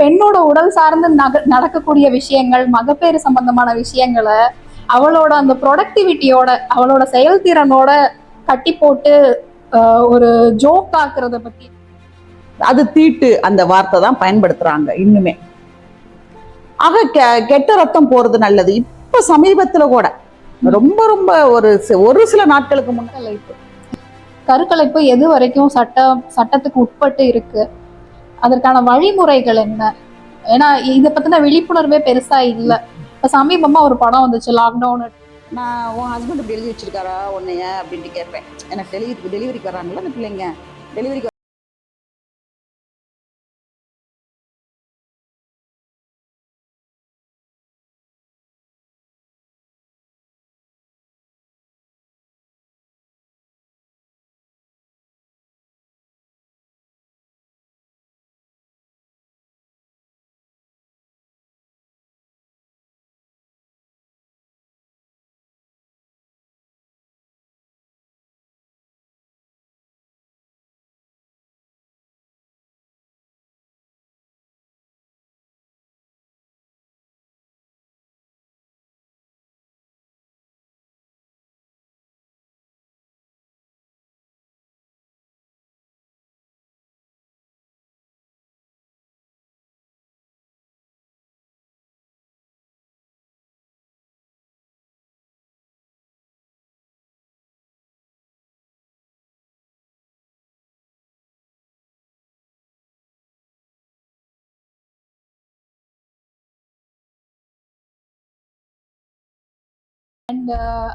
பெண்ணோட உடல் சார்ந்து நடக்கக்கூடிய விஷயங்கள், மகப்பேறு சம்பந்தமான விஷயங்களை அவளோட அந்த ப்ரொடக்டிவிட்டியோட, அவளோட செயல்திறனோட கட்டி போட்டு ஒரு ஜோக் ஆக்குறத பத்தி. அது தீட்டு அந்த வார்த்தை தான் பயன்படுத்துறாங்க இன்னுமே. ஆக கெட்ட ரத்தம் போறது நல்லது. இப்ப சமீபத்துல கூட ரொம்ப ரொம்ப ஒரு சில நாட்களுக்கு முன்னாடி கருக்கலைப்பு எது வரைக்கும் சட்டத்துக்கு உட்பட்டு இருக்கு, அதற்கான வழிமுறைகள் என்ன? ஏன்னா இதை பத்தின விழிப்புணர்வே பெருசா இல்லை. இப்ப சமீபமா ஒரு படம் வந்துச்சு, லாக்டவுன். நான் உன் ஹஸ்பண்ட் இப்படி எழுதி வச்சிருக்காரா உன்னைய அப்படின்ட்டு கேட்பேன். எனக்கு டெலிவரிக்கு வராங்கல்ல அந்த பிள்ளைங்க, டெலிவரிக்கு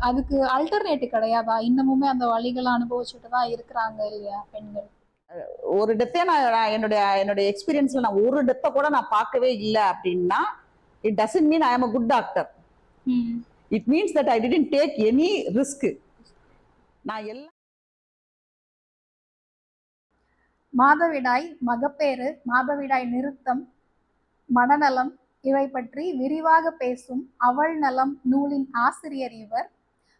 அதுக்கு அல்டர்னேட்டிவ் கிடையாதா? இன்னமுமே அந்த வழிகளை அனுபவிச்சுட்டு தான் இருக்கிறாங்க இல்லையா பெண்கள்? ஒரு டெத்தே நான் என்னுடைய எக்ஸ்பீரியன்ஸ்ல நான் ஒரு டெத்தை கூட நான் பார்க்கவே இல்லை அப்படின்னா, it doesn't mean I am a good doctor. It means that I didn't take any risk. நான் எல்லாம் மாதவிடாய், மகப்பேறு, மாதவிடாய் நிறுத்தம், மனநலம் இவை பற்றி விரிவாக பேசும் அவள் நலம் நூலின் ஆசிரியர் இவர்.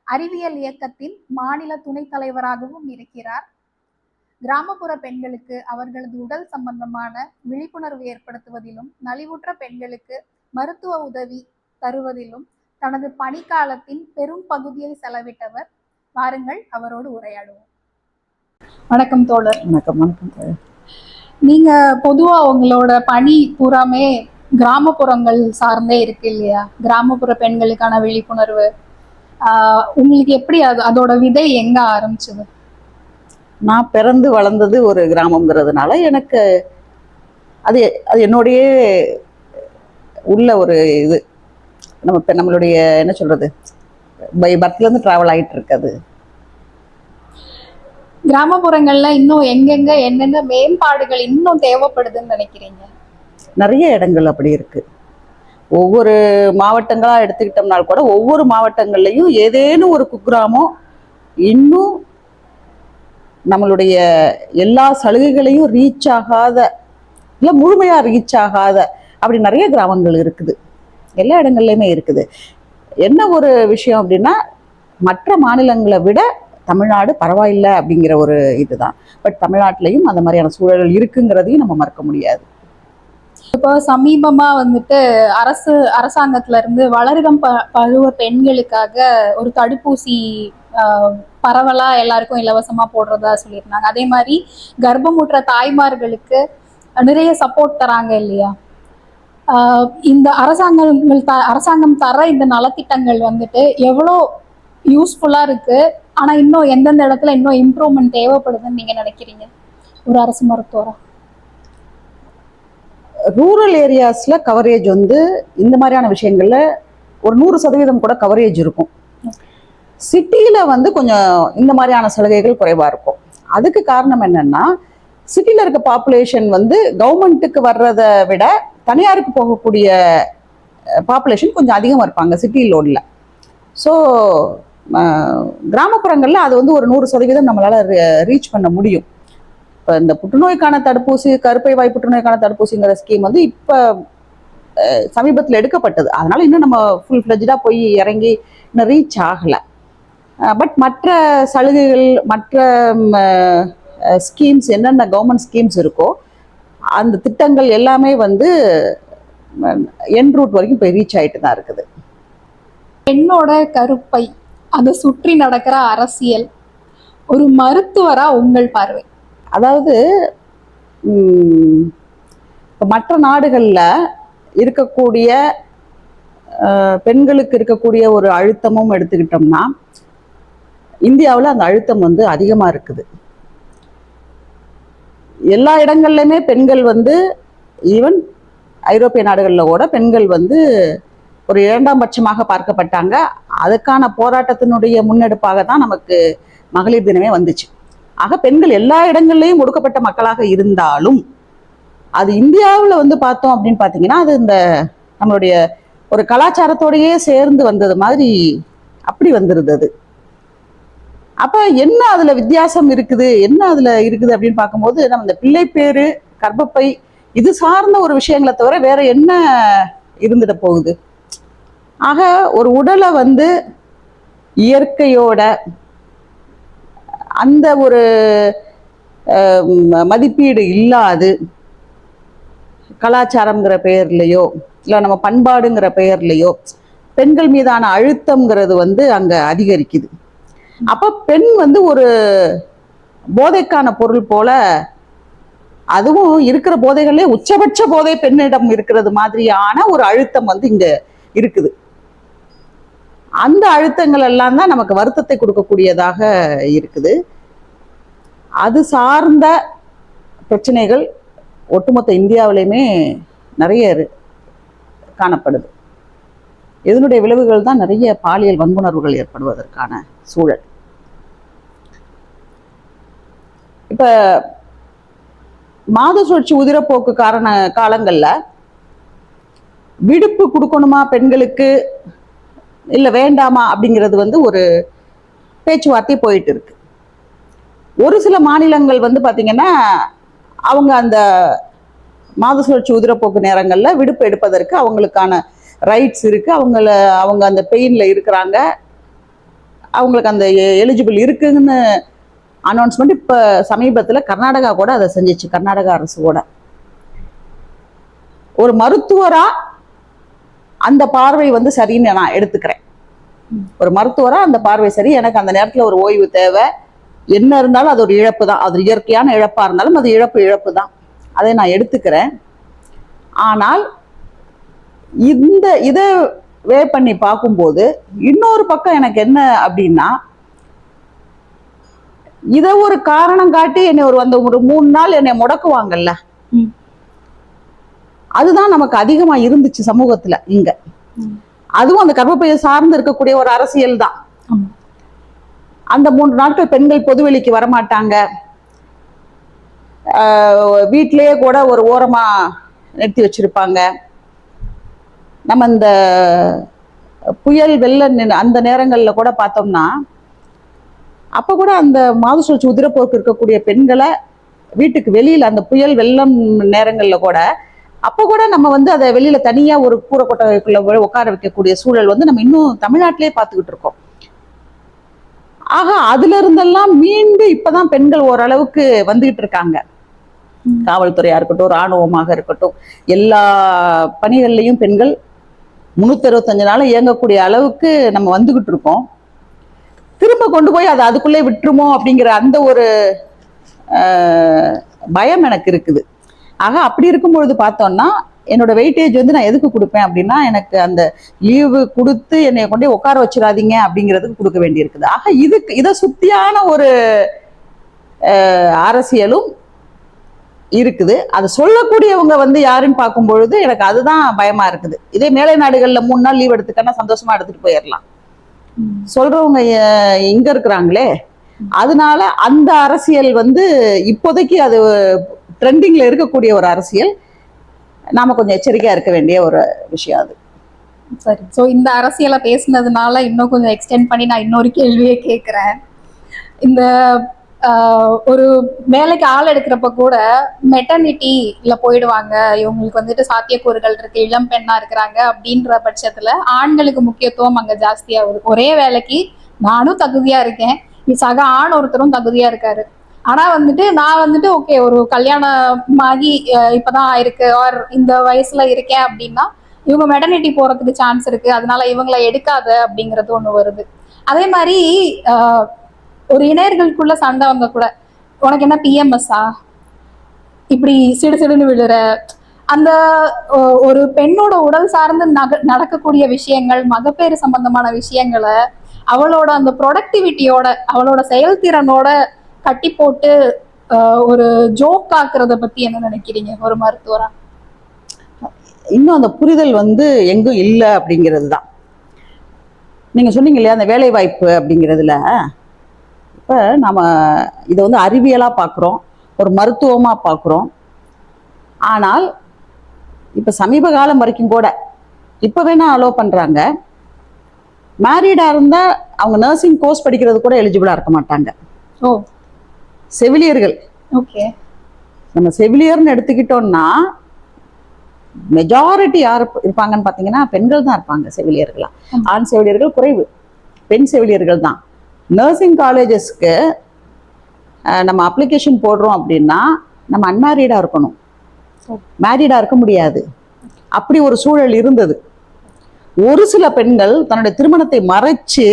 அறிவியல் இயக்கத்தின் மாநில துணைத் தலைவராகவும் இருக்கிறார். கிராமப்புற பெண்களுக்கு அவர்களது உடல் சம்பந்தமான விழிப்புணர்வு ஏற்படுத்துவதிலும், நலிவுற்ற பெண்களுக்கு மருத்துவ உதவி தருவதிலும் தனது பணிக்காலத்தின் பெரும் பகுதியை செலவிட்டவர். வாருங்கள் அவரோடு உரையாடுவோம். வணக்கம் தோழர். வணக்கம். வணக்கம். நீங்க பொதுவா உங்களோட பணி பூராமே கிராமப்புறங்கள் சார்ந்தே இருக்கு இல்லையா? கிராமப்புற பெண்களுக்கான விழிப்புணர்வு உங்களுக்கு எப்படி அதோட விதை எங்க ஆரம்பிச்சது? நான் பிறந்து வளர்ந்தது ஒரு கிராமம்ங்கிறதுனால எனக்கு அது என்னுடைய உள்ள ஒரு இது, நம்மளுடைய என்ன சொல்றது, பை பர்த்ல இருந்து டிராவல் ஆகிட்டு இருக்காது. கிராமப்புறங்கள்ல இன்னும் எங்கெங்க என்னென்ன மேம்பாடுகள் இன்னும் தேவைப்படுதுன்னு நினைக்கிறீங்க? நிறைய இடங்கள் அப்படி இருக்கு. ஒவ்வொரு மாவட்டங்களா எடுத்துக்கிட்டோம்னால் கூட ஒவ்வொரு மாவட்டங்கள்லையும் ஏதேனும் ஒரு குக்கிராமம் இன்னும் நம்மளுடைய எல்லா சலுகைகளையும் ரீச் ஆகாத, இல்லை முழுமையா ரீச் ஆகாத அப்படி நிறைய கிராமங்கள் இருக்குது. எல்லா இடங்கள்லையுமே இருக்குது. என்ன ஒரு விஷயம் அப்படின்னா, மற்ற மாநிலங்களை விட தமிழ்நாடு பரவாயில்லை அப்படிங்கிற ஒரு இதுதான். பட் தமிழ்நாட்டிலையும் அந்த மாதிரியான சூழல்கள் இருக்குங்கிறதையும் நம்ம மறக்க முடியாது. இப்போ சமீபமா வந்துட்டு அரசாங்கத்துல இருந்து வளரிடம் பருவ பெண்களுக்காக ஒரு தடுப்பூசி பரவலா எல்லாருக்கும் இலவசமா போடுறதா சொல்லியிருந்தாங்க. அதே மாதிரி கர்ப்பமுற்ற தாய்மார்களுக்கு நிறைய சப்போர்ட் தராங்க இல்லையா? இந்த அரசாங்கம் தர இந்த நலத்திட்டங்கள் வந்துட்டு எவ்வளோ யூஸ்ஃபுல்லா இருக்கு, ஆனா இன்னும் எந்தெந்த இடத்துல இன்னும் இம்ப்ரூவ்மெண்ட் தேவைப்படுதுன்னு நீங்க நினைக்கிறீங்க ஒரு அரசு மருத்துவரா? ரூரல் ஏரியாஸ்ல கவரேஜ் வந்து இந்த மாதிரியான விஷயங்கள்ல ஒரு 100% கூட கவரேஜ் இருக்கும். சிட்டியில வந்து கொஞ்சம் இந்த மாதிரியான சலுகைகள் குறைவா இருக்கும். அதுக்கு காரணம் என்னன்னா, சிட்டியில இருக்க பாப்புலேஷன் வந்து கவர்மெண்ட்டுக்கு வர்றதை விட தனியாருக்கு போகக்கூடிய பாப்புலேஷன் கொஞ்சம் அதிகமாக இருப்பாங்க சிட்டி லோடில். ஸோ கிராமப்புறங்களில் அது வந்து ஒரு 100% நம்மளால ரீச் பண்ண முடியும். இப்போ இந்த புற்றுநோய்க்கான தடுப்பூசி, கருப்பை வாய் புற்றுநோய்க்கான தடுப்பூசிங்கிற ஸ்கீம் வந்து இப்போ சமீபத்தில் எடுக்கப்பட்டது. அதனால இன்னும் நம்ம ஃபுல் ஃப்ளெஜ்டாக போய் இறங்கி இன்னும் ரீச் ஆகலை. பட் மற்ற சலுகைகள், மற்ற ஸ்கீம்ஸ், என்னென்ன கவர்மெண்ட் ஸ்கீம்ஸ் இருக்கோ அந்த திட்டங்கள் எல்லாமே வந்து என் ரூட் வரைக்கும் போய் ரீச் ஆகிட்டு தான் இருக்குது. பெண்ணோட கருப்பை, அதை சுற்றி நடக்கிற அரசியல், ஒரு மருத்துவரா உங்கள் பார்வை? அதாவது இப்போ மற்ற நாடுகளில் இருக்கக்கூடிய பெண்களுக்கு இருக்கக்கூடிய ஒரு அழுத்தமும் எடுத்துக்கிட்டோம்னா, இந்தியாவில் அந்த அழுத்தம் வந்து அதிகமாக இருக்குது. எல்லா இடங்கள்லையுமே பெண்கள் வந்து, ஈவன் ஐரோப்பிய நாடுகளில் கூட பெண்கள் வந்து ஒரு இரண்டாம் பட்சமாக பார்க்கப்பட்டாங்க. அதுக்கான போராட்டத்தினுடைய முன்னெடுப்பாக தான் நமக்கு மகளிர் தினமே வந்துச்சு. ஆக பெண்கள் எல்லா இடங்கள்லையும் ஒடுக்கப்பட்ட மக்களாக இருந்தாலும் அது இந்தியாவில் வந்து பார்த்தோம் அப்படின்னு பார்த்தீங்கன்னா, அது இந்த நம்மளுடைய ஒரு கலாச்சாரத்தோடையே சேர்ந்து வந்தது மாதிரி அப்படி வந்துருது அது. அப்ப என்ன அதுல வித்தியாசம் இருக்குது, என்ன அதுல இருக்குது அப்படின்னு பார்க்கும்போது, நம்ம இந்த பிள்ளை பேரு, கர்ப்பப்பை இது சார்ந்த ஒரு விஷயங்களை தவிர வேற என்ன இருந்துட போகுது? ஆக ஒரு உடலை வந்து இயற்கையோட அந்த ஒரு மதிப்பீடு இல்லாது கலாச்சாரம்ங்கிற பெயர்லையோ இல்லை நம்ம பண்பாடுங்கிற பெயர்லையோ பெண்கள் மீதான அழுத்தம்ங்கிறது வந்து அங்க அதிகரிக்குது. அப்ப பெண் வந்து ஒரு போதைக்கான பொருள் போல, அதுவும் இருக்கிற போதைகளே உச்சபட்ச போதை பெண்ணிடம் இருக்கிறது மாதிரியான ஒரு அழுத்தம் வந்து இங்க இருக்குது. அந்த அழுத்தங்கள் எல்லாம் தான் நமக்கு வருத்தத்தை கொடுக்கக்கூடியதாக இருக்குது. அது சார்ந்த பிரச்சனைகள் ஒட்டுமொத்த இந்தியாவிலையுமே நிறைய காணப்படுது. இதனுடைய விளைவுகள் தான் நிறைய பாலியல் வன்புணர்வுகள் ஏற்படுவதற்கான சூழல். இப்ப மாத சுழற்சி உதிரப்போக்கு காலங்கள்ல விடுப்பு கொடுக்கணுமா பெண்களுக்கு இல்ல வேண்டாமா அப்படிங்கிறது வந்து ஒரு பேச்சுவார்த்தை போயிட்டு இருக்கு. ஒரு சில மாநிலங்கள் வந்து பாத்தீங்கன்னா, அவங்க அந்த மாத சுழற்சி உதிரப்போக்கு நேரங்கள்ல விடுப்பு எடுப்பதற்கு அவங்களுக்கான ரைட்ஸ் இருக்கு. அவங்க அந்த பெயின்ல இருக்கிறாங்க, அவங்களுக்கு அந்த எலிஜிபிள் இருக்குன்னு அனௌன்ஸ்மெண்ட் இப்ப சமீபத்துல கர்நாடகா கூட அதை செஞ்சிச்சு. கர்நாடகா அரசு கூட ஒரு மருத்துவரா அந்த பார்வை வந்து சரின்னு நான் எடுத்துக்கிறேன். ஒரு மருத்துவரா அந்த பார்வை சரி, எனக்கு அந்த நேரத்துல ஒரு ஓய்வு தேவை, என்ன இருந்தாலும் அது ஒரு இழப்பு தான், அது இயற்கையான இழப்பா இருந்தாலும் அது இழப்பு தான், அதை நான் எடுத்துக்கிறேன். ஆனால் இதை வே பண்ணி பார்க்கும்போது இன்னொரு பக்கம் எனக்கு என்ன அப்படின்னா, இதை ஒரு காரணம் காட்டி என்னை ஒரு 3 நாள் என்னை முடக்குவாங்கல்ல, அதுதான் நமக்கு அதிகமா இருந்துச்சு சமூகத்துல இங்க. அதுவும் அந்த கர்ப்பப்பையை சார்ந்து இருக்கக்கூடிய ஒரு அரசியல் தான். அந்த 3 நாட்கள் பெண்கள் பொதுவெளிக்கு வரமாட்டாங்க, வீட்டிலேயே கூட ஒரு ஓரமா நிறுத்தி வச்சிருப்பாங்க. நம்ம இந்த புயல் வெள்ள அந்த நேரங்கள்ல கூட பார்த்தோம்னா, அப்ப கூட அந்த மாத சுழற்சி உதிரப்போக்கு இருக்கக்கூடிய பெண்களை வீட்டுக்கு வெளியில அந்த புயல் வெள்ளம் நேரங்கள்ல கூட அப்ப கூட நம்ம வந்து அதை வெளியில தனியா ஒரு கூரை கொட்டைக்குள்ள உட்கார வைக்கக்கூடிய சூழல் வந்து நம்ம இன்னும் தமிழ்நாட்டிலே பார்த்துக்கிட்டு இருக்கோம். ஆக அதுல இருந்தெல்லாம் மீண்டு இப்பதான் பெண்கள் ஓரளவுக்கு வந்துகிட்டு இருக்காங்க. காவல்துறையா இருக்கட்டும், இராணுவமாக இருக்கட்டும், எல்லா பணிகள்லையும் பெண்கள் 365 நாள் இயங்கக்கூடிய அளவுக்கு நம்ம வந்துகிட்டு இருக்கோம். திரும்ப கொண்டு போய் அதை அதுக்குள்ளே விட்டுருமோ அப்படிங்கிற அந்த ஒரு பயம் எனக்கு இருக்குது. ஆக அப்படி இருக்கும்பொழுது பார்த்தோம்னா, என்னோட வெயிட்டேஜ் வந்து நான் எதுக்கு கொடுப்பேன் அப்படின்னா, எனக்கு அந்த லீவு கொடுத்து என்னை கொண்டே உட்கார வச்சிடாதீங்க அப்படிங்கிறதுக்கு கொடுக்க வேண்டியிருக்குது. ஆக இதை சுத்தியான ஒரு அரசியலும் இருக்குது. அதை சொல்லக்கூடியவங்க வந்து யாருன்னு பார்க்கும் பொழுது எனக்கு அதுதான் பயமா இருக்குது. இதே மேலை நாடுகள்ல 3 நாள் லீவ் எடுத்துக்கன்னா சந்தோஷமா எடுத்துட்டு போயிடலாம். சொல்றவங்க இங்க இருக்கிறாங்களே, அதனால அந்த அரசியல் வந்து இப்போதைக்கு அது ட்ரெண்டிங்ல இருக்கக்கூடிய ஒரு அரசியல். நாம கொஞ்சம் எச்சரிக்கையா இருக்க வேண்டிய ஒரு விஷயம் அது. சரி, ஸோ இந்த அரசியலை பேசினதுனால இன்னும் கொஞ்சம் எக்ஸ்டெண்ட் பண்ணி நான் இன்னொரு கேள்வியே கேட்குறேன். இந்த ஒரு வேலைக்கு ஆள் எடுக்கிறப்ப கூட மெட்டர்னிட்டில போயிடுவாங்க, இவங்களுக்கு வந்துட்டு சாத்தியக்கூறுகள் இருக்கு, இளம் பெண்ணா இருக்கிறாங்க அப்படின்ற பட்சத்துல ஆண்களுக்கு முக்கியத்துவம் அங்க ஜாஸ்தியா வருது. ஒரே வேலைக்கு நானும் தகுதியா இருக்கேன், சக ஆண் ஒருத்தரும் தகுதியா இருக்காரு, ஆனா வந்துட்டு நான் வந்துட்டு ஓகே ஒரு கல்யாணம் ஆகி இப்பதான் ஆயிருக்கு ஆர் இந்த வயசுல இருக்கேன் அப்படின்னா இவங்க மெட்டர்னிட்டி போறதுக்கு சான்ஸ் இருக்கு, அதனால இவங்களை எடுக்காத அப்படிங்கிறது ஒண்ணு வருது. அதே மாதிரி ஆஹ் ஒரு இணையர்களுக்குள்ள சண்டை வந்த கூட உனக்கு என்ன பிஎம்எஸ்ஸா இப்படி சிடு சிடுன்னு விழுற அந்த ஒரு பெண்ணோட உடல் சார்ந்து நடக்கக்கூடிய விஷயங்கள், மகப்பேறு சம்பந்தமான விஷயங்களை அவளோட அந்த ப்ரொடக்டிவிட்டியோட அவளோட செயல்திறனோட கட்டி போட்டு ஒரு ஜோக் ஆக்குறத பத்தி என்ன நினைக்கிறீங்க ஒரு மருத்துவரா? இன்னும் அந்த புரிதல் வந்து எங்கும் இல்லை அப்படிங்கிறது தான். நீங்க சொன்னீங்க இல்லையா அந்த வேலை வாய்ப்பு அப்படிங்கிறதுல, இப்போ நம்ம இதை வந்து அறிவியலா பார்க்குறோம், ஒரு மருத்துவமா பார்க்குறோம். ஆனால் இப்போ சமீப காலம் வரைக்கும் கூட இப்போ வேணா அலோவ் பண்றாங்க. மேரீடா இருந்தா அவங்க நர்சிங் கோர்ஸ் படிக்கிறது கூட எலிஜிபிளா இருக்க மாட்டாங்க. ஓ, செவிலியர்கள். ஓகே. நம்ம செவிலியர்னு எடுத்துக்கிட்டோம்னா மெஜாரிட்டி யார் இருப்பாங்கன்னு பார்த்தீங்கன்னா பெண்கள் தான் இருப்பாங்க செவிலியர்களா. ஆண் செவிலியர்கள் குறைவு, பெண் செவிலியர்கள் தான். நர்சிங் காலேஜஸ்க்கு நம்ம அப்ளிகேஷன் போடுறோம் அப்படின்னா நம்ம அன்மேரீடா இருக்கணும், மேரீடா இருக்க முடியாது. அப்படி ஒரு சூழல் இருந்தது. ஒரு சில பெண்கள் தன்னுடைய திருமணத்தை மறைச்சு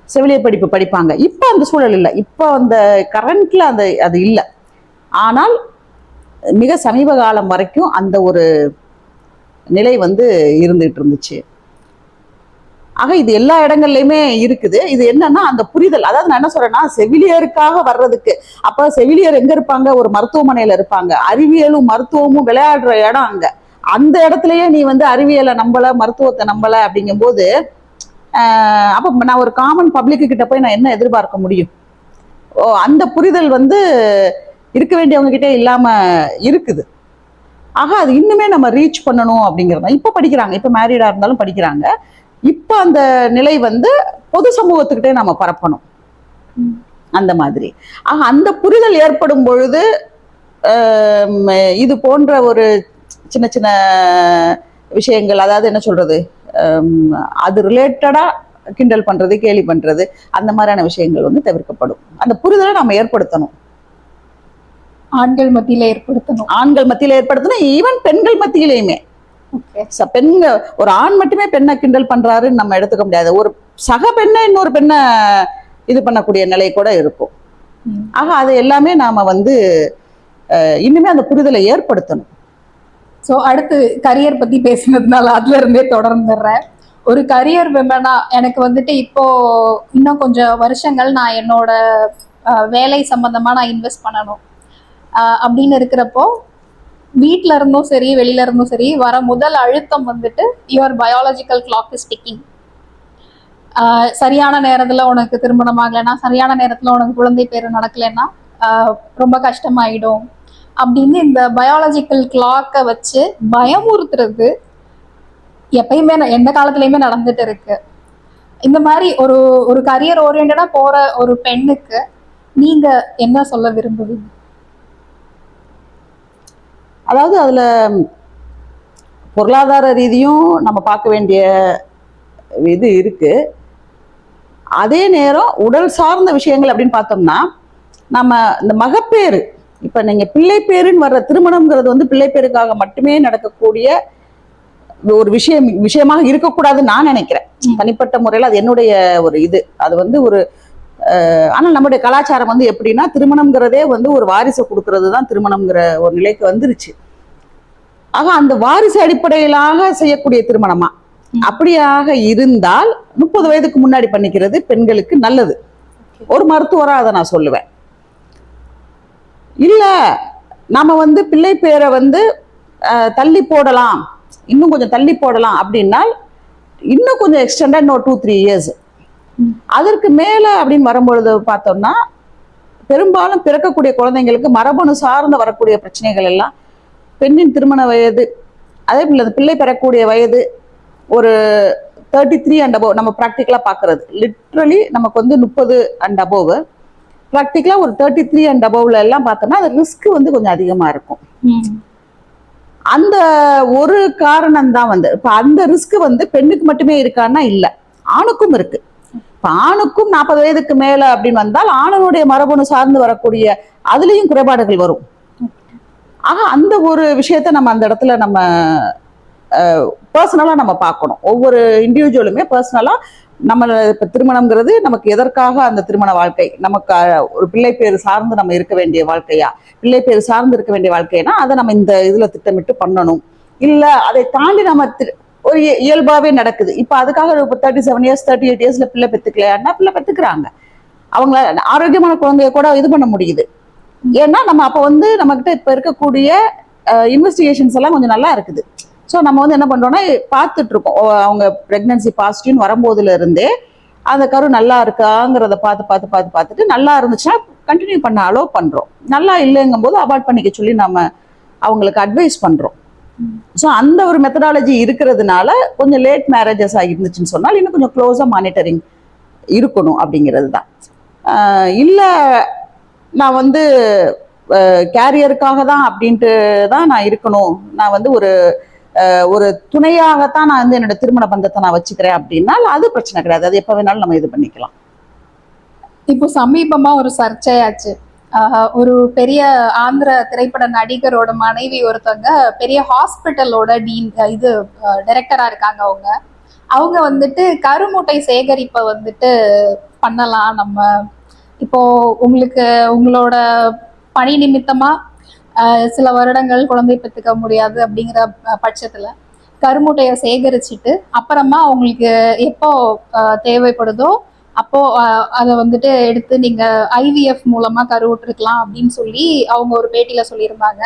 செவிலியர் படிப்பு படிப்பாங்க. இப்போ அந்த சூழல் இல்லை, இப்போ அந்த கரண்ட்ல அது இல்லை. ஆனால் மிக சமீப காலம் வரைக்கும் அந்த ஒரு நிலை வந்து இருந்துகிட்டு இருந்துச்சு. ஆக இது எல்லா இடங்கள்லையுமே இருக்குது. இது என்னன்னா அந்த புரிதல். அதாவது நான் என்ன சொல்றேன்னா, செவிலியருக்காக வர்றதுக்கு, அப்ப செவிலியர் எங்க இருப்பாங்க? ஒரு மருத்துவமனையில இருப்பாங்க. அறிவியலும் மருத்துவமும் விளையாடுற இடம் அங்க. அந்த இடத்துலயே நீ வந்து அறிவியலை நம்பல, மருத்துவத்தை நம்பல அப்படிங்கும் போது அப்ப நான் ஒரு காமன் பப்ளிக்கு கிட்ட போய் நான் என்ன எதிர்பார்க்க முடியும்? அந்த புரிதல் வந்து இருக்க வேண்டியவங்க கிட்டே இல்லாம இருக்குது. ஆக அது இன்னுமே நம்ம ரீச் பண்ணணும் அப்படிங்கிறது. இப்ப படிக்கிறாங்க, இப்ப மேரீடா இருந்தாலும் படிக்கிறாங்க. இப்ப அந்த நிலை வந்து பொது சமூகத்துக்கிட்டே நம்ம பரப்பணும் அந்த மாதிரி. ஆக அந்த புரிதல் ஏற்படும் பொழுது இது போன்ற ஒரு சின்ன சின்ன விஷயங்கள், அதாவது என்ன சொல்றது, அது ரிலேட்டடா கிண்டல் பண்றது, கேலி பண்றது, அந்த மாதிரியான விஷயங்கள் வந்து தவிர்க்கப்படும். அந்த புரிதலை நம்ம ஏற்படுத்தணும், ஆண்கள் மத்தியில ஏற்படுத்தணும், ஆண்கள் மத்தியில ஏற்படுத்தணும், ஈவன் பெண்கள் மத்தியிலையுமே. பெண்கள், ஒரு ஆண் மட்டுமே பெண்ணை கிண்டல் பண்றாருன்னு நம்ம எடுத்துக்க முடியாது. ஒரு சக பெண்ணை இன்னொரு பெண்ணை இது பண்ணக்கூடிய நிலை கூட இருக்கும். ஆக அது எல்லாமே நாம வந்து இன்னுமே அந்த புரிதலை ஏற்படுத்தணும். ஸோ அடுத்து கரியர் பத்தி பேசினதுனால அதுல இருந்தே தொடர்ந்துடுறேன். ஒரு கரியர் விமனா எனக்கு வந்துட்டு இப்போ இன்னும் கொஞ்சம் வருஷங்கள் நான் என்னோட வேலை சம்பந்தமா நான் இன்வெஸ்ட் பண்ணணும் அப்படின்னு இருக்கிறப்போ, வீட்டில இருந்தும் சரி வெளியில இருந்தும் சரி வர முதல் அழுத்தம் வந்துட்டு your biological clock is ticking. சரியான நேரத்துல உனக்கு திருமணம் ஆகலைன்னா, சரியான நேரத்துல உனக்கு குழந்தை பேரு நடக்கலைன்னா ரொம்ப கஷ்டமாயிடும் அப்படின்னு இந்த பயாலஜிக்கல் கிளாக்கை வச்சு பயமுறுத்துறது எப்பயுமே எந்த காலத்துலயுமே நடந்துட்டு இருக்கு. இந்த மாதிரி ஒரு ஒரு கரியர் ஓரியன்டா போற ஒரு பெண்ணுக்கு நீங்க என்ன சொல்ல விரும்புவீங்க? அதாவது அதுல பொருளாதார ரீதியும் நம்ம பார்க்க வேண்டிய இது இருக்கு. அதே நேரம் உடல் சார்ந்த விஷயங்கள் அப்படின்னு பார்த்தோம்னா, நம்ம இந்த மகப்பேறு, இப்ப நீங்க பிள்ளை பேருன்னு வர்ற திருமணம்ங்கிறது வந்து பிள்ளை பேருக்காக மட்டுமே நடக்கக்கூடிய ஒரு விஷயமாக இருக்கக்கூடாதுன்னு நான் நினைக்கிறேன். தனிப்பட்ட முறையில் அது என்னுடைய ஒரு இது. அது வந்து ஒரு ஆனால் நம்முடைய கலாச்சாரம் வந்து எப்படின்னா, திருமணம்ங்கிறதே வந்து ஒரு வாரிசை கொடுக்கறது தான் திருமணம்ங்கிற ஒரு நிலைக்கு வந்துருச்சு. ஆக அந்த வாரிசு அடிப்படையிலாக செய்யக்கூடிய திருமணமா அப்படியாக இருந்தால் 30 வயதுக்கு முன்னாடி பண்ணிக்கிறது பெண்களுக்கு நல்லது. ஒரு மருத்துவராக அதை நான் சொல்லுவேன். இல்ல நாம வந்து பிள்ளை பேரை வந்து தள்ளி போடலாம், இன்னும் கொஞ்சம் தள்ளி போடலாம் அப்படின்னா இன்னும் கொஞ்சம் எக்ஸ்டெண்டா இன்னும் 2-3 இயர்ஸ் அதற்கு மேல அப்படின்னு வரும்பொழுது பார்த்தோம்னா, பெரும்பாலும் பிறக்கக்கூடிய குழந்தைங்களுக்கு மரபணு சார்ந்து வரக்கூடிய பிரச்சனைகள் எல்லாம் பெண்ணின் திருமண வயது, அதே போல பிள்ளை பெறக்கூடிய வயது ஒரு 33 அண்ட் அபோவ் நம்ம ப்ராக்டிக்கலா பார்க்கறது. லிட்ரலி நமக்கு வந்து 30 அண்ட் அபோவ், ப்ராக்டிக்கலா ஒரு 33 அண்ட் அபோவ்ல எல்லாம் பார்த்தோம்னா அது ரிஸ்க் வந்து கொஞ்சம் அதிகமா இருக்கும். அந்த ஒரு காரணம் தான் வந்து இப்ப அந்த ரிஸ்க் வந்து பெண்ணுக்கு மட்டுமே இருக்கான்னா இல்ல, ஆணுக்கும் இருக்கு. இப்ப ஆணுக்கும் 40 வயதுக்கு மேல அப்படின்னு வந்தால் ஆணுடைய மரபணு சார்ந்து வரக்கூடிய அதுலயும் குறைபாடுகள் வரும். ஆக அந்த ஒரு விஷயத்த நம்ம அந்த இடத்துல நம்ம பர்சனலா நம்ம பார்க்கணும். ஒவ்வொரு இண்டிவிஜுவலுமே பர்சனலா நம்ம இப்ப திருமணம்ங்கிறது நமக்கு எதற்காக அந்த திருமண வாழ்க்கை, நமக்கு ஒரு பிள்ளை பேர் சார்ந்து நம்ம இருக்க வேண்டிய வாழ்க்கையா, பிள்ளை பேர் சார்ந்து இருக்க வேண்டிய வாழ்க்கைனா அதை நம்ம இந்த இதுல திட்டமிட்டு பண்ணணும். இல்ல அதை தாண்டி நம்ம ஒரு இயல்பாவே நடக்குது. இப்ப அதுக்காக 37 இயர்ஸ் 38 இயர்ஸ்ல பிள்ளை பெத்துக்கலையான்னா பிள்ளை பெத்துக்கிறாங்க. அவங்கள ஆரோக்கியமான குழந்தைய கூட இது பண்ண முடியுது. ஏன்னா நம்ம அப்ப வந்து நம்ம கிட்ட இப்ப இருக்கக்கூடிய இன்வெஸ்டிகேஷன்ஸ் எல்லாம் கொஞ்சம் நல்லா இருக்குது. ஸோ நம்ம வந்து என்ன பண்றோம்னா பார்த்துட்டு இருக்கோம். அவங்க பிரெக்னன்சி பாசிட்டிவ்னு வரும்போதுல இருந்தே அந்த கரு நல்லா இருக்காங்கிறத பார்த்துட்டு நல்லா இருந்துச்சுன்னா கண்டினியூ பண்ண அலோவ் பண்றோம். நல்லா இல்லைங்கும் போது அவாய்ட் பண்ணிக்க சொல்லி நம்ம அவங்களுக்கு அட்வைஸ் பண்றோம். ஸோ அந்த ஒரு மெத்தடாலஜி இருக்கிறதுனால கொஞ்சம் லேட் மேரேஜஸ் ஆகிருந்துச்சுன்னு சொன்னால் இன்னும் கொஞ்சம் க்ளோஸா மானிட்டரிங் இருக்கணும் அப்படிங்கிறது தான். இல்லை நான் வந்து கேரியருக்காக தான் அப்படின்ட்டு தான் நான் இருக்கணும், நான் வந்து ஒரு துணையாகத்தான் நான் வந்து என்னோட திருமண பந்தத்தை நான் வச்சுக்கிறேன் அப்படின்னா அது பிரச்சனை கிடையாது. அது எப்ப வேணாலும் நம்ம இது பண்ணிக்கலாம். இப்போ சமீபமா ஒரு சர்ச்சையாச்சு. ஒரு பெரிய ஆந்திர திரைப்பட நடிகரோட மனைவி ஒருத்தவங்க பெரிய ஹாஸ்பிட்டலோட இது டைரக்டரா இருக்காங்க. அவங்க வந்துட்டு கருமுட்டை சேகரிப்பை வந்துட்டு பண்ணலாம். நம்ம இப்போ உங்களுக்கு உங்களோட பணி நிமித்தமா சில வருடங்கள் குழந்தை பெற்றுக்க முடியாது அப்படிங்கிற பட்சத்துல கருமுட்டையை சேகரிச்சுட்டு அப்புறமா உங்களுக்கு எப்போ தேவைப்படுதோ அப்போ அதை வந்துட்டு எடுத்து நீங்க IVF மூலமா கருவுற்றிருக்கலாம் அப்படின்னு சொல்லி அவங்க ஒரு பேட்டியில சொல்லியிருந்தாங்க.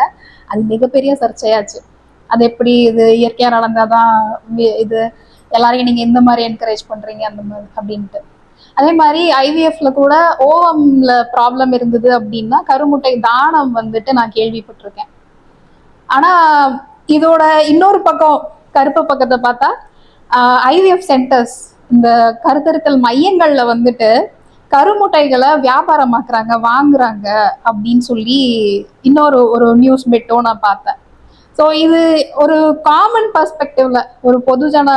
அது மிகப்பெரிய சர்ச்சையாச்சு. அது எப்படி இது இயற்கையா நடந்தாதான் இது எல்லாரையும் நீங்க இந்த மாதிரி என்கரேஜ் பண்றீங்க அந்த மாதிரி அப்படின்ட்டு. அதே மாதிரி IVFல கூட ஓவம்ல ப்ராப்ளம் இருந்தது அப்படின்னா கருமுட்டை தானம் வந்துட்டு நான் கேள்விப்பட்டிருக்கேன். ஆனா இதோட இன்னொரு பக்கம் கருப்பு பக்கத்தை பார்த்தா IVF சென்டர்ஸ், இந்த கருத்தரித்தல் மையங்கள்ல வந்துட்டு கருமுட்டைகளை வியாபாரமாக்குறாங்க, வாங்குறாங்க அப்படின்னு சொல்லி ஒரு நியூஸ் பெட்டும் நான் பார்த்தேன். ஸோ இது ஒரு காமன் பர்ஸ்பெக்டிவ்ல, ஒரு பொதுஜன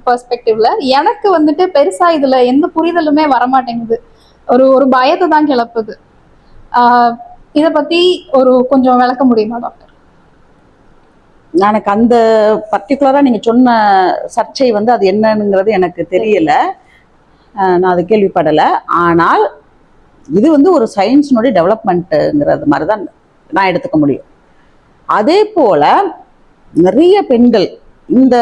பர்ஸ்பெக்டிவ்ல எனக்கு வந்துட்டு பெருசா இதுல எந்த புரிதலுமே வரமாட்டேங்குது. ஒரு பயத்தை தான் கிளப்புது. இத பத்தி கொஞ்சம் விளக்க முடியுமா டாக்டர்? எனக்கு அந்த பர்டிகுலரா நீங்க சொன்ன சர்ச்சை வந்து அது என்னங்கிறது எனக்கு தெரியல, நான் அது கேள்விப்படலை. ஆனால் இது வந்து ஒரு சயின்ஸினுடைய டெவலப்மெண்ட்டுங்கிறது மாதிரி தான் நான் எடுத்துக்க முடியும். அதே போல நிறைய பெண்கள் இந்த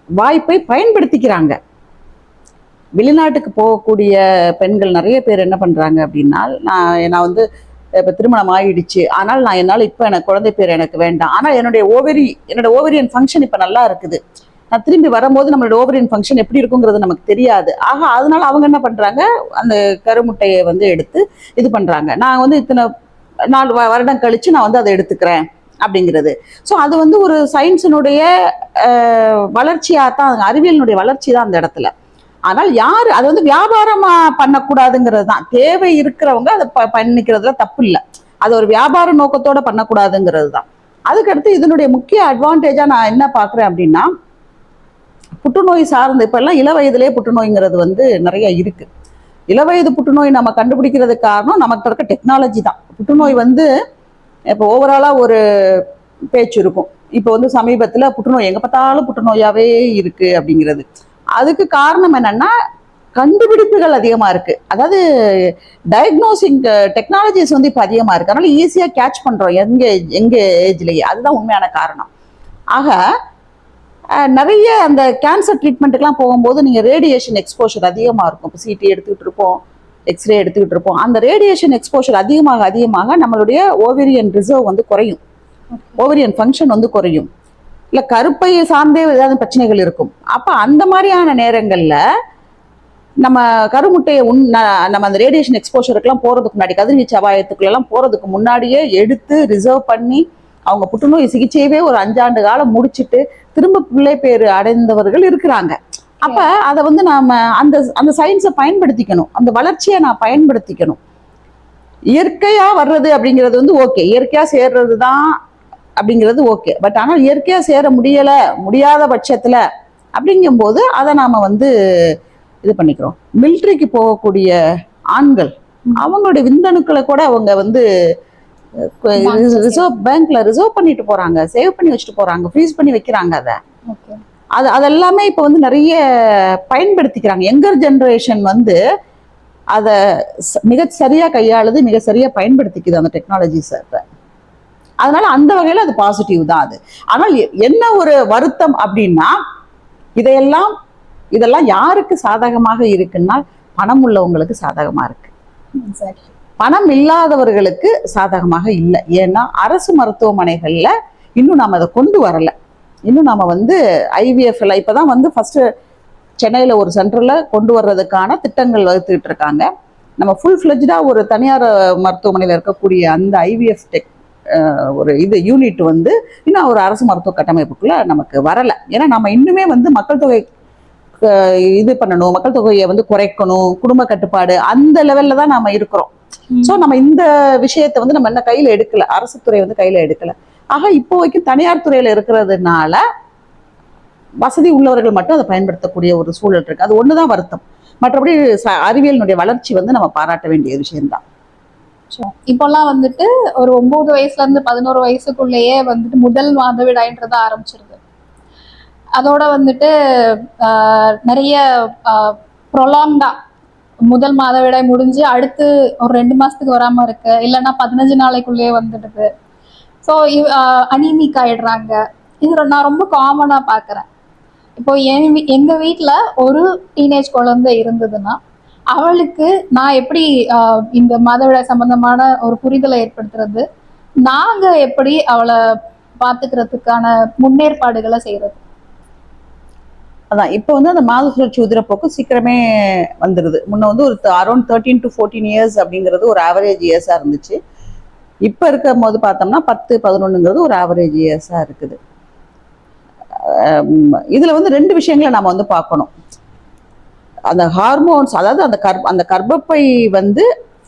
வாய்ப்பை பயன்படுத்திக்கிறாங்க. வெளிநாட்டுக்கு போகக்கூடிய பெண்கள் நிறைய பேர் என்ன பண்றாங்க அப்படின்னா, நான் வந்து இப்போ திருமணம் ஆயிடுச்சு, ஆனால் என்னால் இப்போ எனக்கு குழந்தை பேர் எனக்கு வேண்டாம், ஆனால் என்னோட ஓவரியன் ஃபங்க்ஷன் இப்போ நல்லா இருக்குது, நான் திரும்பி வரும்போது நம்மளோட ஓவரியன் ஃபங்க்ஷன் எப்படி இருக்குங்கிறது நமக்கு தெரியாது. ஆக அதனால அவங்க என்ன பண்றாங்க, அந்த கருமுட்டையை வந்து எடுத்து இது பண்றாங்க. நான் வந்து இத்தனை 4 வருடம் கழிச்சு நான் வந்து அதை எடுத்துக்கிறேன் அப்படிங்கிறது. ஸோ அது வந்து ஒரு சயின்ஸினுடைய வளர்ச்சியாக தான், அறிவியலினுடைய வளர்ச்சி தான் அந்த இடத்துல. ஆனால் யாரு அது வந்து வியாபாரமா பண்ணக்கூடாதுங்கிறது தான். தேவை இருக்கிறவங்க அதை பண்ணிக்கிறதுல தப்பு இல்லை, அது ஒரு வியாபார நோக்கத்தோட பண்ணக்கூடாதுங்கிறது தான். அதுக்கடுத்து இதனுடைய முக்கிய அட்வான்டேஜா நான் என்ன பாக்குறேன் அப்படின்னா, புற்றுநோய் சார்ந்த இப்ப எல்லாம் இளவயதிலே புற்றுநோய்ங்கிறது வந்து நிறைய இருக்கு. இளவயது புற்றுநோய் நம்ம கண்டுபிடிக்கிறதுக்கு காரணம் நமக்கு இருக்க டெக்னாலஜி தான். புற்றுநோய் வந்து இப்போ ஓவராலா ஒரு பேச்சு இருக்கும். இப்போ வந்து சமீபத்துல புற்றுநோய் எங்க பார்த்தாலும் புற்றுநோயாவே இருக்கு அப்படிங்கிறது. அதுக்கு காரணம் என்னன்னா கண்டுபிடிப்புகள் அதிகமா இருக்கு. அதாவது டயக்னோசிங் டெக்னாலஜிஸ் வந்து இப்ப அதிகமா இருக்கு, அதனால ஈஸியா கேட்ச் பண்றோம் எங்க ஏஜ்லயே. அதுதான் உண்மையான காரணம். ஆக நிறைய அந்த கேன்சர் ட்ரீட்மெண்ட்டுக்கெல்லாம் போகும்போது நீங்க ரேடியேஷன் எக்ஸ்போஷர் அதிகமா இருக்கும். இப்போ CT எடுத்துக்கிட்டு இருப்போம், எக்ஸ்ரே எடுத்துக்கிட்டு இருப்போம். அந்த ரேடியேஷன் எக்ஸ்போஷர் அதிகமாக நம்மளுடைய ஓவேரியன் ரிசர்வ் வந்து குறையும், ஓவேரியன் ஃபங்க்ஷன் வந்து குறையும். இல்லை கருப்பையை சார்ந்தே ஏதாவது பிரச்சனைகள் இருக்கும். அப்போ அந்த மாதிரியான நேரங்களில் நம்ம கருமுட்டையை நம்ம அந்த ரேடியேஷன் எக்ஸ்போஷருக்குலாம் போகிறதுக்கு முன்னாடி, கதிர்வீச்சு அபாயத்துக்குள்ளெல்லாம் போகிறதுக்கு முன்னாடியே எடுத்து ரிசர்வ் பண்ணி அவங்க புற்றுநோய் சிகிச்சையவே ஒரு 5 ஆண்டு காலம் முடிச்சுட்டு திரும்ப பிள்ளை பேர் அடைந்தவர்கள் இருக்கிறாங்க. அப்ப அதை வந்து நாம அந்த சயின்ஸை பயன்படுத்திக்கணும், அந்த வளர்ச்சியை நான் பயன்படுத்திக்கணும். இயற்கையா வர்றது அப்படிங்கிறது வந்து ஓகே, இயற்கையா சேர்றது தான் அப்படிங்கிறது ஓகே. பட் ஆனால் இயற்கையா சேர முடியாத பட்சத்துல அப்படிங்கும்போது அதை நாம வந்து இது பண்ணிக்கிறோம். மிலிட்ரிக்கு போகக்கூடிய ஆண்கள் அவங்களுடைய விந்தணுக்களை கூட அவங்க வந்து ரிசர்வ் பேங்க்ல ரிசர்வ் பண்ணிட்டு போறாங்க, சேவ் பண்ணி வச்சுட்டு போறாங்க, ஃப்ரீஸ் பண்ணி வைக்கிறாங்க. அதெல்லாமே இப்போ வந்து நிறைய பயன்படுத்திக்கிறாங்க. யங்கர் ஜெனரேஷன் வந்து அதை மிக சரியா கையாளுது, மிக சரியா பயன்படுத்திக்குது அந்த டெக்னாலஜிஸ். அதனால அந்த வகையில அது பாசிட்டிவ் தான் அது. ஆனால் என்ன ஒரு வருத்தம் அப்படின்னா, இதெல்லாம் யாருக்கு சாதகமாக இருக்குன்னா பணம் உள்ளவங்களுக்கு சாதகமா இருக்கு, பணம் இல்லாதவர்களுக்கு சாதகமாக இல்லை. ஏன்னா அரசு மருத்துவமனைகள்ல இன்னும் நாம அதை கொண்டு வரல. இன்னும் நாம வந்து ஐவிஎஃப்ல இப்பதான் வந்து ஃபர்ஸ்ட் சென்னையில ஒரு சென்டர்ல கொண்டு வர்றதுக்கான திட்டங்கள் வகுத்துக்கிட்டு இருக்காங்க. நம்ம ஃபுல் ஃபிளெஜ்டா ஒரு தனியார் மருத்துவமனையில் இருக்கக்கூடிய அந்த ஐவிஎஃப் ஒரு யூனிட் வந்து இன்னும் ஒரு அரசு மருத்துவ கட்டமைப்புக்குள்ள நமக்கு வரல. ஏன்னா நம்ம இன்னுமே வந்து மக்கள் தொகை இது பண்ணணும், மக்கள் தொகையை வந்து குறைக்கணும், குடும்ப கட்டுப்பாடு அந்த லெவல்ல தான் நாம இருக்கிறோம். சோ நம்ம இந்த விஷயத்தை வந்து நம்ம என்ன கையில எடுக்கல, அரசு துறை வந்து கையில எடுக்கல. ஆக இப்போ வரைக்கும் தனியார் துறையில இருக்கிறதுனால வசதி உள்ளவர்கள் மட்டும் அதை பயன்படுத்தக்கூடிய ஒரு சூழல் இருக்கு. அது ஒண்ணுதான் வருத்தம். மற்றபடி அறிவியலினுடைய வளர்ச்சி வந்து நம்ம பாராட்ட வேண்டிய விஷயம்தான். இப்பெல்லாம் வந்துட்டு ஒரு 9 வயசுல இருந்து 11 வயசுக்குள்ளேயே வந்துட்டு முதல் மாதவிடாய்ன்றத ஆரம்பிச்சிருது. அதோட வந்துட்டு நிறைய ப்ரொலாங்டா முதல் மாதவிடாய் முடிஞ்சு அடுத்து ஒரு 2 மாசத்துக்கு வராம இருக்கு, இல்லைன்னா 15 நாளைக்குள்ளேயே வந்துடுது. ஸோ அனீமிக் ஆயிடுறாங்க. இது நான் ரொம்ப காமனா பாக்குறேன். இப்போ எங்க வீட்டுல ஒரு டீனேஜ் குழந்தை இருந்ததுன்னா அவளுக்கு நான் எப்படி இந்த மாதவிடாய் சம்பந்தமான ஒரு புரிதலை ஏற்படுத்துறது, நாங்க எப்படி அவளை பாத்துக்கிறதுக்கான முன்னேற்பாடுகளை செய்யறது. அதான் இப்போ வந்து அந்த மாத சுழற்சி உதிரப்போக்கு சீக்கிரமே வந்துடுது. முன்ன வந்து ஒரு அரௌண்ட் 13 to 14 இயர்ஸ் அப்படிங்கிறது ஒரு ஆவரேஜ் இயர்ஸா இருந்துச்சு. இப்போ இருக்கும் போது பார்த்தோம்னா 10-11ங்கிறது ஒரு ஆவரேஜ் இயர்ஸா இருக்குது. இதுல வந்து 2 விஷயங்களை நாம வந்து பார்க்கணும். அந்த ஹார்மோன்ஸ், அதாவது அந்த கர்ப்பப்பை வந்து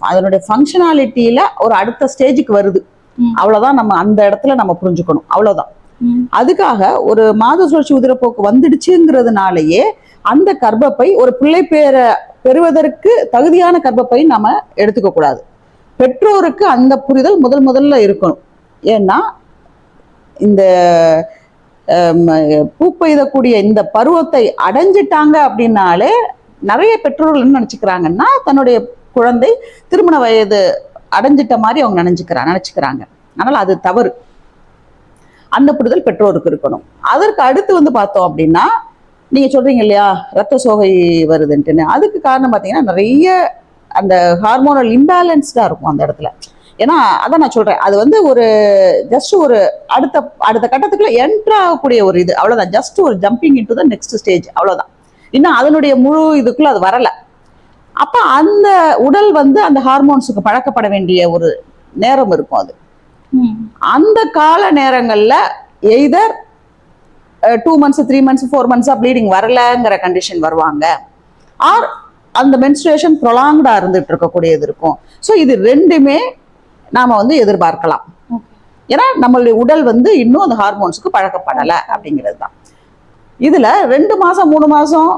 அதனுடைய ஃபங்க்ஷனாலிட்டியில ஒரு அடுத்த ஸ்டேஜுக்கு வருது, அவ்வளவுதான். நம்ம அந்த இடத்துல நம்ம புரிஞ்சுக்கணும், அவ்வளவுதான். அதுக்காக ஒரு மாத சுழற்சி உதிரப்போக்கு வந்துடுச்சுங்கிறதுனாலயே அந்த கர்ப்பப்பை ஒரு பிள்ளை பேரை பெறுவதற்கு தகுதியான கர்ப்பப்பை நம்ம எடுத்துக்க கூடாது. பெற்றோருக்கு அந்த புரிதல் முதல்ல இருக்கணும். ஏன்னா இந்த பூப்பெய்தக்கூடிய இந்த பருவத்தை அடைஞ்சிட்டாங்க அப்படின்னாலே நிறைய பெற்றோர்கள் என்ன நினைச்சுக்கிறாங்கன்னா, தன்னுடைய குழந்தை திருமண வயது அடைஞ்சிட்ட மாதிரி அவங்க நினைச்சுக்கிறாங்க. அதனால அது தவறு. அந்த புரிதல் பெற்றோருக்கு இருக்கணும். அதற்கு அடுத்து வந்து பார்த்தோம் அப்படின்னா, நீங்க சொல்றீங்க இல்லையா ரத்த சோகை வருதுன்ட்டுன்னு, அதுக்கு காரணம் பார்த்தீங்கன்னா நிறைய அந்த ஹார்மோனல் இம்பேலன்ஸ்டா இருக்கும் அந்த இடத்துல. ஏன்னா அதான் நான் சொல்றேன், அது வந்து ஒரு ஜஸ்ட் ஒரு அடுத்த கட்டத்துக்குள்ள என்ட்ரு ஆகக்கூடிய ஒரு இது, அவ்வளவுதான். ஜஸ்ட் ஒரு jumping into the next stage, அவ்வளவுதான். இன்னும் அதனுடைய முழு இதுக்குள்ள அது வரல. அப்ப அந்த உடல் வந்து அந்த ஹார்மோன்ஸுக்கு பழக்கப்பட வேண்டிய ஒரு நேரம் இருக்கும். அது அந்த கால நேரங்கள்ல either 2 months 3 months 4 months bleeding வரலங்கிற கண்டிஷன் வருவாங்க, ஆர் அந்த மென்ஸ்ட்ரேஷன் ப்ரொலாங்டா இருந்துட்டு இருக்கக்கூடியது இருக்கும். ஸோ இது ரெண்டுமே நாம வந்து எதிர்பார்க்கலாம். ஏன்னா நம்மளுடைய உடல் வந்து இன்னும் அந்த ஹார்மோன்ஸுக்கு பழக்கப்படலை அப்படிங்கிறது தான். இதுல 2 மாசம் 3 மாசம்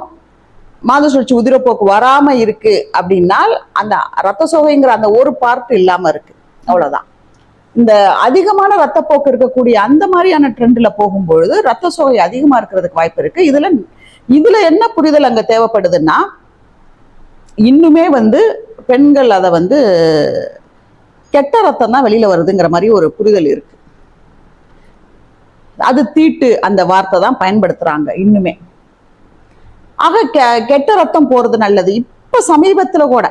மாத சுழற்சி உதிரப்போக்கு வராம இருக்கு அப்படின்னா அந்த ரத்த சோகைங்கிற அந்த ஒரு பார்ட் இல்லாம இருக்கு, அவ்வளவுதான். இந்த அதிகமான ரத்தப்போக்கு இருக்கக்கூடிய அந்த மாதிரியான ட்ரெண்ட்ல போகும்பொழுது ரத்த சோகை அதிகமா இருக்கிறதுக்கு வாய்ப்பு இருக்கு. இதுல என்ன புரிதல் அங்க தேவைப்படுதுன்னா, இன்னுமே வந்து பெண்கள் அதை வந்து கெட்ட ரத்தம் தான் வெளியில வருதுங்கிற மாதிரி ஒரு புரிதல் இருக்கு. அது தீட்டு அந்த வார்த்தை தான் பயன்படுத்துறாங்க இன்னுமே. ஆக கெட்ட ரத்தம் போறது நல்லது. இப்ப சமீபத்துல கூட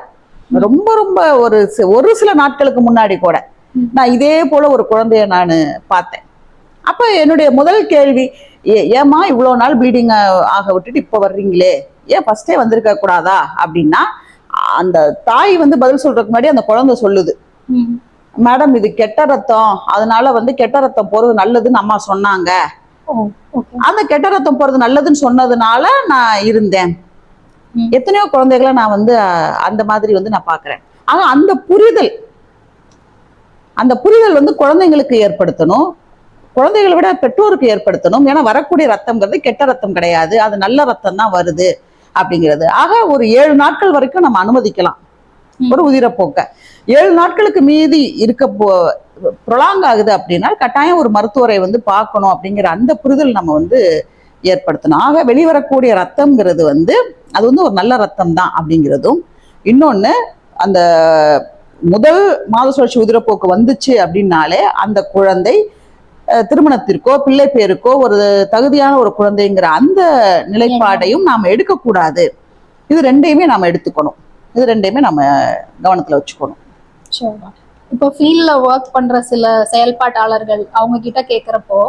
ரொம்ப ஒரு சில நாட்களுக்கு முன்னாடி கூட நான் இதே போல ஒரு குழந்தைய நான் பார்த்தேன். அப்ப என்னுடைய முதல் கேள்வி, ஏமா இவ்வளவு நாள் ப்ளீடிங் ஆக விட்டுட்டு இப்ப வர்றீங்களே, ஏன் ஃபர்ஸ்டே வந்திருக்க கூடாதா அப்படின்னா, அந்த தாய் வந்து பதில் சொல்றதுக்கு முன்னாடி அந்த குழந்தை சொல்லுது, மேடம் இது கெட்ட ரத்தம், அதனால வந்து கெட்ட ரத்தம் போறது நல்லதுன்னு அம்மா சொன்னாங்க. அந்த கெட்ட ரத்தம் போறது நல்லதுன்னு சொன்னதுனால நான் இருந்தேன். எத்தனையோ குழந்தைகளை நான் வந்து அந்த மாதிரி வந்து நான் பாக்குறேன். ஆனா அந்த புரிதல் வந்து குழந்தைங்களுக்கு ஏற்படுத்தணும், குழந்தைகளை விட பெற்றோருக்கு ஏற்படுத்தணும். ஏன்னா வரக்கூடிய ரத்தம்ங்கிறது கெட்ட ரத்தம் கிடையாது, அது நல்ல ரத்தம் தான் வருது. அப்படிங்கிறது. ஆக ஒரு 7 நாட்கள் வரைக்கும் நம்ம அனுமதிக்கலாம் ஒரு உதிரப்போக்க. 7 நாட்களுக்கு மீதி இருக்க ப்ரொலாங் ஆகுது அப்படின்னா கட்டாயம் ஒரு மருத்துவரை வந்து பார்க்கணும் அப்படிங்கிற அந்த புரிதல் நம்ம வந்து ஏற்படுத்தணும். ஆக வெளிவரக்கூடிய ரத்தம்ங்கிறது வந்து அது வந்து ஒரு நல்ல ரத்தம் தான் அப்படிங்கிறதும், இன்னொன்று அந்த முதல் மாத சுழற்சி உதிரப்போக்கு வந்துச்சு அப்படின்னாலே அந்த குழந்தை திருமணத்திற்கோ பிள்ளை பேருக்கோ ஒரு தகுதியான ஒரு குழந்தைங்கிற அந்த நிலைப்பாடையும் நாம் எடுக்கக்கூடாது. இது ரெண்டையுமே நாம் எடுத்துக்கணும். இது ரெண்டையுமே நம்ம கவனத்துல வச்சுக்கணும். இப்போ ஃபீல்ட்ல ஒர்க் பண்ற சில செயல்பாட்டாளர்கள் அவங்க கிட்ட கேட்குறப்போ,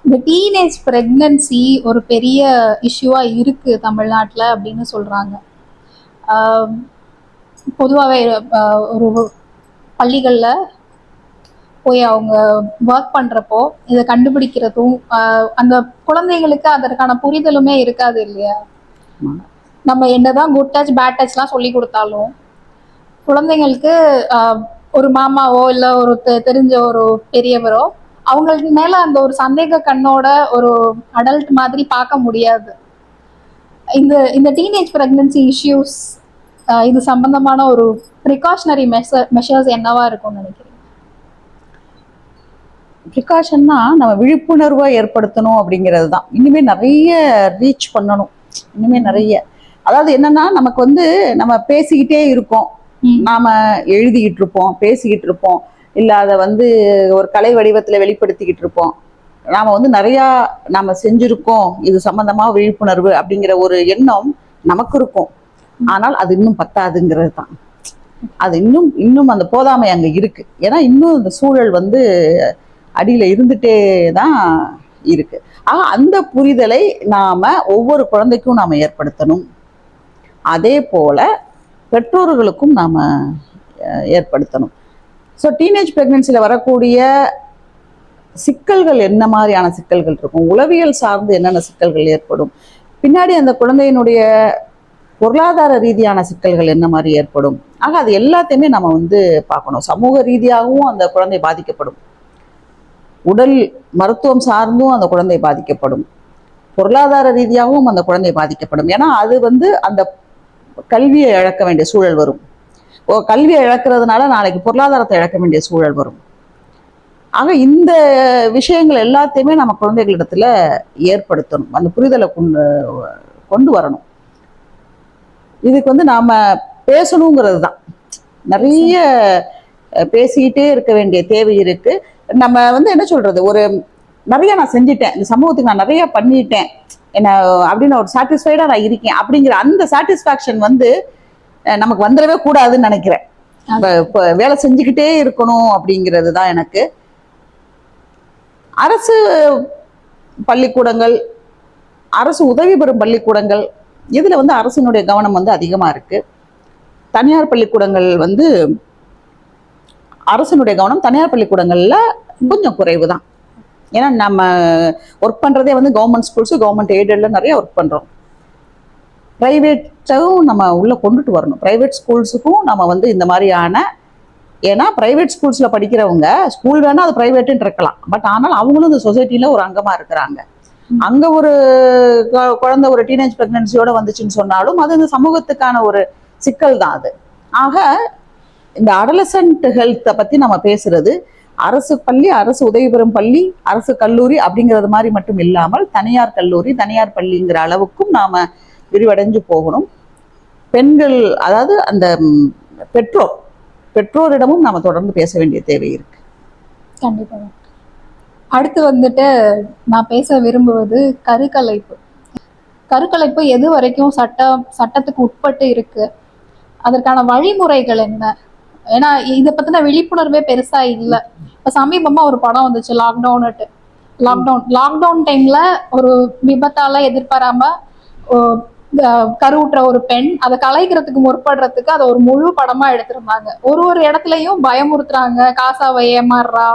இந்த டீனேஜ் பிரெக்னன்சி ஒரு பெரிய இஷ்யூவா இருக்கு தமிழ்நாட்டில் அப்படின்னு சொல்றாங்க. பொதுவாகவே ஒரு பள்ளிகளில் போய் அவங்க ஒர்க் பண்றப்போ இதை கண்டுபிடிக்கிறதும் அந்த குழந்தைங்களுக்கு அதற்கான புரிதலுமே இருக்காது இல்லையா? நம்ம என்னதான் குட் டச் பேட் டச்லாம் சொல்லி கொடுத்தாலும் குழந்தைங்களுக்கு ஒரு மாமாவோ இல்லை ஒரு தெரிஞ்ச ஒரு பெரியவரோ அவங்களுக்கு மேல அந்த ஒரு சந்தேக கண்ணோட ஒரு அடல்ட் மாதிரி பார்க்க முடியாது. இந்த டீனேஜ் பிரெக்னன்சி இஷ்யூஸ் இது சம்பந்தமான ஒரு ப்ரிகாஷனரி மெஷர்ஸ் என்னவா இருக்கும்னு நினைக்கிறீங்க? ப்ரிகாஷன்னா நம்ம விழிப்புணர்வை ஏற்படுத்தணும் அப்படிங்கிறது தான். இனிமே நிறைய ரீச் பண்ணணும். இனிமே நிறைய, அதாவது என்னன்னா நமக்கு வந்து நம்ம பேசிக்கிட்டே இருக்கோம், நாம எழுதிக்கிட்டு இருப்போம், பேசிக்கிட்டு இருப்போம், இல்ல அதை வந்து ஒரு கலை வடிவத்துல வெளிப்படுத்திக்கிட்டு இருப்போம். நாம வந்து நிறைய நாம செஞ்சிருக்கோம் இது சம்பந்தமா விழிப்புணர்வு அப்படிங்கிற ஒரு எண்ணம் நமக்கு இருக்கும். ஆனால் அது இன்னும் பத்தாதுங்கிறது தான். அது இன்னும் அந்த போதாமை அங்க இருக்கு. ஏன்னா இன்னும் இந்த சூழல் வந்து அடியில இருந்துட்டே தான் இருக்கு. அந்த புரிதலை நாம ஒவ்வொரு குழந்தைக்கும் நாம ஏற்படுத்தணும். அதே போல பெற்றோர்களுக்கும் நாம ஏற்படுத்தணும். ஸோ டீனேஜ் பிரெக்னன்சியில் வரக்கூடிய சிக்கல்கள் என்ன மாதிரியான சிக்கல்கள் இருக்கும், உளவியல் சார்ந்து என்னென்ன சிக்கல்கள் ஏற்படும், பின்னாடி அந்த குழந்தையினுடைய பொருளாதார ரீதியான சிக்கல்கள் என்ன மாதிரி ஏற்படும். ஆக அது எல்லாத்தையுமே நம்ம வந்து பார்க்கணும். சமூக ரீதியாகவும் அந்த குழந்தை பாதிக்கப்படும், உடல் மருத்துவம் சார்ந்தும் அந்த குழந்தை பாதிக்கப்படும், பொருளாதார ரீதியாகவும் அந்த குழந்தை பாதிக்கப்படும். ஏன்னா அது வந்து அந்த கல்வியை இழக்க வேண்டிய சூழல் வரும். கல்வியை இழக்கிறதுனால நாளைக்கு பொருளாதாரத்தை இழக்க வேண்டிய சூழல் வரும். ஆக இந்த விஷயங்கள் எல்லாத்தையுமே நம்ம குழந்தைகளிடத்துல ஏற்படுத்தணும், அந்த புரிதலை கொண்டு வரணும். இதுக்கு வந்து நாம பேசணுங்கிறது தான். நிறைய பேசிக்கிட்டே இருக்க வேண்டிய தேவை இருக்கு. நம்ம வந்து என்ன சொல்றது, ஒரு நிறைய நான் செஞ்சிட்டேன், இந்த சமூகத்துக்கு நான் நிறைய பண்ணிட்டேன் என்ன அப்படின்னு ஒரு சாட்டிஸ்ஃபைடா நான் இருக்கேன் அப்படிங்கிற அந்த சாட்டிஸ்ஃபேக்ஷன் வந்து நமக்கு வந்துடவே கூடாதுன்னு நினைக்கிறேன். இப்போ வேலை செஞ்சுக்கிட்டே இருக்கணும் அப்படிங்கிறது தான் எனக்கு. அரசு பள்ளிக்கூடங்கள், அரசு உதவி பெறும் பள்ளிக்கூடங்கள், இதுல வந்து அரசினுடைய கவனம் வந்து அதிகமா இருக்கு. தனியார் பள்ளிக்கூடங்கள் வந்து அரசினுடைய கவனம் தனியார் பள்ளிக்கூடங்கள்ல கொஞ்சம் குறைவு தான். ஏன்னா நம்ம ஒர்க் பண்றதே வந்து கவர்மெண்ட் ஸ்கூல்ஸ், கவர்மெண்ட் எய்டட்ல நிறைய ஒர்க் பண்றோம். பிரைவேட்டும் நம்ம உள்ள கொண்டுட்டு வரணும். பிரைவேட் ஸ்கூல்ஸுக்கும் நம்ம வந்து இந்த மாதிரியான, ஏன்னா பிரைவேட் ஸ்கூல்ஸ்ல படிக்கிறவங்க ஸ்கூல் வேணா அது பிரைவேட்டுன்னு இருக்கலாம், பட் ஆனால் அவங்களும் இந்த சொசைட்டில ஒரு அங்கமா இருக்கிறாங்க. அங்க ஒரு குழந்தை ஒரு டீனேஜ் பிரெக்னன்சியோட வந்துச்சுன்னு சொன்னாலும் அது இந்த சமூகத்துக்கான ஒரு சிக்கல் தான் அது. ஆக இந்த அடலசன்ட் ஹெல்த்தை பத்தி நம்ம பேசுறது அரசு பள்ளி, அரசு உதவி பெறும் பள்ளி, அரசு கல்லூரி அப்படிங்கிறது மாதிரி மட்டும் இல்லாமல் தனியார் கல்லூரி, தனியார் பள்ளிங்கிற அளவுக்கும் நாம விரிவடைஞ்சு போகணும். பெண்கள், அதாவது அந்த பெற்றோரிடமும் நாம தொடர்ந்து பேச வேண்டிய தேவை இருக்கு. கண்டிப்பா. அடுத்து வந்துட்டு நான் பேச விரும்புவது கருக்கலைப்பு. கருக்கலைப்பு எது வரைக்கும் சட்டத்துக்கு உட்பட்டு இருக்கு, அதற்கான வழிமுறைகள் என்ன? ஏன்னா இதை பத்தின விழிப்புணர்வே பெருசா இல்லை. இப்ப சமீபமா ஒரு படம் வந்துச்சு, லாக்டவுன் டைம்ல ஒரு விபத்தால எதிர்பாராம கருவுற்ற ஒரு பெண் அதை கலைக்கிறதுக்கு முற்படுறதுக்கு அதை ஒரு முழு படமா எடுத்திருந்தாங்க. ஒரு இடத்துலயும் பயமுறுத்துறாங்க, காசாவை ஏமாறுறா,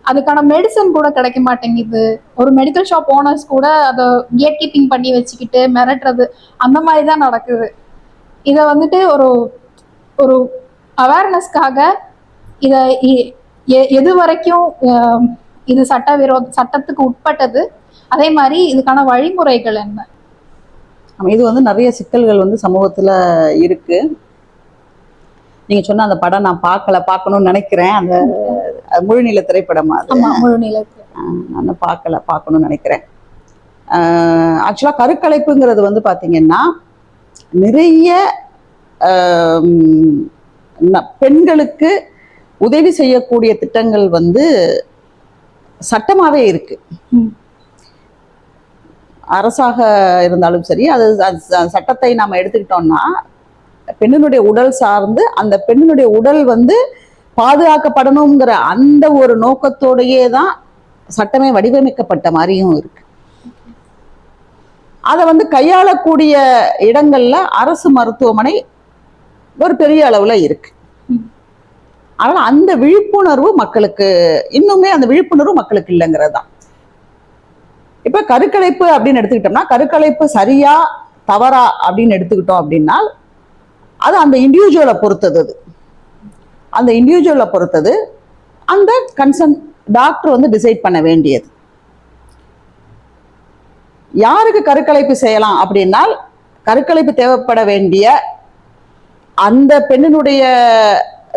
அதுக்கான மெடிசன் கூட கிடைக்க மாட்டேங்குது, ஒரு மெடிக்கல் ஷாப் ஓனர்ஸ் கூட அதை கேட் கீப்பிங் பண்ணி வச்சுக்கிட்டு மிரட்டுறது, அந்த மாதிரி தான் நடக்குது. இதை வந்துட்டு ஒரு ஒரு அவேர்னஸ்க்காக இதை எது வரைக்கும் இது சட்டத்துக்கு உட்பட்டது, அதே மாதிரி இதுக்கான வழிமுறைகள் என்ன? இது வந்து நிறைய சிக்கல்கள் வந்து சமூகத்துல இருக்கு. நீங்க சொன்ன அந்த படம் நான் பார்க்கணும்னு நினைக்கிறேன். அந்த முழுநீள திரைப்படமா அது? முழுநீள. நான் பார்க்கணும்னு நினைக்கிறேன். ஆக்சுவலா கருக்கலைப்புங்கிறது வந்து பாத்தீங்கன்னா நிறைய பெண்களுக்கு உதவி செய்யக்கூடிய திட்டங்கள் வந்து சட்டமாவே இருக்கு. அரசாக இருந்தாலும் சரி, அது சட்டத்தை நாம எடுத்துக்கிட்டோம்னா பெண்ணினுடைய உடல் சார்ந்து அந்த பெண்ணினுடைய உடல் வந்து பாதுகாக்கப்படணுங்கிற அந்த ஒரு நோக்கத்தோடையே தான் சட்டமே வடிவமைக்கப்பட்ட மாதிரியும் இருக்கு. அதை வந்து கையாளக்கூடிய இடங்கள்ல அரசு மருத்துவமனை ஒரு பெரிய அளவுல இருக்கு. ஆனா அந்த விழிப்புணர்வு மக்களுக்கு இன்னுமே அந்த விழிப்புணர்வு மக்களுக்கு இல்லைங்கிறது தான். இப்ப கருக்கலைப்பு அப்படின்னு எடுத்துக்கிட்டோம்னா, கருக்கலைப்பு சரியா தவறா அப்படின்னு எடுத்துக்கிட்டோம் அப்படின்னா அது அந்த இண்டிவிஜுவலை பொறுத்தது. அந்த இண்டிவிஜுவலை பொறுத்தது அந்த கன்சர்ன் டாக்டர் வந்து டிசைட் பண்ண வேண்டியது. யாருக்கு கருக்கலைப்பு செய்யலாம் அப்படின்னா, கருக்கலைப்பு தேவைப்பட வேண்டிய அந்த பெண்ணினுடைய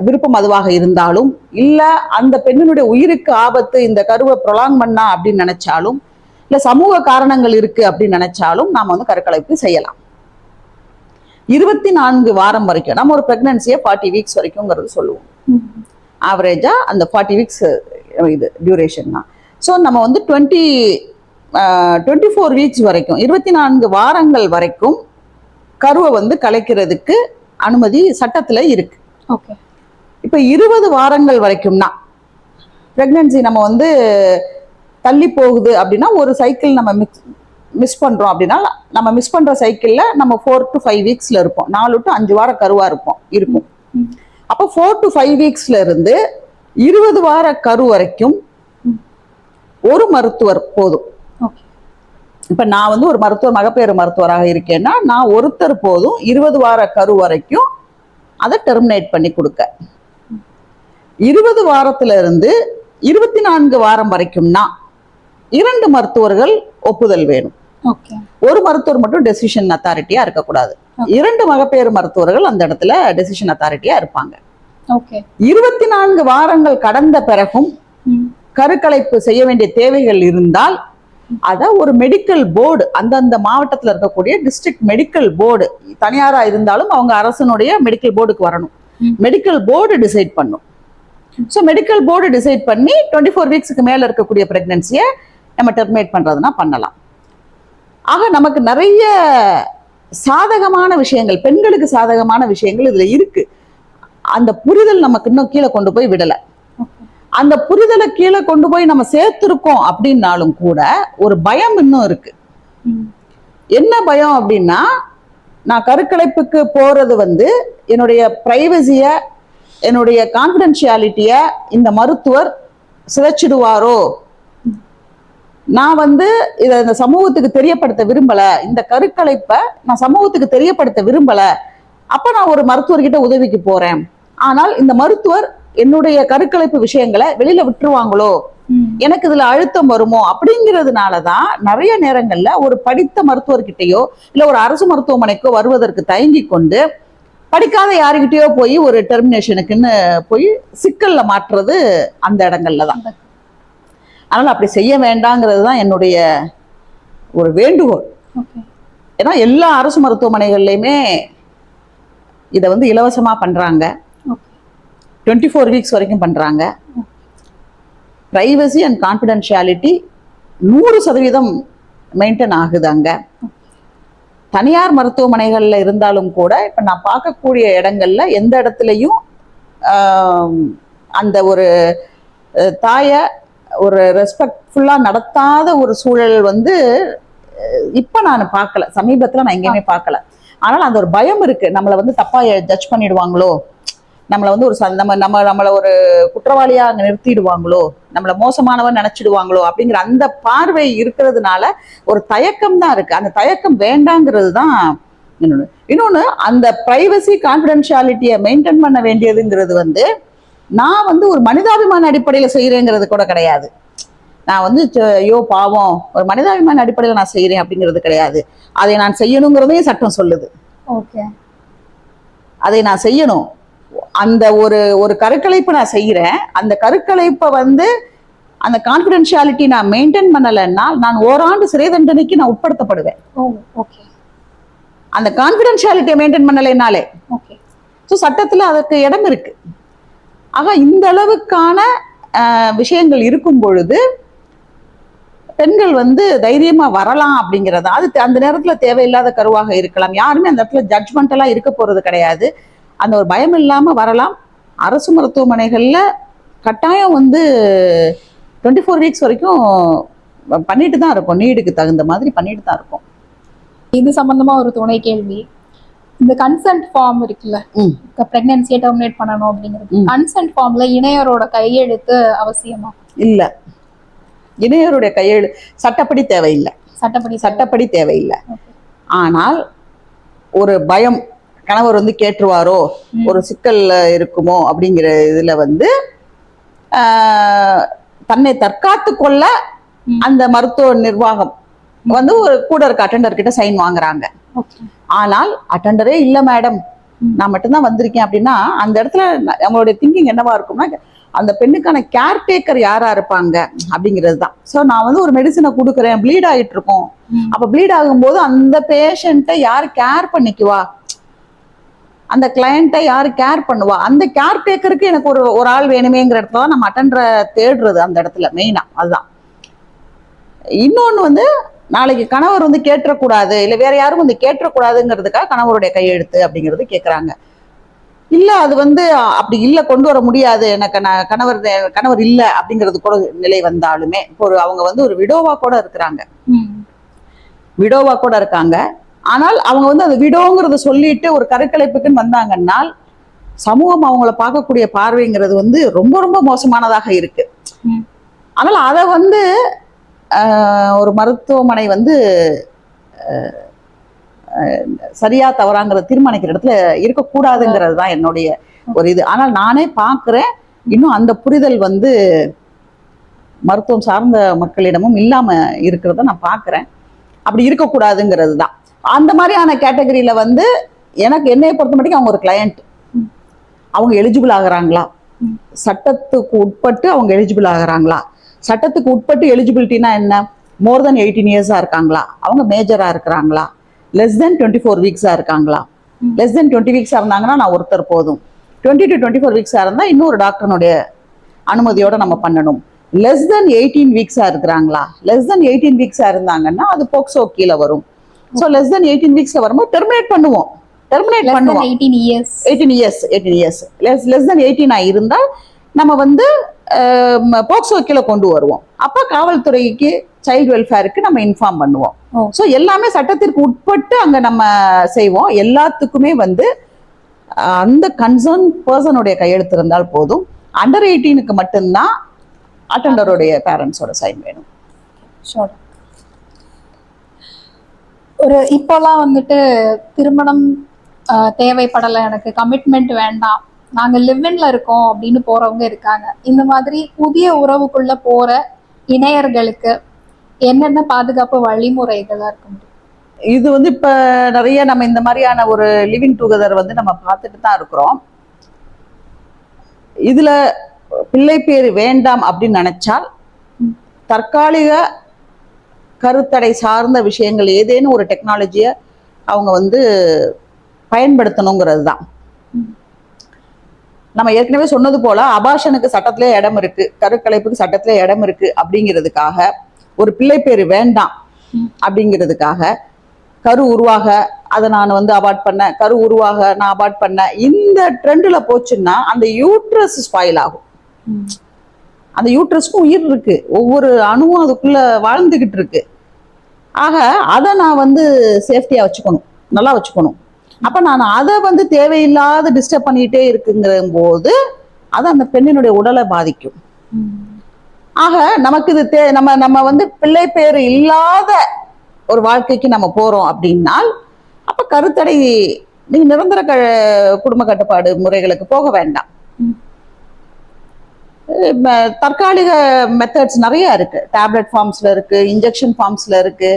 விருப்பம் அதுவாக இருந்தாலும், இல்ல அந்த பெண்ணினுடைய உயிருக்கு ஆபத்து இந்த கருவை ப்ரொலாங் பண்ணா அப்படின்னு நினைச்சாலும், இல்ல சமூக காரணங்கள் இருக்கு அப்படின்னு நினைச்சாலும் நாம வந்து கருக்கலைப்பு செய்யலாம். 24 வாரம் வரைக்கும் நம்ம ஒரு பிரெக்னன்சியை 40 வீக்ஸ் வரைக்கும்ங்கிறது சொல்லுவோம். ஆவரேஜா அந்த 40 வீக்ஸ் இது டியூரேஷன் தான். ஸோ நம்ம வந்து 24 வீக்ஸ் வரைக்கும் 24 வாரங்கள் வரைக்கும் கருவை வந்து கலைக்கிறதுக்கு அனுமதி சட்டத்துல இருக்கு. இப்ப 20 வாரங்கள் வரைக்கும்னா பிரெக்னன்சி நம்ம வந்து தள்ளி போகுது அப்படின்னா, ஒரு சைக்கிள் நம்ம மிஸ் பண்றோம் அப்படின்னா, நம்ம மிஸ் பண்ற சைக்கிள்ல நம்ம 4 to 5 வீக்ஸ்ல இருப்போம். 4 to 5 வார கருவா இருக்கும். அப்போ 4 to 5 வீக்ஸ்ல இருந்து 20 வார கரு வரைக்கும் ஒரு மருத்துவர் போதும். இப்ப நான் வந்து ஒரு மருத்துவர், மகப்பேறு மருத்துவராக இருக்கேன்னா நான் ஒருத்தர் போதும் 20 வார கரு வரைக்கும் அதை டெர்மினேட் பண்ணி கொடுக்க. 20 வாரத்துல இருந்து 24 வாரம் வரைக்கும்னா 2 மருத்துவர்கள் ஒப்புதல் வேணும். ஒரு மருத்துவர் மட்டும் டெசிஷன் அத்தாரிட்டியா இருக்கக்கூடாது. 2 மகப்பேறு மருத்துவர்கள் அந்த இடத்துல டெசிஷன் அத்தாரிட்டியா இருப்பாங்க. 24 வாரங்கள் கடந்த பிறகும் கருக்கலைப்பு செய்ய வேண்டிய தேவைகள் இருந்தால் அத ஒரு மெடிக்கல் போர்டு, அந்தந்த மாவட்டத்தில் இருக்கக்கூடிய டிஸ்ட்ரிக்ட் மெடிக்கல் போர்டு, தனியாரா இருந்தாலும் அவங்க அரசனுடைய மெடிக்கல் போர்டுக்கு வரணும். மெடிக்கல் போர்டு டிசைட் பண்ணும். ஸோ மெடிக்கல் போர்டு டிசைட் பண்ணி 24 வீக்ஸுக்கு மேல இருக்கக்கூடிய பிரெக்னன்சியை நம்ம டெர்மினேட் பண்றதுனா பண்ணலாம். ஆக நமக்கு நிறைய சாதகமான விஷயங்கள், பெண்களுக்கு சாதகமான விஷயங்கள் இதுல இருக்கு. அந்த புரிதல் நமக்கு இன்னும் கீழே கொண்டு போய் விடல. அந்த புரிதலை கீழே கொண்டு போய் நம்ம சேர்த்திருக்கோம் அப்படின்னாலும் கூட ஒரு பயம் இன்னும் இருக்கு. என்ன பயம் அப்படின்னா, நான் கருக்கலைப்புக்கு போறது வந்து என்னுடைய பிரைவசிய, என்னுடைய கான்பிடென்ஷியாலிட்டிய இந்த மருத்துவர் சிதைச்சிடுவாரோ, நான் வந்து இதை இந்த சமூகத்துக்கு தெரியப்படுத்த விரும்பல, இந்த கருக்கலைப்பை நான் சமூகத்துக்கு தெரியப்படுத்த விரும்பல, அப்ப நான் ஒரு மருத்துவர்கிட்ட உதவிக்கு போறேன். ஆனால் இந்த மருத்துவர் என்னுடைய கருக்கலைப்பு விஷயங்களை வெளியில விட்டுருவாங்களோ, எனக்கு இதுல அழுத்தம் வருமோ அப்படிங்கிறதுனாலதான் நிறைய நேரங்கள்ல ஒரு படித்த மருத்துவர்கிட்டயோ இல்ல ஒரு அரசு மருத்துவமனைக்கோ வருவதற்கு தயங்கி கொண்டு படிக்காத யாருக்கிட்டயோ போய் ஒரு டெர்மினேஷனுக்குன்னு போய் சிக்கல்ல மாற்றுறது அந்த இடங்கள்ல தான். அதனால அப்படி செய்ய வேண்டாங்கிறது தான் என்னுடைய ஒரு வேண்டுகோள். ஏன்னா எல்லா அரசு மருத்துவமனைகள்லையுமே இதை வந்து இலவசமா பண்றாங்க. 24 வீக்ஸ் வரைக்கும் பண்றாங்க. பிரைவசி அண்ட் கான்பிடென்ஷியாலிட்டி 100% மெயின்டைன் ஆகுது அங்க. தனியார் மருத்துவமனைகள்ல இருந்தாலும் கூட இப்ப நான் பார்க்கக்கூடிய இடங்கள்ல எந்த இடத்துலையும் அந்த ஒரு தாய ஒரு ரெஸ்பெக்ட்ஃபுல்லா நடத்தாத ஒரு சூழல் வந்து இப்ப நான் பார்க்கல, சமீபத்துல நான் எங்கேயுமே பார்க்கல. ஆனால் அந்த ஒரு பயம் இருக்கு, நம்மளை வந்து தப்பா ஜட்ஜ் பண்ணிடுவாங்களோ, நம்மளை வந்து ஒரு நம்மளை ஒரு குற்றவாளியா அங்க நிறுத்திடுவாங்களோ, நம்மளை மோசமானவன் நினைச்சிடுவாங்களோ அப்படிங்கிற அந்த பார்வை இருக்கிறதுனால ஒரு தயக்கம் தான் இருக்கு. அந்த தயக்கம் வேண்டாங்கிறது தான் இன்னொன்னு. அந்த பிரைவசி கான்பிடென்ஷியாலிட்டியை மெயின்டைன் பண்ண வேண்டியதுங்கிறது வந்து நான் வந்து ஒரு மனிதாபிமான அடிப்படையில செய்யறேங்கிறது கூட கிடையாது. நான் வந்து ஐயோ பாவம் ஒரு மனிதாபிமான அடிப்படையில் நான் செய்யறேன் அப்படிங்கிறது கிடையாது. அதை நான் செய்யணுங்கிறதையும் சட்டம் சொல்லுது. ஓகே. அதை நான் செய்யணும். அந்த ஒரு கருக்கலைப்பு நான் செய்யறேன். அந்த கருக்கலைப்பை வந்து அந்த கான்பிடென்ஷியாலிட்டி நான் மெயின்டைன் பண்ணலைன்னா நான் ஓராண்டு சிறை தண்டனைக்கு நான் உட்படுத்தப்படுவேன். அந்த கான்பிடென்ஷியாலிட்டியை மெயின்டைன் பண்ணலைனாலே. ஸோ சட்டத்தில் அதற்கு இடம் இருக்கு. ஆக இந்த அளவுக்கான விஷயங்கள் இருக்கும் பொழுது பெண்கள் வந்து தைரியமா வரலாம் அப்படிங்கிறது. அது அந்த நேரத்துல தேவையில்லாத கருவாக இருக்கலாம். யாருமே அந்த இடத்துல ஜட்ஜ்மெண்டெல்லாம் இருக்க போறது கிடையாது. அந்த ஒரு பயம் இல்லாம வரலாம். அரசு மருத்துவமனைகள்ல கட்டாயம் வந்து 24 வீக்ஸ் வரைக்கும் பண்ணிட்டு தான் இருக்கும். நீடுக்கு தகுந்த மாதிரி பண்ணிட்டு தான் இருக்கும். இது சம்பந்தமா ஒரு துணை கேள்வி. இந்த கன்சென்ட் ஃபார்ம் இருக்குல்ல, பிரெக்னன்சியை டெர்மினேட் பண்ணணும் அப்படிங்கிறது, கன்சென்ட் ஃபார்ம்ல இணையரோட கையெழுத்து அவசியமா? இல்ல, இணையருடைய சட்டப்படி தேவையில்லை. சட்டப்படி தேவையில்லை. ஆனால் ஒரு பயம், கணவர் வந்து கேட்டுருவாரோ, ஒரு சிக்கல்ல இருக்குமோ அப்படிங்கிற இதுல வந்து தன்னை தற்காத்து கொள்ள அந்த மருத்துவ நிர்வாகம் வந்து ஒரு கூட இருக்க அட்டெண்டர் கிட்ட சைன் வாங்குறாங்க. ஆனால் அட்டெண்டரே இல்ல மேடம், நான் மட்டும்தான் வந்திருக்கேன் அப்படின்னா அந்த இடத்துல நம்மளுடைய திங்கிங் என்னவா இருக்கும்னா, அந்த பெண்ணுக்கான கேர்டேக்கர் யாரா இருப்பாங்க அப்படிங்கிறது தான். ஸோ நான் வந்து ஒரு மெடிசனை கொடுக்குறேன், ப்ளீட் ஆகிட்டு இருக்கோம். அப்போ ப்ளீட் ஆகும்போது அந்த பேஷண்ட்டை யார் கேர் பண்ணிக்குவா, அந்த கிளையண்ட்டை யார் கேர் பண்ணுவா, அந்த கேர்டேக்கருக்கு எனக்கு ஒரு ஆள் வேணுமேங்கிற இடத்துல தான் நம்ம அட்டெண்டரை தேடுறது. அந்த இடத்துல மெயினா அதுதான். இன்னொன்று வந்து நாளைக்கு கணவர் வந்து கேட்டுறக்கூடாது, இல்லை வேற யாரும் வந்து கேட்டுறக்கூடாதுங்கிறதுக்காக கணவருடைய கையெழுத்து அப்படிங்கிறது கேட்குறாங்க. இல்ல அது வந்து அப்படி இல்ல, கொண்டு வர முடியாது, எனக்கு கணவர் இல்ல அப்படிங்கிறது கூட நிலை வந்தாலுமே, அவங்க வந்து ஒரு விடோவா கூட இருக்காங்க. ஆனால் அவங்க வந்து அந்த விடோங்கிறத சொல்லிட்டு ஒரு கருக்கலைப்புக்குன்னு வந்தாங்கன்னா சமூகம் அவங்கள பார்க்கக்கூடிய பார்வைங்கிறது வந்து ரொம்ப ரொம்ப மோசமானதாக இருக்கு. ஆனால் அதை வந்து ஒரு மருத்துவமனை வந்து சரியா தவறாங்கிற தீர்மானிக்கிற இடத்துல இருக்கக்கூடாதுங்கிறது தான் என்னுடைய ஒரு இது. ஆனால் நானே பார்க்கிறேன், இன்னும் அந்த புரிதல் வந்து மருத்துவம் சார்ந்த மக்களிடமும் இல்லாம இருக்கிறத நான் பார்க்கிறேன். அப்படி இருக்கக்கூடாதுங்கிறது தான். அந்த மாதிரியான கேட்டகரியில வந்து என்னைய பொறுத்த மட்டும் அவங்க ஒரு கிளையண்ட், அவங்க எலிஜிபிள் ஆகுறாங்களா, சட்டத்துக்கு உட்பட்டு அவங்க எலிஜிபிள் ஆகுறாங்களா, சட்டத்துக்கு உட்பட்டு எலிஜிபிலிட்டினா என்ன, மோர் தென் 18 இயர்ஸா இருக்காங்களா, அவங்க மேஜரா இருக்கிறாங்களா, லெஸ் தென் 24 வீக்ஸா இருக்காங்களா. லெஸ் தென் 20 வீக்ஸா இருந்தாங்கன்னா நான் ஒருத்தர் போதும். 20 to 24 வீக்ஸா இருந்தா இன்னொரு டாக்டர்னுடைய அனுமதியோட நம்ம பண்ணணும். லெஸ் தென் 18 வீக்ஸா இருக்கிறாங்களா, லெஸ் தென் 18 வீக்ஸா இருந்தாங்கன்னா அது போக்சோ கீழே வரும். ஸோ லெஸ் தென் 18 வீக்ஸ்ல வரும்போது டெர்மினேட் பண்ணுவோம். 18 இயர்ஸ் லெஸ் தென் 18 இருந்தால் நம்ம வந்து போக்சோ கீழே கொண்டு வருவோம். அப்ப காவல்துறைக்கு, சைல்டு வெல்ஃபேருக்கு நம்ம இன்ஃபார்ம் பண்ணுவோம். ஸோ எல்லாமே சட்டத்திற்கு உட்பட்டு அங்க நம்ம செய்வோம். எல்லாத்துக்குமே வந்து அந்த கன்சர்ன் பர்சனுடைய கையெழுத்து இருந்தால் போதும். அண்டர் 18க்கு மட்டும்தான் அட்டெண்டருடைய பேரண்ட்ஸோட சைன் வேணும். இப்போலாம் வந்துட்டு திருமணம் தேவைப்படலை, எனக்கு கமிட்மெண்ட் வேண்டாம், நாங்க லிவ்இன்ல இருக்கோம் அப்படின்னு போறவங்க இருக்காங்க. இந்த மாதிரி புதிய உறவுக்குள்ள போற இணையர்களுக்கு என்னென்ன பாதுகாப்பு வழிமுறைகளா இருக்க முடியும்? இது வந்து இப்ப நிறைய நம்ம இந்த மாதிரியான ஒரு லிவிங் டுகெதர் வந்து நம்ம பார்த்துட்டு தான் இருக்கிறோம். இதுல பிள்ளை பேர் வேண்டாம் அப்படின்னு நினைச்சால் தற்காலிக கருத்தடை சார்ந்த விஷயங்கள் ஏதேனும் ஒரு டெக்னாலஜியை அவங்க வந்து பயன்படுத்தணுங்கிறது தான். நம்ம ஏற்கனவே சொன்னது போல அபார்ஷனுக்கு சட்டத்திலே இடம் இருக்கு, கருக்கலைப்புக்கு சட்டத்திலே இடம் இருக்கு அப்படிங்கிறதுக்காக, ஒரு பிள்ளை பேர் வேண்டாம் அப்படிங்கிறதுக்காக கரு உருவாக அதை நான் வந்து அபார்ட் பண்ண, கரு உருவாக நான் அபார்ட் பண்ண, இந்த ட்ரெண்ட்ல போச்சுன்னா அந்த யூட்ரஸ் ஸ்பாயில் ஆகும். அந்த யூட்ரஸ்க்கும் உயிர் இருக்கு, ஒவ்வொரு அணுவும் அதுக்குள்ள வாழ்ந்துகிட்டு இருக்கு. ஆக அதை நான் வந்து சேஃப்டியா வச்சுக்கணும், நல்லா வச்சுக்கணும். அப்ப நான் அதை வந்து தேவையில்லாத டிஸ்டர்ப் பண்ணிட்டே இருக்குங்கிற போது அது அந்த பெண்ணினுடைய உடலை பாதிக்கும். ஆக நமக்கு இது நம்ம வந்து பிள்ளை பேர் இல்லாத ஒரு வாழ்க்கைக்கு நம்ம போறோம் அப்படின்னால் அப்ப கருத்தடை, நீங்க நிரந்தர குடும்ப கட்டுப்பாடு முறைகளுக்கு போக வேண்டாம். தற்காலிக மெத்தட்ஸ் நிறைய இருக்கு. டேப்லெட் ஃபார்ம்ஸ்ல இருக்கு, இன்ஜெக்ஷன் ஃபார்ம்ஸ்ல இருக்கு,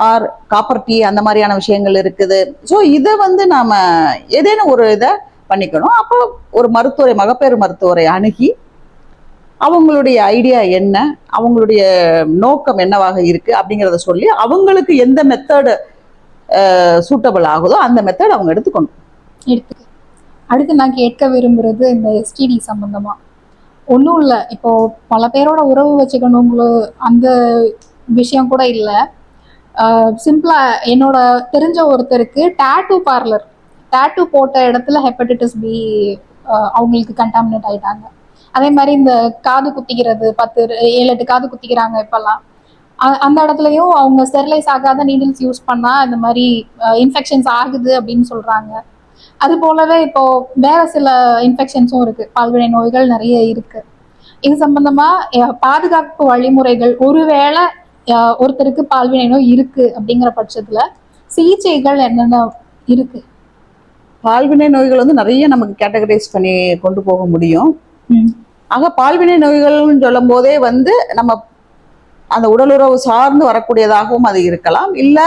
ஆர் காப்பர் டீ அந்த மாதிரியான விஷயங்கள் இருக்குது. ஸோ இதை வந்து நாம ஏதேனும் ஒரு இதை பண்ணிக்கணும். அப்போ ஒரு மருத்துவரை, மகப்பேறு மருத்துவரை அணுகி அவங்களுடைய ஐடியா என்ன, அவங்களுடைய நோக்கம் என்னவாக இருக்கு அப்படிங்கிறத சொல்லி அவங்களுக்கு எந்த மெத்தடு சூட்டபிள் ஆகுதோ அந்த மெத்தட் அவங்க எடுத்துக்கணும். அடுத்து நான் கேட்க விரும்புறது இந்த எஸ்டிடி சம்பந்தமா. ஒன்றும் இல்லை, இப்போ பல பேரோட உறவு வச்சுக்கணுங்களோ அந்த விஷயம் கூட இல்லை. சிம்பிளா என்னோட தெரிஞ்ச ஒருத்தருக்கு டேட்டூ போட்ட இடத்துல ஹெப்படைட்டிஸ் பி அவங்களுக்கு கண்டாமினேட் ஆயிட்டாங்க. அதே மாதிரி இந்த காது குத்திக்கிறது 7-8 காது குத்திக்கிறாங்க இப்பெல்லாம். அந்த இடத்துலயும் அவங்க ஸ்டெரிலைஸ் ஆகாத நீடில்ஸ் யூஸ் பண்ணா இந்த மாதிரி இன்ஃபெக்ஷன்ஸ் ஆகுது அப்படின்னு சொல்றாங்க. அது போலவே இப்போ வேற சில இன்ஃபெக்ஷன்ஸும் இருக்கு, பால்வினை நோய்கள் நிறைய இருக்கு. இது சம்பந்தமா பாதுகாப்பு வழிமுறைகள், ஒருவேளை ஒருத்தருக்கு பால்வினை நோய் இருக்கு அப்படிங்கிற பட்சத்துல சிகிச்சைகள் என்னென்ன இருக்கு? பால்வினை நோய்கள் வந்து நிறைய நமக்கு கேட்டகரைஸ் பண்ணி கொண்டு போக முடியும். ஆக பால்வினை நோய்கள்னு சொல்லும் போதே வந்து நம்ம அந்த உடலுறவு சார்ந்து வரக்கூடியதாகவும் அது இருக்கலாம், இல்ல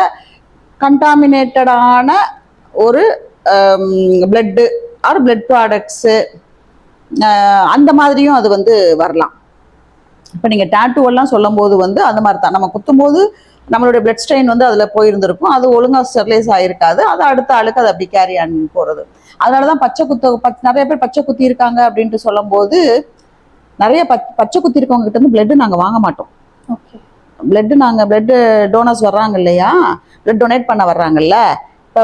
கண்டாமினேட்டடான ஒரு பிளட்டு ஆர் பிளட் ப்ராடக்ட்ஸு அந்த மாதிரியும் அது வந்து வரலாம். இப்போ நீங்கள் டேட்டூவெல்லாம் சொல்லும் போது வந்து அந்த மாதிரி தான், நம்ம குத்தும்போது நம்மளுடைய பிளட் ஸ்ட்ரெயின் வந்து அதில் போயிருந்திருக்கும், அது ஒழுங்காக ஸ்டெர்லைஸ் ஆகிருக்காது, அது அடுத்த ஆளுக்கு அது அப்படி கேரி ஆன் போகிறது. அதனால தான் நிறைய பேர் பச்சை குத்தி இருக்காங்க அப்படின்ட்டு சொல்லும் போது நிறைய பச்சை குத்தி இருக்கவங்க கிட்ட இருந்து பிளட்டு நாங்கள் வாங்க மாட்டோம். பிளட்டு டோனர்ஸ் வர்றாங்க இல்லையா, பிளட் டொனேட் பண்ண வர்றாங்கல்ல. இப்போ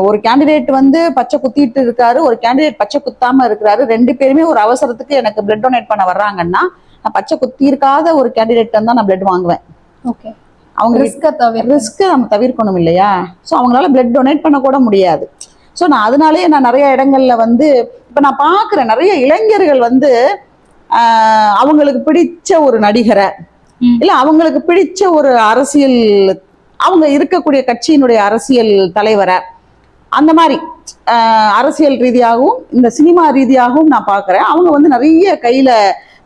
ஒரு கேண்டிடேட் வந்து பச்சை குத்திட்டு இருக்காரு, ஒரு கேண்டிடேட் பச்சை குத்தாம இருக்கிறாரு, 2 பேருமே ஒரு அவசரத்துக்கு எனக்கு பிளட் டொனேட் பண்ண வர்றாங்கன்னா நான் பச்சை குத்தி இருக்காத ஒரு கேண்டிடேட் தான் நான் பிளட் வாங்குவேன். அவங்க ரிஸ்க்கை நம்ம தவிர்க்கணும் இல்லையா. ஸோ அவங்களால பிளட் டொனேட் பண்ண கூட முடியாது. ஸோ அதனாலேயே நான் நிறைய இடங்கள்ல வந்து இப்போ நான் பார்க்குறேன், நிறைய இளைஞர்கள் வந்து அவங்களுக்கு பிடிச்ச ஒரு நடிகரை இல்ல அவங்களுக்கு பிடிச்ச ஒரு அரசியல், அவங்க இருக்கக்கூடிய கட்சியினுடைய அரசியல் தலைவரை, அந்த மாதிரி அரசியல் ரீதியாகவும் இந்த சினிமா ரீதியாகவும் நான் பார்க்குறேன். அவங்க வந்து நிறைய கையில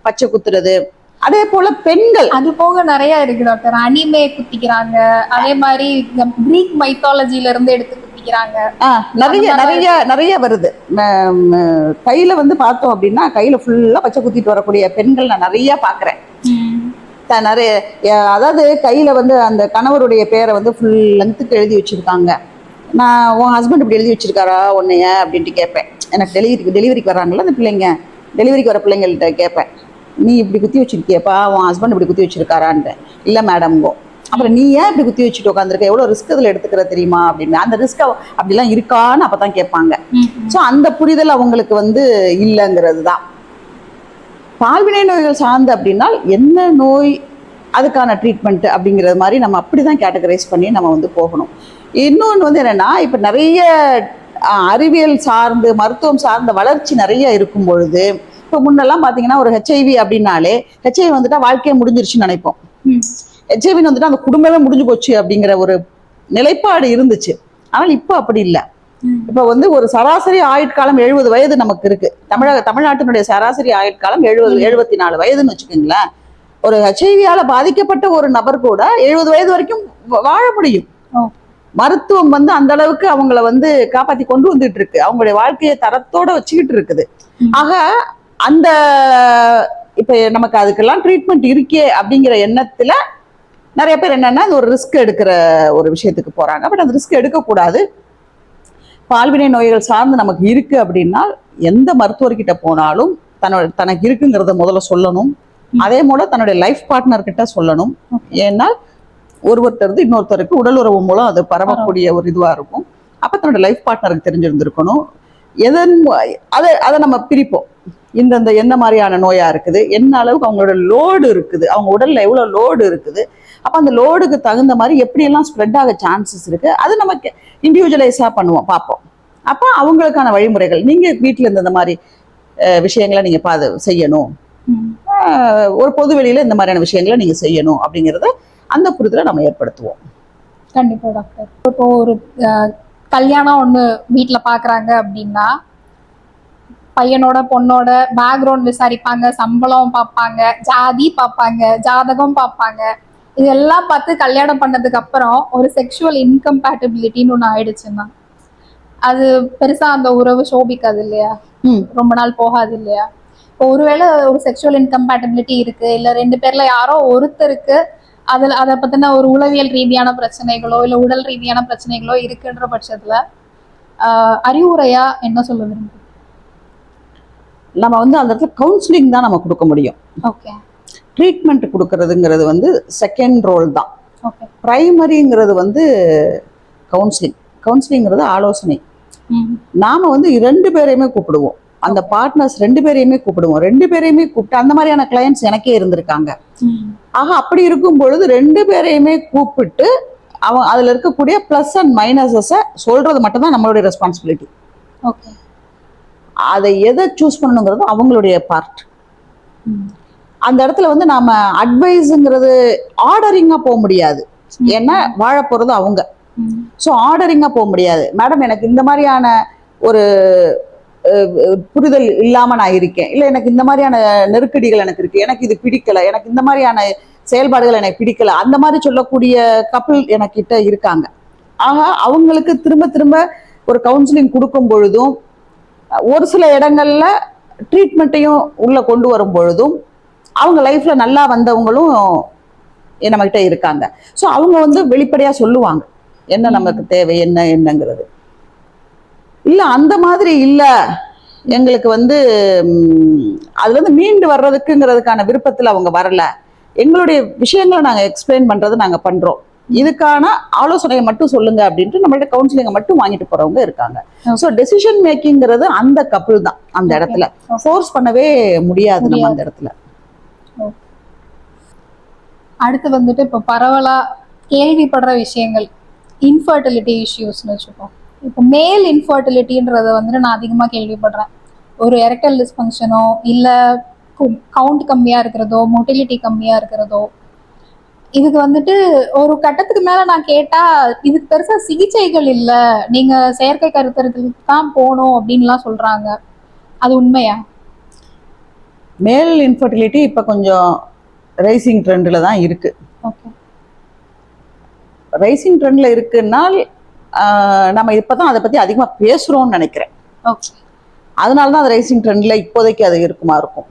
பச்சை குத்துறது. அதே போல பெண்கள் அது போக நிறைய இருக்கு டாக்டர். அனிமே குத்திக்கிறாங்க, அதே மாதிரி கிரீக் மைத்தாலஜில இருந்து எடுத்து குத்திக்கிறாங்க. நிறைய நிறைய நிறைய வருது. கையில வந்து பார்த்தோம் அப்படின்னா கையில ஃபுல்லா பச்சை குத்திட்டு வரக்கூடிய பெண்கள் நான் நிறைய பார்க்குறேன். நிறைய, அதாவது கையில வந்து அந்த கணவருடைய பேரை வந்து ஃபுல் லென்த்துக்கு எழுதி வச்சிருக்காங்க. நான் உன் ஹஸ்பண்ட் இப்படி எழுதி வச்சிருக்காரா உன்னைய அப்படின்ட்டு கேட்பேன். எனக்கு டெலிவரிக்கு வர்றாங்கல்ல அந்த பிள்ளைங்க, டெலிவரிக்கு வர பிள்ளைங்கள்ட்ட கேட்பேன், நீ இப்படி குத்தி வச்சிருக்கியப்பா, உன் ஹஸ்பண்ட் இப்படி குத்தி வச்சிருக்காரான்ட்டு. இல்லை மேடம்ங்கோ. அப்புறம் நீ ஏன் இப்படி குத்தி வச்சுட்டு உட்காந்துருக்க, எவ்வளோ ரிஸ்க் இதில் எடுத்துக்கிற தெரியுமா அப்படின்னு. அந்த ரிஸ்க் அப்படிலாம் இருக்கான்னு அப்போ தான் கேட்பாங்க. ஸோ அந்த புரிதல் அவங்களுக்கு வந்து இல்லைங்கிறது தான். பால்வினை நோய்கள் சார்ந்து அப்படின்னா என்ன நோய், அதுக்கான ட்ரீட்மெண்ட் அப்படிங்கிறது மாதிரி நம்ம அப்படி தான் கேட்டகரைஸ் பண்ணி நம்ம வந்து போகணும். இன்னொன்று வந்து என்னென்னா, இப்போ நிறைய அறிவியல் சார்ந்து மருத்துவம் சார்ந்த வளர்ச்சி நிறைய இருக்கும் பொழுது, இப்போ முன்னெல்லாம் பார்த்தீங்கன்னா ஒரு ஹெச்ஐவி அப்படின்னாலே ஹெச்ஐவி வந்துட்டா வாழ்க்கையே முடிஞ்சிருச்சுன்னு நினைப்போம். ஹெச்ஐவின்னு வந்துட்டு அந்த குடும்பமே முடிஞ்சு போச்சு அப்படிங்கிற ஒரு நிலைப்பாடு இருந்துச்சு. ஆனால் இப்போ அப்படி இல்லை. இப்போ வந்து ஒரு சராசரி ஆயுட்காலம் 70 வயது நமக்கு இருக்கு. தமிழ்நாட்டினுடைய சராசரி ஆயுட்காலம் 74 வயதுன்னு வச்சுக்கோங்களேன். ஒரு ஹெச்ஐவியால பாதிக்கப்பட்ட ஒரு நபர் கூட 70 வயது வரைக்கும் வாழ முடியும். மருத்துவம் வந்து அந்த அளவுக்கு அவங்கள வந்து காப்பாத்தி கொண்டு வந்துட்டு இருக்கு, அவங்களுடைய வாழ்க்கையை தரத்தோட வச்சுக்கிட்டு இருக்குது. ஆக அந்த இப்ப நமக்கு அதுக்கெல்லாம் ட்ரீட்மெண்ட் இருக்கே அப்படிங்கிற எண்ணத்துல நிறைய பேர் என்னன்னா ஒரு ரிஸ்க் எடுக்கிற ஒரு விஷயத்துக்கு போறாங்க. பட் அந்த ரிஸ்க் எடுக்கக்கூடாது. பால்வினை நோய்கள் சார்ந்து நமக்கு இருக்கு அப்படின்னா எந்த மருத்துவர்கிட்ட போனாலும் தனக்கு இருக்குங்கிறத முதல்ல சொல்லணும். அதே போல தன்னுடைய லைஃப் பார்ட்னர் கிட்ட சொல்லணும். ஏன்னா ஒருத்தருக்கு இன்னொருத்தருக்கு உடல் உறவு மூலம் அது பரவக்கூடிய ஒரு இதுவா இருக்கும். அப்ப தன்னுடைய லைஃப் பார்ட்னருக்கு தெரிஞ்சிருந்திருக்கணும். அதை நம்ம பிரிப்போம். இந்த என்ன மாதிரியான நோயா இருக்குது, என்ன அளவுக்கு அவங்களோட லோடு இருக்குது, அவங்க உடல்ல எவ்வளவு லோடு இருக்குது, அப்ப அந்த லோடுக்கு தகுந்த மாதிரி எப்படியெல்லாம் ஸ்ப்ரெட் ஆக சான்சஸ் இருக்கு, அது நமக்கு இண்டிவிஜுவலைஸா பண்ணுவோம், பார்ப்போம். அப்ப அவங்களுக்கான வழிமுறைகள், நீங்க வீட்டுல இருந்து இந்த மாதிரி விஷயங்களை நீங்க செய்யணும், ஒரு பொது வெளியில இந்த மாதிரியான விஷயங்களை நீங்க செய்யணும் அப்படிங்கறத அந்த புரிதலை நம்ம ஏற்படுத்துவோம். கண்டிப்பா டாக்டர். இப்போ ஒரு கல்யாணம் ஒண்ணு வீட்டுல பாக்குறாங்க அப்படின்னா பையனோட பொண்ணோட பேக்ரவுண்ட் விசாரிப்பாங்க, சம்பளம் பார்ப்பாங்க, ஜாதி பார்ப்பாங்க, ஜாதகம் பார்ப்பாங்க. இதெல்லாம் பார்த்து கல்யாணம் பண்ணதுக்கு அப்புறம் ஒரு செக்ஷுவல் இன்கம்பேட்டபிலிட்டின்னு ஒன்று ஆயிடுச்சுன்னா அது பெருசா அந்த உறவு சோபிக்காது இல்லையா? ரொம்ப நாள் போகாது இல்லையா? இப்போ ஒருவேளை ஒரு செக்ஷுவல் இன்கம்பேட்டபிலிட்டி இருக்கு, இல்ல 2 பேர்ல யாரோ ஒருத்தருக்கு அதை பத்தின ஒரு உளவியல் ரீதியான பிரச்சனைகளோ இல்ல உடல் ரீதியான பிரச்சனைகளோ இருக்குன்ற பட்சத்துல அறிவுரையா என்ன சொல்ல விரும்புறீங்க? நம்ம வந்து அந்த இடத்துல கவுன்சிலிங் தான் நம்ம கொடுக்க முடியும். ஓகே. ட்ரீட்மெண்ட் கொடுக்கறதுங்கிறது வந்து செகண்ட் ரோல் தான். ஓகே. பிரைமரிங்கிறது வந்து கவுன்சிலிங்கிறது ஆலோசனை. நாம வந்து 2 பேரையுமே கூப்பிடுவோம், அந்த பார்ட்னர்ஸ் 2 பேரையுமே கூப்பிடுவோம். 2 பேரையுமே கூப்பிட்டு அந்த மாதிரியான கிளையன்ட்ஸ் எனக்கே இருந்திருக்காங்க. ஆக அப்படி இருக்கும் பொழுது 2 பேரையுமே கூப்பிட்டு அதுல இருக்கக்கூடிய பிளஸ் அண்ட் மைனஸஸை சொல்றது மட்டும்தான் நம்மளுடைய ரெஸ்பான்சிபிலிட்டி. ஓகே. அதை எதை சூஸ் பண்ணணுங்கிறது அவங்களுடைய பார்ட். அந்த இடத்துல வந்து நாம அட்வைஸுங்கிறது ஆர்டரிங்கா போக முடியாது, ஏன்னா வாழ போறது அவங்க. ஸோ ஆர்டரிங்கா போக முடியாது. மேடம் எனக்கு இந்த மாதிரியான ஒரு புரிதல் இல்லாம நான் இருக்கேன், இல்லை எனக்கு இந்த மாதிரியான நெருக்கடிகள் எனக்கு இருக்கு, எனக்கு இது பிடிக்கல, எனக்கு இந்த மாதிரியான செயல்பாடுகள் எனக்கு பிடிக்கல, அந்த மாதிரி சொல்லக்கூடிய கப்பிள் எனக்கிட்ட இருக்காங்க. ஆக அவங்களுக்கு திரும்ப திரும்ப ஒரு கவுன்சிலிங் கொடுக்கும் பொழுதும் ஒரு சில இடங்கள்ல ட்ரீட்மெண்ட்டையும் உள்ள கொண்டு வரும் பொழுதும் அவங்க லைஃப்ல நல்லா வந்தவங்களும் நம்மகிட்ட இருக்காங்க. ஸோ அவங்க வந்து வெளிப்படையா சொல்லுவாங்க என்ன நமக்கு தேவை, என்னங்கிறது. இல்ல அந்த மாதிரி இல்ல, எங்களுக்கு வந்து அதுல இருந்து மீண்டு வர்றதுக்குங்கிறதுக்கான விருப்பத்துல அவங்க வரல, எங்களுடைய விஷயங்களை நாங்க எக்ஸ்பிளைன் பண்றது நாங்க பண்றோம், இதுக்கான ஆலோசனையை மட்டும் சொல்லுங்க அப்படின்ட்டு நம்மள்ட்ட கவுன்சிலிங்கை மட்டும் வாங்கிட்டு போறவங்க இருக்காங்க. ஸோ டெசிஷன் மேக்கிங்கிறது அந்த கப்பிள் தான். அந்த இடத்துல ஃபோர்ஸ் பண்ணவே முடியாது நம்ம அந்த இடத்துல. அடுத்து வந்துட்டு இப்போ பரவலா கேள்விப்படுற விஷயங்கள் இன்ஃபர்டிலிட்டி இஷ்யூஸ்னு வச்சுப்போம். இப்போ மேல் இன்ஃபர்டிலிட்டின்றத வந்துட்டு நான் அதிகமாக கேள்விப்படுறேன். ஒரு எரெக்டைல் டிஸ்ஃபங்க்ஷனோ இல்லை கவுண்ட் கம்மியாக இருக்கிறதோ மொட்டிலிட்டி கம்மியாக இருக்கிறதோ, இதுக்கு வந்துட்டு ஒரு கட்டத்துக்கு மேலே நான் கேட்டால் இதுக்கு பெருசாக சிகிச்சைகள் இல்லை, நீங்கள் செயற்கை கருத்தரித்தலுக்கு தான் போகணும் அப்படின்லாம் சொல்கிறாங்க. அது உண்மையா? மேல் இன்ஃபர்டிலிட்டி இப்போ கொஞ்சம் ரைசிங் ட்ரெண்டில் தான் இருக்கு. ஓகே. ரைசிங் ட்ரெண்ட்ல இருக்குன்னால் நம்ம இப்பதான் அதை பத்தி அதிகமா பேசுறோம்னு நினைக்கிறேன். ஓகே. அதனாலதான் அது ரைசிங் ட்ரெண்ட்ல இப்போதைக்கு அது இருக்குமா இருக்கும்.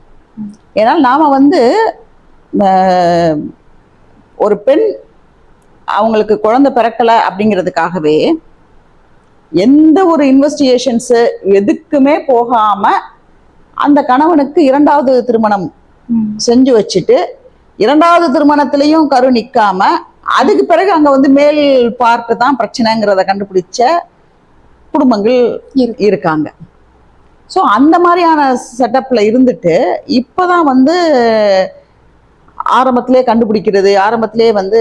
ஏன்னா நாம வந்து ஒரு பெண் அவங்களுக்கு குழந்தை பிறக்கல அப்படிங்கிறதுக்காகவே எந்த ஒரு இன்வெஸ்டிகேஷன்ஸ் எதுக்குமே போகாம அந்த கணவனுக்கு 2வது திருமணம் செஞ்சு வச்சுட்டு 2வது திருமணத்திலையும் கரு நிக்காம அதுக்கு பிறகு அங்க வந்து மேல் பார்ட்டு தான் பிரச்சனைங்கிறத கண்டுபிடிச்ச குடும்பங்கள் இருக்காங்க. ஸோ அந்த மாதிரியான செட்டப்ல இருந்துட்டு இப்போதான் வந்து ஆரம்பத்திலே கண்டுபிடிக்கிறது, ஆரம்பத்திலே வந்து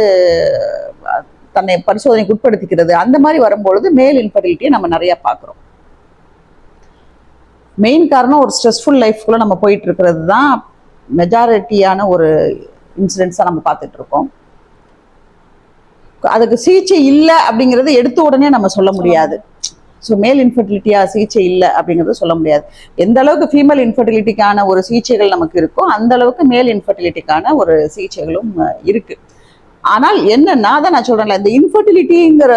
தன்னை பரிசோதனைக்கு உட்படுத்திக்கிறது, அந்த மாதிரி வரும்பொழுது மேல் இன்ஃபர்டிலிட்டியை நம்ம நிறைய பார்க்குறோம். மெயின் காரணம் ஒரு ஸ்ட்ரெஸ்ஃபுல் லைஃப்குள்ள நம்ம போயிட்டு இருக்கிறது தான் மெஜாரிட்டியான ஒரு இன்சிடென்ட்ஸாக நம்ம பார்த்துட்டு இருக்கோம். அதுக்கு சிகிச்சை இல்லை அப்படிங்கிறது எடுத்த உடனே நம்ம சொல்ல முடியாது. ஸோ மேல் இன்ஃபர்டிலிட்டியா சிகிச்சை இல்லை அப்படிங்கிறது சொல்ல முடியாது. எந்த அளவுக்கு ஃபீமேல் இன்ஃபர்டிலிட்டிக்கான ஒரு சிகிச்சைகள் நமக்கு இருக்கோ அந்த அளவுக்கு மேல் இன்ஃபர்டிலிட்டிக்கான ஒரு சிகிச்சைகளும் இருக்கு. ஆனால் என்னன்னா தான் நான் சொல்றேன்ல, இந்த இன்ஃபர்டிலிட்டிங்கிற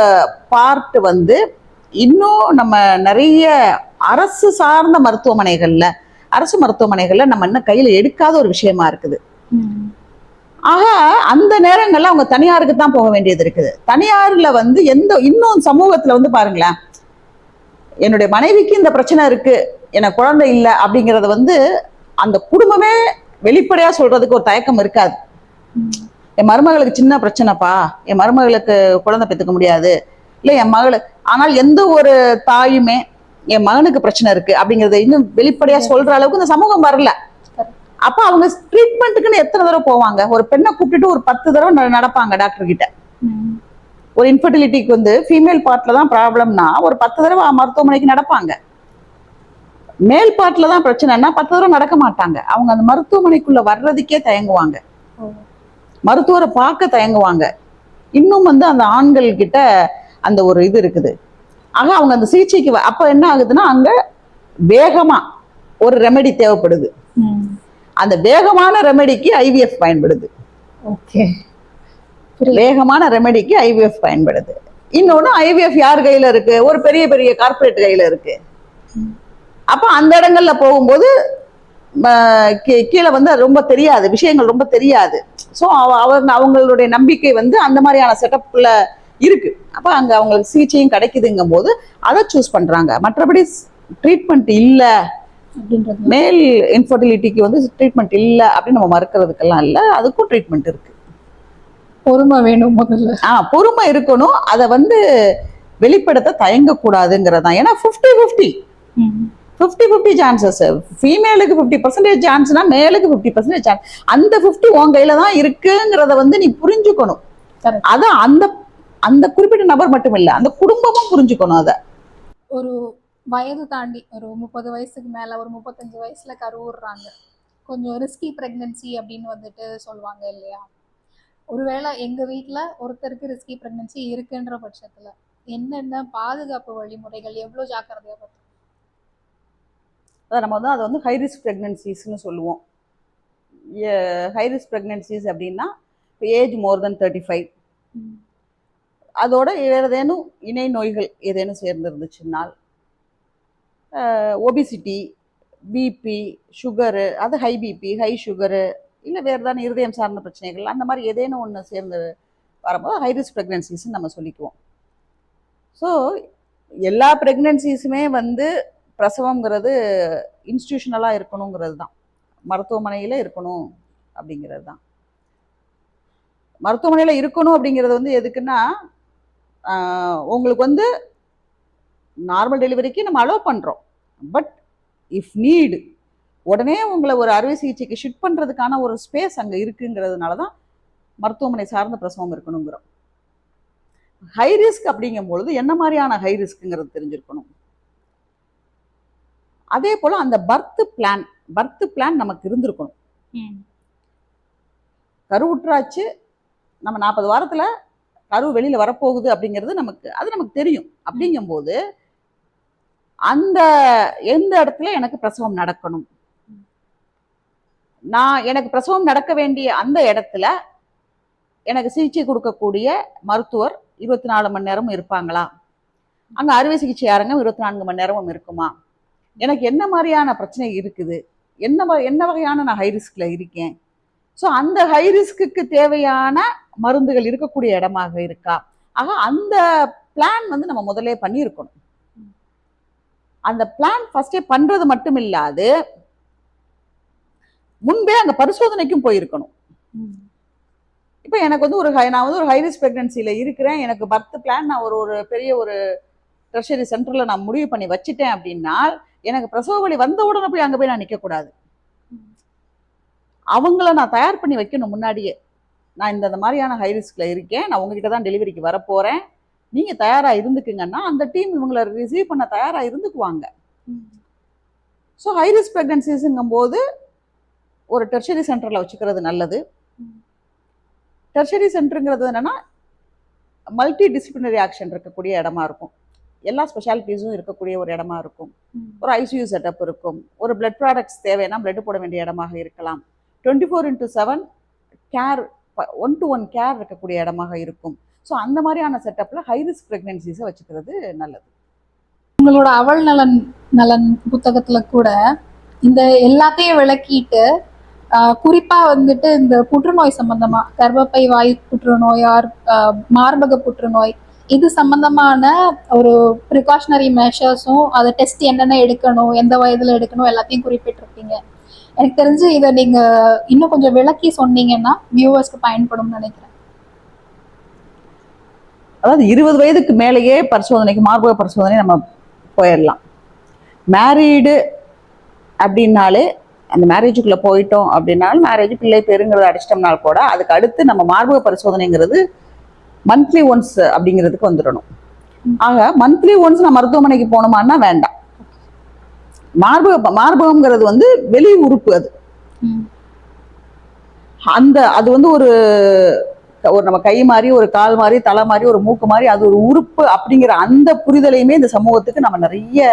பார்ட் வந்து இன்னும் நம்ம நிறைய அரசு சார்ந்த மருத்துவமனைகள்ல நம்ம இன்னும் கையில எடுக்காத ஒரு விஷயமா இருக்குது. ஆக அந்த நேரங்கள்ல அவங்க தனியாருக்கு தான் போக வேண்டியது இருக்குது. தனியார்ல வந்து இன்னும் சமூகத்துல வந்து பாருங்களேன், என்னுடைய மனைவிக்கு இந்த பிரச்சனை இருக்கு, எனக்கு குழந்தை இல்லை அப்படிங்கறத வந்து அந்த குடும்பமே வெளிப்படையா சொல்றதுக்கு ஒரு தயக்கம் இருக்காது. என் மருமகளுக்கு சின்ன பிரச்சனைப்பா, என் மருமகளுக்கு குழந்தை பெற்றுக்க முடியாது, இல்லை என் மகளுக்கு, ஆனால் எந்த ஒரு தாயுமே என் மகனுக்கு பிரச்சனை இருக்கு அப்படிங்கறத இன்னும் வெளிப்படையா சொல்ற அளவுக்கு இந்த சமூகம் வரல. அப்ப அவங்க ட்ரீட்மெண்ட்டுக்குன்னு எத்தனை தடவை போவாங்க? ஒரு பெண்ணை கூப்பிட்டுட்டு ஒரு 10 தடவை நடப்பாங்க டாக்டர் கிட்ட. ஒரு இன்ஃபர்டிலிட்டிக்கு வந்து ஃபீமேல் பார்ட்ல தான் ப்ராப்ளம்னா ஒரு 10 தடவை மருத்துவமனைக்கு நடப்பாங்க. மேல் பார்ட்ல தான் பிரச்சனைனா 10 தடவை நடக்க மாட்டாங்க. அவங்க அந்த மருத்துவமனைக்குள்ள வர்றதுக்கே தயங்குவாங்க, மருத்துவரை பார்க்க தயங்குவாங்க. இன்னும் வந்து அந்த ஆண்கள் கிட்ட அந்த ஒரு இது இருக்குது. ஆக அவங்க அந்த சிகிச்சைக்கு அப்ப என்ன ஆகுதுன்னா அங்க வேகமா ஒரு ரெமெடி தேவைப்படுது. அந்த வேகமான ரெமெடிக்கு ஐவிஎஃப் பயன்படுது. ஓகே, வேகமான ரெமெடிக்கு ஐவிஎஃப் பயன்படுது. இன்னொன்னு, ஐவிஎஃப் யார் கையில இருக்கு? ஒரு பெரிய பெரிய கார்பரேட் கையில இருக்கு. அப்ப அந்த இடங்கள்ல போகும்போது கீழே வந்து ரொம்ப தெரியாது, விஷயங்கள் ரொம்ப தெரியாது. ஸோ அவங்களுடைய நம்பிக்கை வந்து அந்த மாதிரியான செட்டப்ல இருக்கு. அப்ப அங்க அவங்களுக்கு சிகிச்சையும் கிடைக்குதுங்கும் போது அதை சூஸ் பண்றாங்க. மற்றபடி ட்ரீட்மெண்ட் இல்ல, மேல் இன்ஃபர்டிலிட்டிக்கு வந்து ட்ரீட்மெண்ட் இல்ல அப்படின்னு நம்ம மறுக்கிறதுக்கெல்லாம் இல்ல, அதுக்கும் ட்ரீட்மெண்ட் இருக்கு. பொறுமை வேணும் முதல்ல. பொறுமை இருக்கணும். அதை வந்து வெளிப்படுத்த தயங்கக்கூடாதுங்கிறதான். ஏன்னா 50-50 சான்சஸ். ஃபீமேலுக்கு 50% சான்ஸ்னா மேலுக்கு 50% சான்ஸ். அந்த 50 உன் கையில தான் இருக்குங்கிறத வந்து நீ புரிஞ்சுக்கணும். அத அந்த அந்த குறிப்பிட்ட நபர் மட்டும் இல்ல, அந்த குடும்பமும் புரிஞ்சுக்கணும். அத ஒரு வயது தாண்டி ஒரு 30 வயசுக்கு மேல, ஒரு 35 வயசுல கருவுறாங்க, கொஞ்சம் ரிஸ்கி பிரெக்னன்சி அப்படின்னு வந்துட்டு சொல்லுவாங்க இல்லையா? ஒருவேளை எங்க வீட்டுல ஒருத்தருக்கு ரிஸ்கி பிரெக்னன்சி இருக்குன்ற பட்சத்துல என்னென்ன பாதுகாப்பு வழிமுறைகள், எவ்வளவு ஜாக்கிரதையா பார்த்து? நம்ம வந்து அதை வந்து ஹை ரிஸ்க் பிரெக்னன்சிஸ்ன்னு சொல்லுவோம். ஹை ரிஸ்க் பிரெக்னன்சிஸ் அப்படின்னா ஏஜ் மோர் தென் 35, அதோட வேற ஏதேனும் இணை நோய்கள் ஏதேனும் சேர்ந்து இருந்துச்சுன்னால், ஒபிசிட்டி, பிபி, சுகரு, அது ஹை பிபி, ஹை சுகரு, இல்லை வேறு ஏதாவது இருதயம் சார்ந்த பிரச்சனைகள், அந்த மாதிரி ஏதேனும் ஒன்று சேர்ந்து வரும்போது ஹை ரிஸ்க் ப்ரெக்னன்சிஸ்ன்னு நம்ம சொல்லிக்குவோம். ஸோ எல்லா ப்ரெக்னன்சிஸுமே வந்து பிரசவங்கிறது இன்ஸ்டிடியூஷனலாக இருக்கணுங்கிறது தான், மருத்துவமனையில் இருக்கணும் அப்படிங்கிறது தான். மருத்துவமனையில் இருக்கணும் அப்படிங்கிறது வந்து எதுக்குன்னா, உங்களுக்கு வந்து நார்மல் டெலிவரிக்கு நம்ம அலோவ் பண்ணுறோம். பட் இஃப் நீடு உடனே உங்களை ஒரு அறுவை சிகிச்சைக்கு ஷிஃப்ட் பண்ணுறதுக்கான ஒரு ஸ்பேஸ் அங்கே இருக்குங்கிறதுனால தான் மருத்துவமனை சார்ந்த பிரசவம் இருக்கணுங்கிறோம். ஹை ரிஸ்க் அப்படிங்கும்பொழுது என்ன மாதிரியான ஹை ரிஸ்க்குங்கிறது தெரிஞ்சிருக்கணும். அதே போல் அந்த பர்த் பிளான் நமக்கு இருந்திருக்கணும். கருவுற்றாச்சு, நம்ம 40 வாரத்தில் கரு வெளியில் வரப்போகுது அப்படிங்கிறது நமக்கு தெரியும். அப்படிங்கும்போது அந்த எந்த இடத்துல எனக்கு பிரசவம் நடக்கணும், எனக்கு பிரசவம் நடக்க வேண்டிய அந்த இடத்துல எனக்கு சிகிச்சை கொடுக்கக்கூடிய மருத்துவர் 24 மணி நேரமும் இருப்பாங்களா, அங்கே அறுவை சிகிச்சை யாருங்க 24 மணி நேரமும் இருக்குமா, எனக்கு என்ன மாதிரியான பிரச்சனை இருக்குது, என்ன வகையான நான் ஹை ரிஸ்க்ல இருக்கேன், ஸோ அந்த ஹை ரிஸ்க்கு தேவையான மருந்துகள் இருக்கக்கூடிய இடமாக இருக்கா. ஆக அந்த பிளான் வந்து நம்ம முதல்ல பண்ணியிருக்கணும். அந்த பிளான் ஃபர்ஸ்டே பண்றது மட்டும் இல்லாது முன்பே அங்க பரிசோதனைக்கும் போயிருக்கணும். இப்போ எனக்கு வந்து நான் வந்து ஒரு ஹை ரிஸ்க் பிரெக்னன்சில இருக்கிறேன், எனக்கு பர்த் பிளான் நான் ஒரு பெரிய ஒரு டெர்ஷரி சென்டர்ல நான் முடிவு பண்ணி வச்சுட்டேன் அப்படின்னா, எனக்கு பிரசவ வலி வந்த உடனே போய் அங்க போய் நான் நிக்க கூடாது. அவங்கள நான் தயார் பண்ணி வைக்கணும் முன்னாடியே. நான் இந்த மாதிரியான ஹை ரிஸ்க்ல இருக்கேன், நான் உங்ககிட்ட தான் டெலிவரிக்கு வரப்போறேன், நீங்க தயாரா இருந்துக்குங்கன்னா அந்த டீம் இவங்களை ரிசீவ் பண்ண தயாரா இருந்துக்குவாங்க. ஸோ ஹை ரிஸ்க் பிரெக்னன்சிஸ்ங்கும் போது ஒரு டெர்ஷரி சென்டர்ல வச்சுக்கிறது நல்லது. டெர்ஷரி சென்டருங்கிறது என்னன்னா மல்டி டிசிப்ளினரி ஆக்ஷன் இருக்கக்கூடிய இடமா இருக்கும், எல்லா ஸ்பெஷாலிட்டிஸும் இருக்கக்கூடிய ஒரு இடமா இருக்கும், ஒரு ஐசியூ செட்டப் இருக்கும், ஒரு பிளட் ப்ராடக்ட்ஸ் தேவைன்னா பிளட் போட வேண்டிய இடமாக இருக்கலாம், 24/7 கேர், 1-to-1 கேர் இருக்கக்கூடிய இடமாக இருக்கும். ஸோ அந்த மாதிரியான செட்டப்பில் ஹை ரிஸ்க் ப்ரெக்னன்சிஸை வச்சுக்கிறது நல்லது. உங்களோட அவள் நலன் புத்தகத்தில் கூட இந்த எல்லாத்தையும் விளக்கிட்டு குறிப்பா வந்துட்டு இந்த புற்றுநோய் சம்பந்தமா, கர்ப்பப்பை வாயு புற்றுநோய், மார்பக புற்றுநோய், இது சம்பந்தமான ஒரு ப்ரிகாஷனரி மெஷர்ஸும், அதை டெஸ்ட் என்னென்ன எடுக்கணும், எந்த வயதுல எடுக்கணும், எல்லாத்தையும் குறிப்பிட்டிருக்கீங்க. எனக்கு தெரிஞ்சு இதை நீங்க இன்னும் கொஞ்சம் விளக்கி சொன்னீங்கன்னா வியூவர்ஸ்க்கு பயன்படும் நினைக்கிறேன். அதாவது 20 வயதுக்கு மேலேயே பரிசோதனைக்கு, மார்பக பரிசோதனை நம்ம போயிடலாம். மேரீடு அப்படின்னாலே, அந்த மேரேஜுக்குள்ள போயிட்டோம் அப்படின்னாலும், மேரேஜ் பிள்ளை பேருங்கிறத அடிச்சிட்டோம்னால் கூட அதுக்கு அடுத்து நம்ம மார்பக பரிசோதனைங்கிறது மந்த்லி ஒன்ஸ் அப்படிங்கிறதுக்கு வந்துடணும். ஆக மந்த்லி ஒன்ஸ் நான் மருத்துவமனைக்கு போகணுமான்னா வேண்டாம். மார்பகம்ங்கிறது வந்து வெளி உறுப்பு, அது வந்து ஒரு நம்ம கை மாதிரி, ஒரு கால் மாதிரி, தலை மாதிரி, ஒரு மூக்கு மாதிரி, அது ஒரு உறுப்பு அப்படிங்கிற அந்த புரிதலையுமே இந்த சமூகத்துக்கு நம்ம நிறைய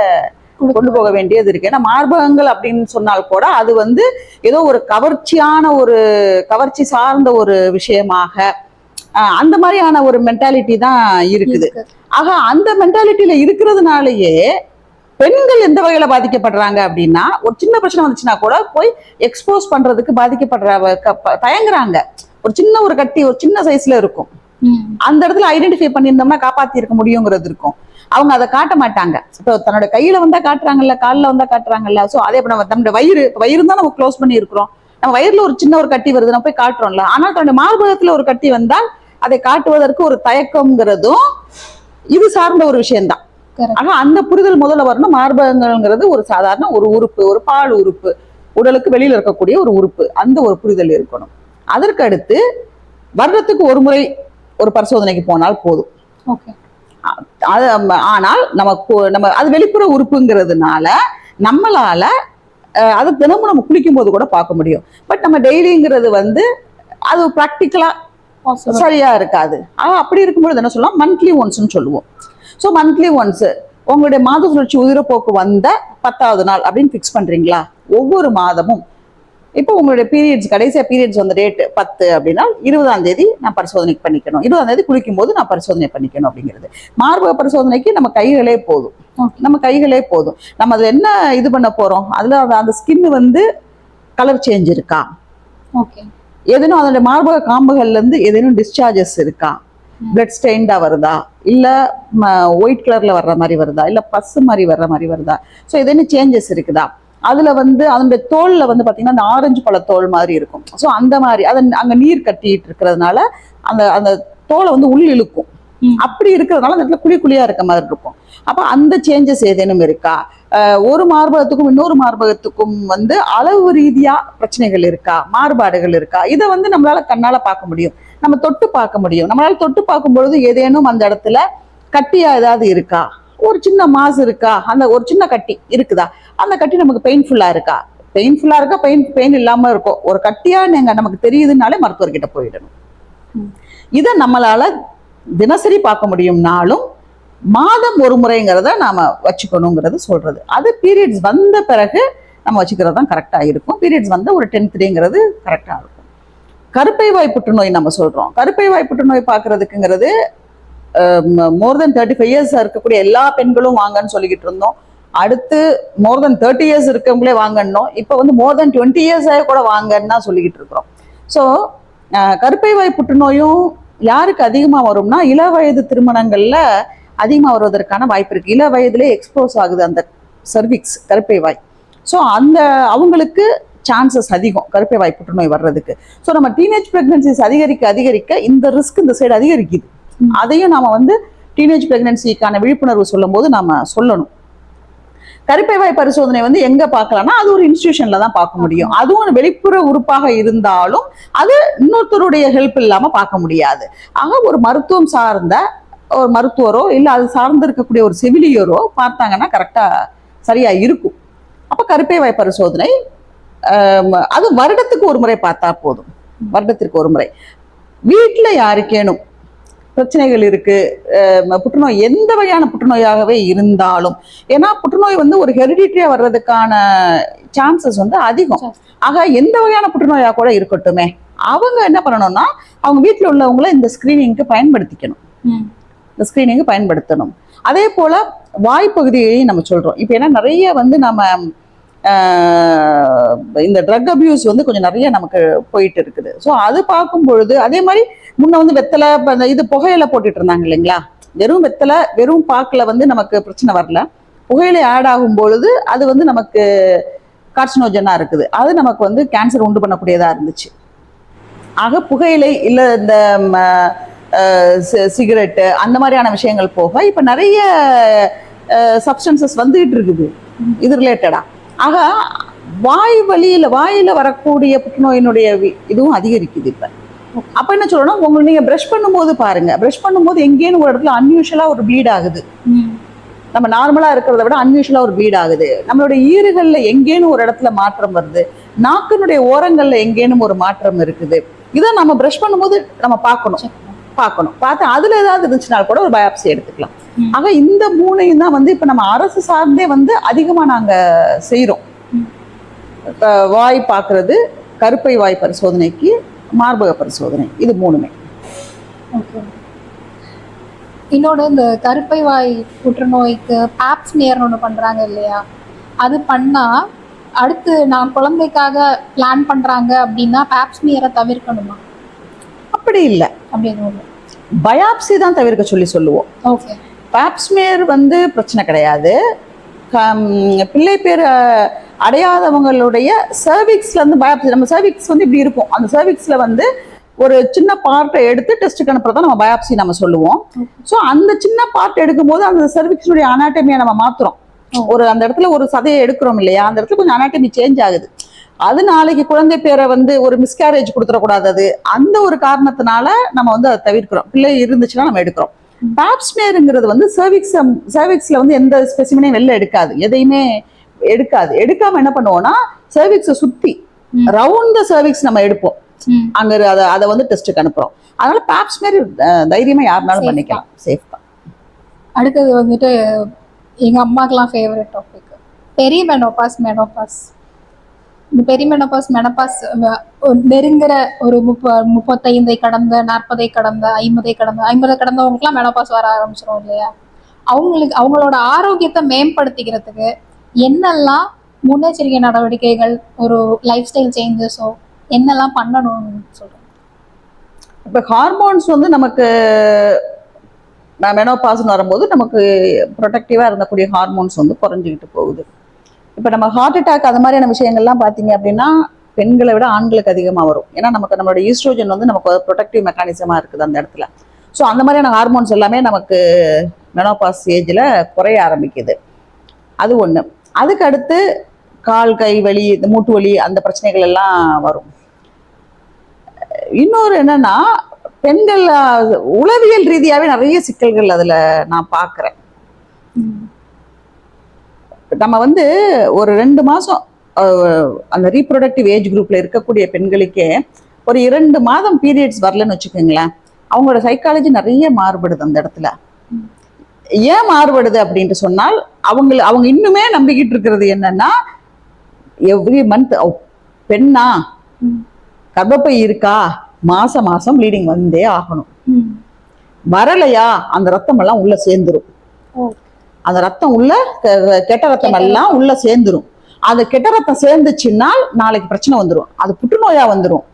கொண்டு போக வேண்டியது இருக்கு. ஏன்னா மார்பகங்கள் அப்படின்னு சொன்னால் கூட அது வந்து ஏதோ ஒரு கவர்ச்சி சார்ந்த ஒரு விஷயமாக அந்த மாதிரியான ஒரு மென்டாலிட்டி தான் இருக்குது. ஆக அந்த மென்டாலிட்டியில இருக்கிறதுனாலயே பெண்கள் எந்த வகையில பாதிக்கப்படுறாங்க அப்படின்னா, ஒரு சின்ன பிரச்சனை வந்துச்சுன்னா கூட போய் எக்ஸ்போஸ் பண்றதுக்கு தயங்குறாங்க. ஒரு சின்ன ஒரு கட்டி ஒரு சின்ன சைஸ்ல இருக்கும், அந்த இடத்துல ஐடென்டிஃபை பண்ணியிருந்தோம்னா காப்பாத்தி இருக்க முடியுங்கிறது இருக்கும். அவங்க அதை காட்ட மாட்டாங்க. இப்போ தன்னோட கையில வந்தா காட்டுறாங்கல்ல, காலில் வந்தா காட்டுறாங்கல்ல. ஸோ அதே இப்போ நம்ம வயிறு தான் நம்ம க்ளோஸ் பண்ணி இருக்கிறோம். நம்ம வயிறுல ஒரு சின்ன ஒரு கட்டி வருது, நம்ம போய் காட்டுறோம்ல. ஆனால் தன்னுடைய மார்பகத்துல ஒரு கட்டி வந்தால் அதை காட்டுவதற்கு ஒரு தயக்கம்ங்கிறதும் இது சார்ந்த ஒரு விஷயம்தான். ஆனா அந்த புரிதல் முதல்ல வரணும். மார்பகங்கள்ங்கிறது ஒரு சாதாரண ஒரு உறுப்பு, ஒரு பால் உறுப்பு, உடலுக்கு வெளியில இருக்கக்கூடிய ஒரு உறுப்பு. அந்த ஒரு புரிதல் இருக்கணும். அதற்கு அடுத்து வருடத்துக்கு ஒரு முறை ஒரு பரிசோதனைக்கு போனால் போதும். ஆனால் நம்ம அது வெளிப்புற உறுப்புங்கிறதுனால நம்மளால அது தினமும் நம்ம குளிக்கும் போது கூட பார்க்க முடியும். பட் நம்ம டெய்லிங்கிறது வந்து அது பிராக்டிக்கலா சரியா இருக்காது. அப்படி இருக்கும்போது என்ன சொல்லலாம், மந்த்லி ஒன்ஸ்ன்னு சொல்லுவோம். ஸோ மந்த்லி ஒன்ஸ் உங்களுடைய மாத சுழற்சி உதிரப்போக்கு வந்த 10வது நாள் அப்படின்னு ஃபிக்ஸ் பண்றீங்களா? ஒவ்வொரு மாதமும் இப்போ உங்களுடைய கடைசியா பீரியட்ஸ் வந்த டேட் 10 அப்படின்னா 20ஆம் தேதி நான் பரிசோதனை பண்ணிக்கணும், 20ஆம் தேதி குளிக்கும் போது நான் பரிசோதனை பண்ணிக்கணும் அப்படிங்கிறது. மார்பக பரிசோதனைக்கு நம்ம கைகளே போதும். நம்ம அதுல என்ன இது பண்ண போறோம், அதுல அந்த ஸ்கின் வந்து கலர் சேஞ்ச் இருக்கா, ஏதேனும் அதோட மார்பக காம்புகள்ல இருந்து ஏதேனும் டிஸ்சார்ஜஸ் இருக்கா, பிளட் ஸ்டெயின்டா வருதா, இல்ல ஒயிட் கலர்ல வர்ற மாதிரி வருதா, இல்ல பசு மாதிரி வர்ற மாதிரி வருதா, ஸோ ஏதேனும் சேஞ்சஸ் இருக்குதா. அதுல வந்து அதனுடைய தோல்ல வந்து பாத்தீங்கன்னா அந்த ஆரஞ்சு பழ தோல் மாதிரி இருக்கும். ஸோ அந்த மாதிரி அங்க நீர் கட்டிட்டு இருக்கிறதுனால அந்த தோலை வந்து உள் இழுக்கும். அப்படி இருக்கிறதுனால அந்த இடத்துல குழியா இருக்க மாதிரி இருக்கும். அப்ப அந்த சேஞ்சஸ் ஏதேனும் இருக்கா, ஒரு மார்பகத்துக்கும் இன்னொரு மார்பகத்துக்கும் வந்து அளவு ரீதியா பிரச்சனைகள் இருக்கா, மாறுபாடுகள் இருக்கா, இதை வந்து நம்மளால கண்ணால பார்க்க முடியும், நம்ம தொட்டு பார்க்க முடியும். நம்மளால தொட்டு பார்க்கும் பொழுது ஏதேனும் அந்த இடத்துல கட்டியா ஏதாவது இருக்கா, ஒரு சின்ன மாசு இருக்கா, அந்த ஒரு சின்ன கட்டி இருக்குதா, அந்த கட்டி நமக்கு பெயின்ஃபுல்லா இருக்கா, பெயின் இல்லாம இருக்கும், ஒரு கட்டியா நமக்கு தெரியுதுனாலே மருத்துவர்கிட்ட போயிடணும். இதை நம்மளால தினசரி பார்க்க முடியும்னாலும் மாதம் ஒரு முறைங்கிறத நாம வச்சுக்கணுங்கிறது சொல்றது. அது பீரியட்ஸ் வந்த பிறகு நம்ம வச்சுக்கிறது தான் கரெக்டா இருக்கும். பீரியட்ஸ் வந்த ஒரு 10th டேங்கிறது கரெக்டா இருக்கும். கருப்பை வாய் புற்றுநோய் நம்ம சொல்றோம். கருப்பை வாய் புற்றுநோய் பார்க்கறதுக்குங்கிறது மோர் தென் 35 இயர்ஸ் இருக்கக்கூடிய எல்லா பெண்களும் வாங்கன்னு சொல்லிக்கிட்டு இருந்தோம். அடுத்து மோர் தென் 30 இயர்ஸ் இருக்கவங்களே வாங்கணும். இப்போ வந்து மோர் தென் 20 இயர்ஸ் கூட வாங்கன்னு தான் சொல்லிக்கிட்டு இருக்கிறோம். ஸோ கருப்பை வாய் புற்றுநோயும் யாருக்கு அதிகமாக வரும்னா, இள வயது திருமணங்கள்ல அதிகமாக வருவதற்கான வாய்ப்பு இருக்கு. இள வயதிலே எக்ஸ்போஸ் ஆகுது அந்த சர்விக்ஸ், கருப்பை வாய். ஸோ அவங்களுக்கு சான்சஸ் அதிகம் கருப்பை வாய் புற்றுநோய் வர்றதுக்கு. ஸோ நம்ம டீனேஜ் பிரெக்னன்சிஸ் அதிகரிக்க இந்த ரிஸ்க் இந்த சைடு அதிகரிக்குது. அதையும் நாம வந்து டீனேஜ் பிரெக்னன்சிக்கான விழிப்புணர்வு சொல்லும் போது நாம சொல்லணும். கருப்பை வாய் பரிசோதனை வந்து எங்க பார்க்கலாம்னா, அது ஒரு இன்ஸ்டிடியூஷன்ல தான் பார்க்க முடியும். அதுவும் வெளிப்புற உறுப்பாக இருந்தாலும் அது இன்னொருத்தருடைய ஹெல்ப் இல்லாம பார்க்க முடியாது. ஆக ஒரு மருத்துவம் சார்ந்த ஒரு மருத்துவரோ இல்ல அது சார்ந்து இருக்கக்கூடிய ஒரு செவிலியரோ பார்த்தாங்கன்னா கரெக்டா சரியா இருக்கும். அப்ப கருப்பை வாய் பரிசோதனை அது வருடத்துக்கு ஒரு முறை பார்த்தா போதும். வருடத்திற்கு ஒரு முறை. வீட்டுல யாருக்கேனும் பிரச்சனைகள் இருக்கு, புற்றுநோய் எந்த வகையான புற்றுநோயாகவே இருந்தாலும், ஏன்னா புற்றுநோய் வந்து ஒரு ஹெரிடிட்டரியா வர்றதுக்கான சான்சஸ் வந்து அதிகம். ஆக எந்த வகையான புற்றுநோயா கூட இருக்கட்டுமே, அவங்க என்ன பண்ணணும்னா அவங்க வீட்டில் உள்ளவங்களை இந்த ஸ்கிரீனிங்க்கு பயன்படுத்தணும். அதே போல வாய்ப்பகுதியையும் நம்ம சொல்றோம். இப்போ ஏன்னா நிறைய வந்து நம்ம இந்த ட்ரக் அபியூஸ் வந்து கொஞ்சம் நிறைய நமக்கு போயிட்டு இருக்குது. ஸோ அது பார்க்கும் பொழுது அதே மாதிரி முன்ன வந்து வெத்தலை இது புகையில போட்டுட்டு இருந்தாங்க இல்லைங்களா, வெறும் வெத்தலை வெறும் பாக்குல வந்து நமக்கு பிரச்சனை வரல, புகையில ஆட் ஆகும் பொழுது அது வந்து நமக்கு கார்சினோஜனா இருக்குது, அது நமக்கு வந்து கேன்சர் உண்டு பண்ணக்கூடியதா இருந்துச்சு. ஆக புகையிலை இல்ல இந்த சிகரெட்டு அந்த மாதிரியான விஷயங்கள் போக இப்ப நிறைய சப்ஸ்டன்சஸ் வந்துகிட்டு இருக்குது இது ரிலேட்டடா. ஆக வாயில வரக்கூடிய புற்றுநோயினுடைய இதுவும் அதிகரிக்குது இப்ப. அப்ப என்ன சொல்லணும், நீங்க பிரஷ் பண்ணும்போது பாருங்க, பிரஷ் பண்ணும்போது எங்கேன்னு ஒரு இடத்துல அன்யூஷுவலா ஒரு ப்ளீட் ஆகுது, நம்ம நார்மலா இருக்கிறத விட அன்யூஷுவலா ஒரு ப்ளீட் ஆகுது, நம்மளுடைய ஈறுகள்ல எங்கேன்னு ஒரு இடத்துல மாற்றம் வருது, நாக்கினுடைய ஓரங்கள்ல எங்கேனும் ஒரு மாற்றம் இருக்குது. இதை நம்ம பிரஷ் பண்ணும்போது நம்ம பார்க்கணும். பார்க்கணும். பார்த்து அதுல ஏதாவது இருந்துச்சுன்னா கூட ஒரு பயாப்சி எடுத்துக்கலாம். ம். ஆக இந்த மூணையும் தான் வந்து இப்ப நம்ம அரசு சார்ந்தே வந்து அதிகமா நாங்க செய்யறோம். இப்ப வாய் பார்க்கறது, கருப்பை வாய் பரிசோதனைக்கு மார்பக பரிசோதனை, இது மூணுமே. ஓகே. இன்னொன்று, இந்த கருப்பை வாய் புற்றுநோய்க்கு பேப்ஸ்மியர்னு ஒன்று பண்ணுறாங்க இல்லையா, அது பண்ணால் அடுத்து நான் குழந்தைக்காக பிளான் பண்ணுறாங்க அப்படின்னா பேப்ஸ்மியரை தவிர்க்கணுமா? அப்படி இல்லை, அப்படி எதுவும் இல்லை. பயாப்சி தான் தவிர்க்க சொல்லுவோம். ஓகே. பேப்ஸ்மியர் வந்து பிரச்சனை கிடையாது. பிள்ளை பேர் அடையாதவங்களுடைய சர்விக்ஸ்ல இருந்து பயாப்சி, நம்ம சர்விக்ஸ் வந்து இப்படி இருக்கும், அந்த சர்விக்ஸ்ல வந்து ஒரு சின்ன பார்ட்டை எடுத்து டெஸ்ட்டுக்கு அனுப்புறதா நம்ம பயாப்சி நம்ம சொல்லுவோம். ஸோ அந்த சின்ன பார்ட் எடுக்கும்போது அந்த சர்விக்ஸுடைய அனாட்டமியை நம்ம மாத்துறோம். ஒரு அந்த இடத்துல ஒரு சதையை எடுக்கிறோம் இல்லையா, அந்த இடத்துல கொஞ்சம் அனாட்டமி சேஞ்ச் ஆகுது. அது நாளைக்கு குழந்தை பேரை வந்து ஒரு மிஸ்கேரேஜ் கொடுத்துடக்கூடாது. அது அந்த ஒரு காரணத்தினால நம்ம வந்து அதை தவிர்க்கிறோம். பிள்ளை இருந்துச்சுன்னா நம்ம எடுக்கிறோம். பேப்ஸ்மியருங்கிறது வந்து சர்விக்ஸ்ல வந்து எந்த ஸ்பெசிமனையும் வெளில எடுக்காது, எதையுமே எடுக்காது. எடுக்காம என்ன பண்ணுவோம்னா சர்விக்ஸை சுத்தி ரவுண்ட் த சர்விக்ஸ் நம்ம எடுப்போம். அங்க அதை வந்து டெஸ்ட்டுக்கு அனுப்புறோம். அதனால பேப்ஸ்மியர் தைரியமா யாருனாலும் பண்ணிக்கலாம், சேஃப் தான். அடுத்தது வந்துட்டு எங்க அம்மாக்கெல்லாம் ஃபேவரட் டாபிக் பெரிமெனோபாஸ், மெனோபாஸ். இந்த பெரிமெனோபாஸ் மெனோபாஸ் நெருங்குற ஒரு 35 கடந்த, 40 கடந்த, 50 கடந்தவங்களுக்குலாம் மெனோபாஸ் வர ஆரம்பிச்சிடும் இல்லையா. அவங்களோட ஆரோக்கியத்தை மேம்படுத்திக்கிறதுக்கு என்னெல்லாம் முன்னெச்சரிக்கை நடவடிக்கைகள், ஒரு லைஃப் ஸ்டைல் சேஞ்சஸோ என்னெல்லாம் பண்ணணும்னு சொல்றேன். இப்போ ஹார்மோன்ஸ் வந்து நமக்கு மெனோபாஸ்ன்னு வரும்போது நமக்கு ப்ரொடெக்டிவாக இருந்தக்கூடிய ஹார்மோன்ஸ் வந்து குறைஞ்சிக்கிட்டு போகுது. இப்போ நம்ம ஹார்ட் அட்டாக் அது மாதிரியான விஷயங்கள்லாம் பார்த்தீங்க அப்படின்னா பெண்களை விட ஆண்களுக்கு அதிகமாக வரும். ஏன்னா நமக்கு நம்மளோட ஈஸ்ட்ரோஜன் வந்து நமக்கு ப்ரொடெக்டிவ் மெக்கானிசமாக இருக்குது அந்த இடத்துல. ஸோ அந்த மாதிரியான ஹார்மோன்ஸ் எல்லாமே நமக்கு மெனோபாஸ் ஏஜில் குறைய ஆரம்பிக்குது. அது ஒன்று. அதுக்கு அடுத்து கால் கை வலி, இந்த மூட்டு வலி, அந்த பிரச்சனைகள் எல்லாம் வரும். இன்னொரு என்னன்னா பெண்கள் உளவியல் ரீதியாகவே நிறைய சிக்கல்கள் அதில் நான் பார்க்குறேன். நம்ம வந்து ஒரு 2 மாதம் அந்த ரீப்ரொடக்டிவ் ஏஜ் குரூப்ல இருக்கக்கூடிய பெண்களுக்கே ஒரு 2 மாதம் பீரியட்ஸ் வரலன்னு வச்சுக்கோங்களேன், அவங்களோட சைக்காலஜி நிறைய மாறுபடுது அந்த இடத்துல. ஏன் மாறுபடுது அப்படின்ட்டு சொன்னால் அவங்க இன்னுமே நம்பிக்கிட்டு இருக்கிறது என்னன்னா எவ்ரி மந்த் பெண்ணா கர்ப்பப்பை இருக்கா, மாசம் ப்ளீடிங் வந்தே ஆகணும், வரலையா அந்த ரத்தம் எல்லாம் உள்ள சேர்ந்துரும், அந்த ரத்தம் உள்ள கெட்ட ரத்தம் எல்லாம் உள்ள சேர்ந்துரும். அந்த கெட்ட ரத்தம் சேர்ந்துச்சுன்னா நாளைக்கு பிரச்சனை வந்துடும், அது புற்றுநோயா வந்துடும்.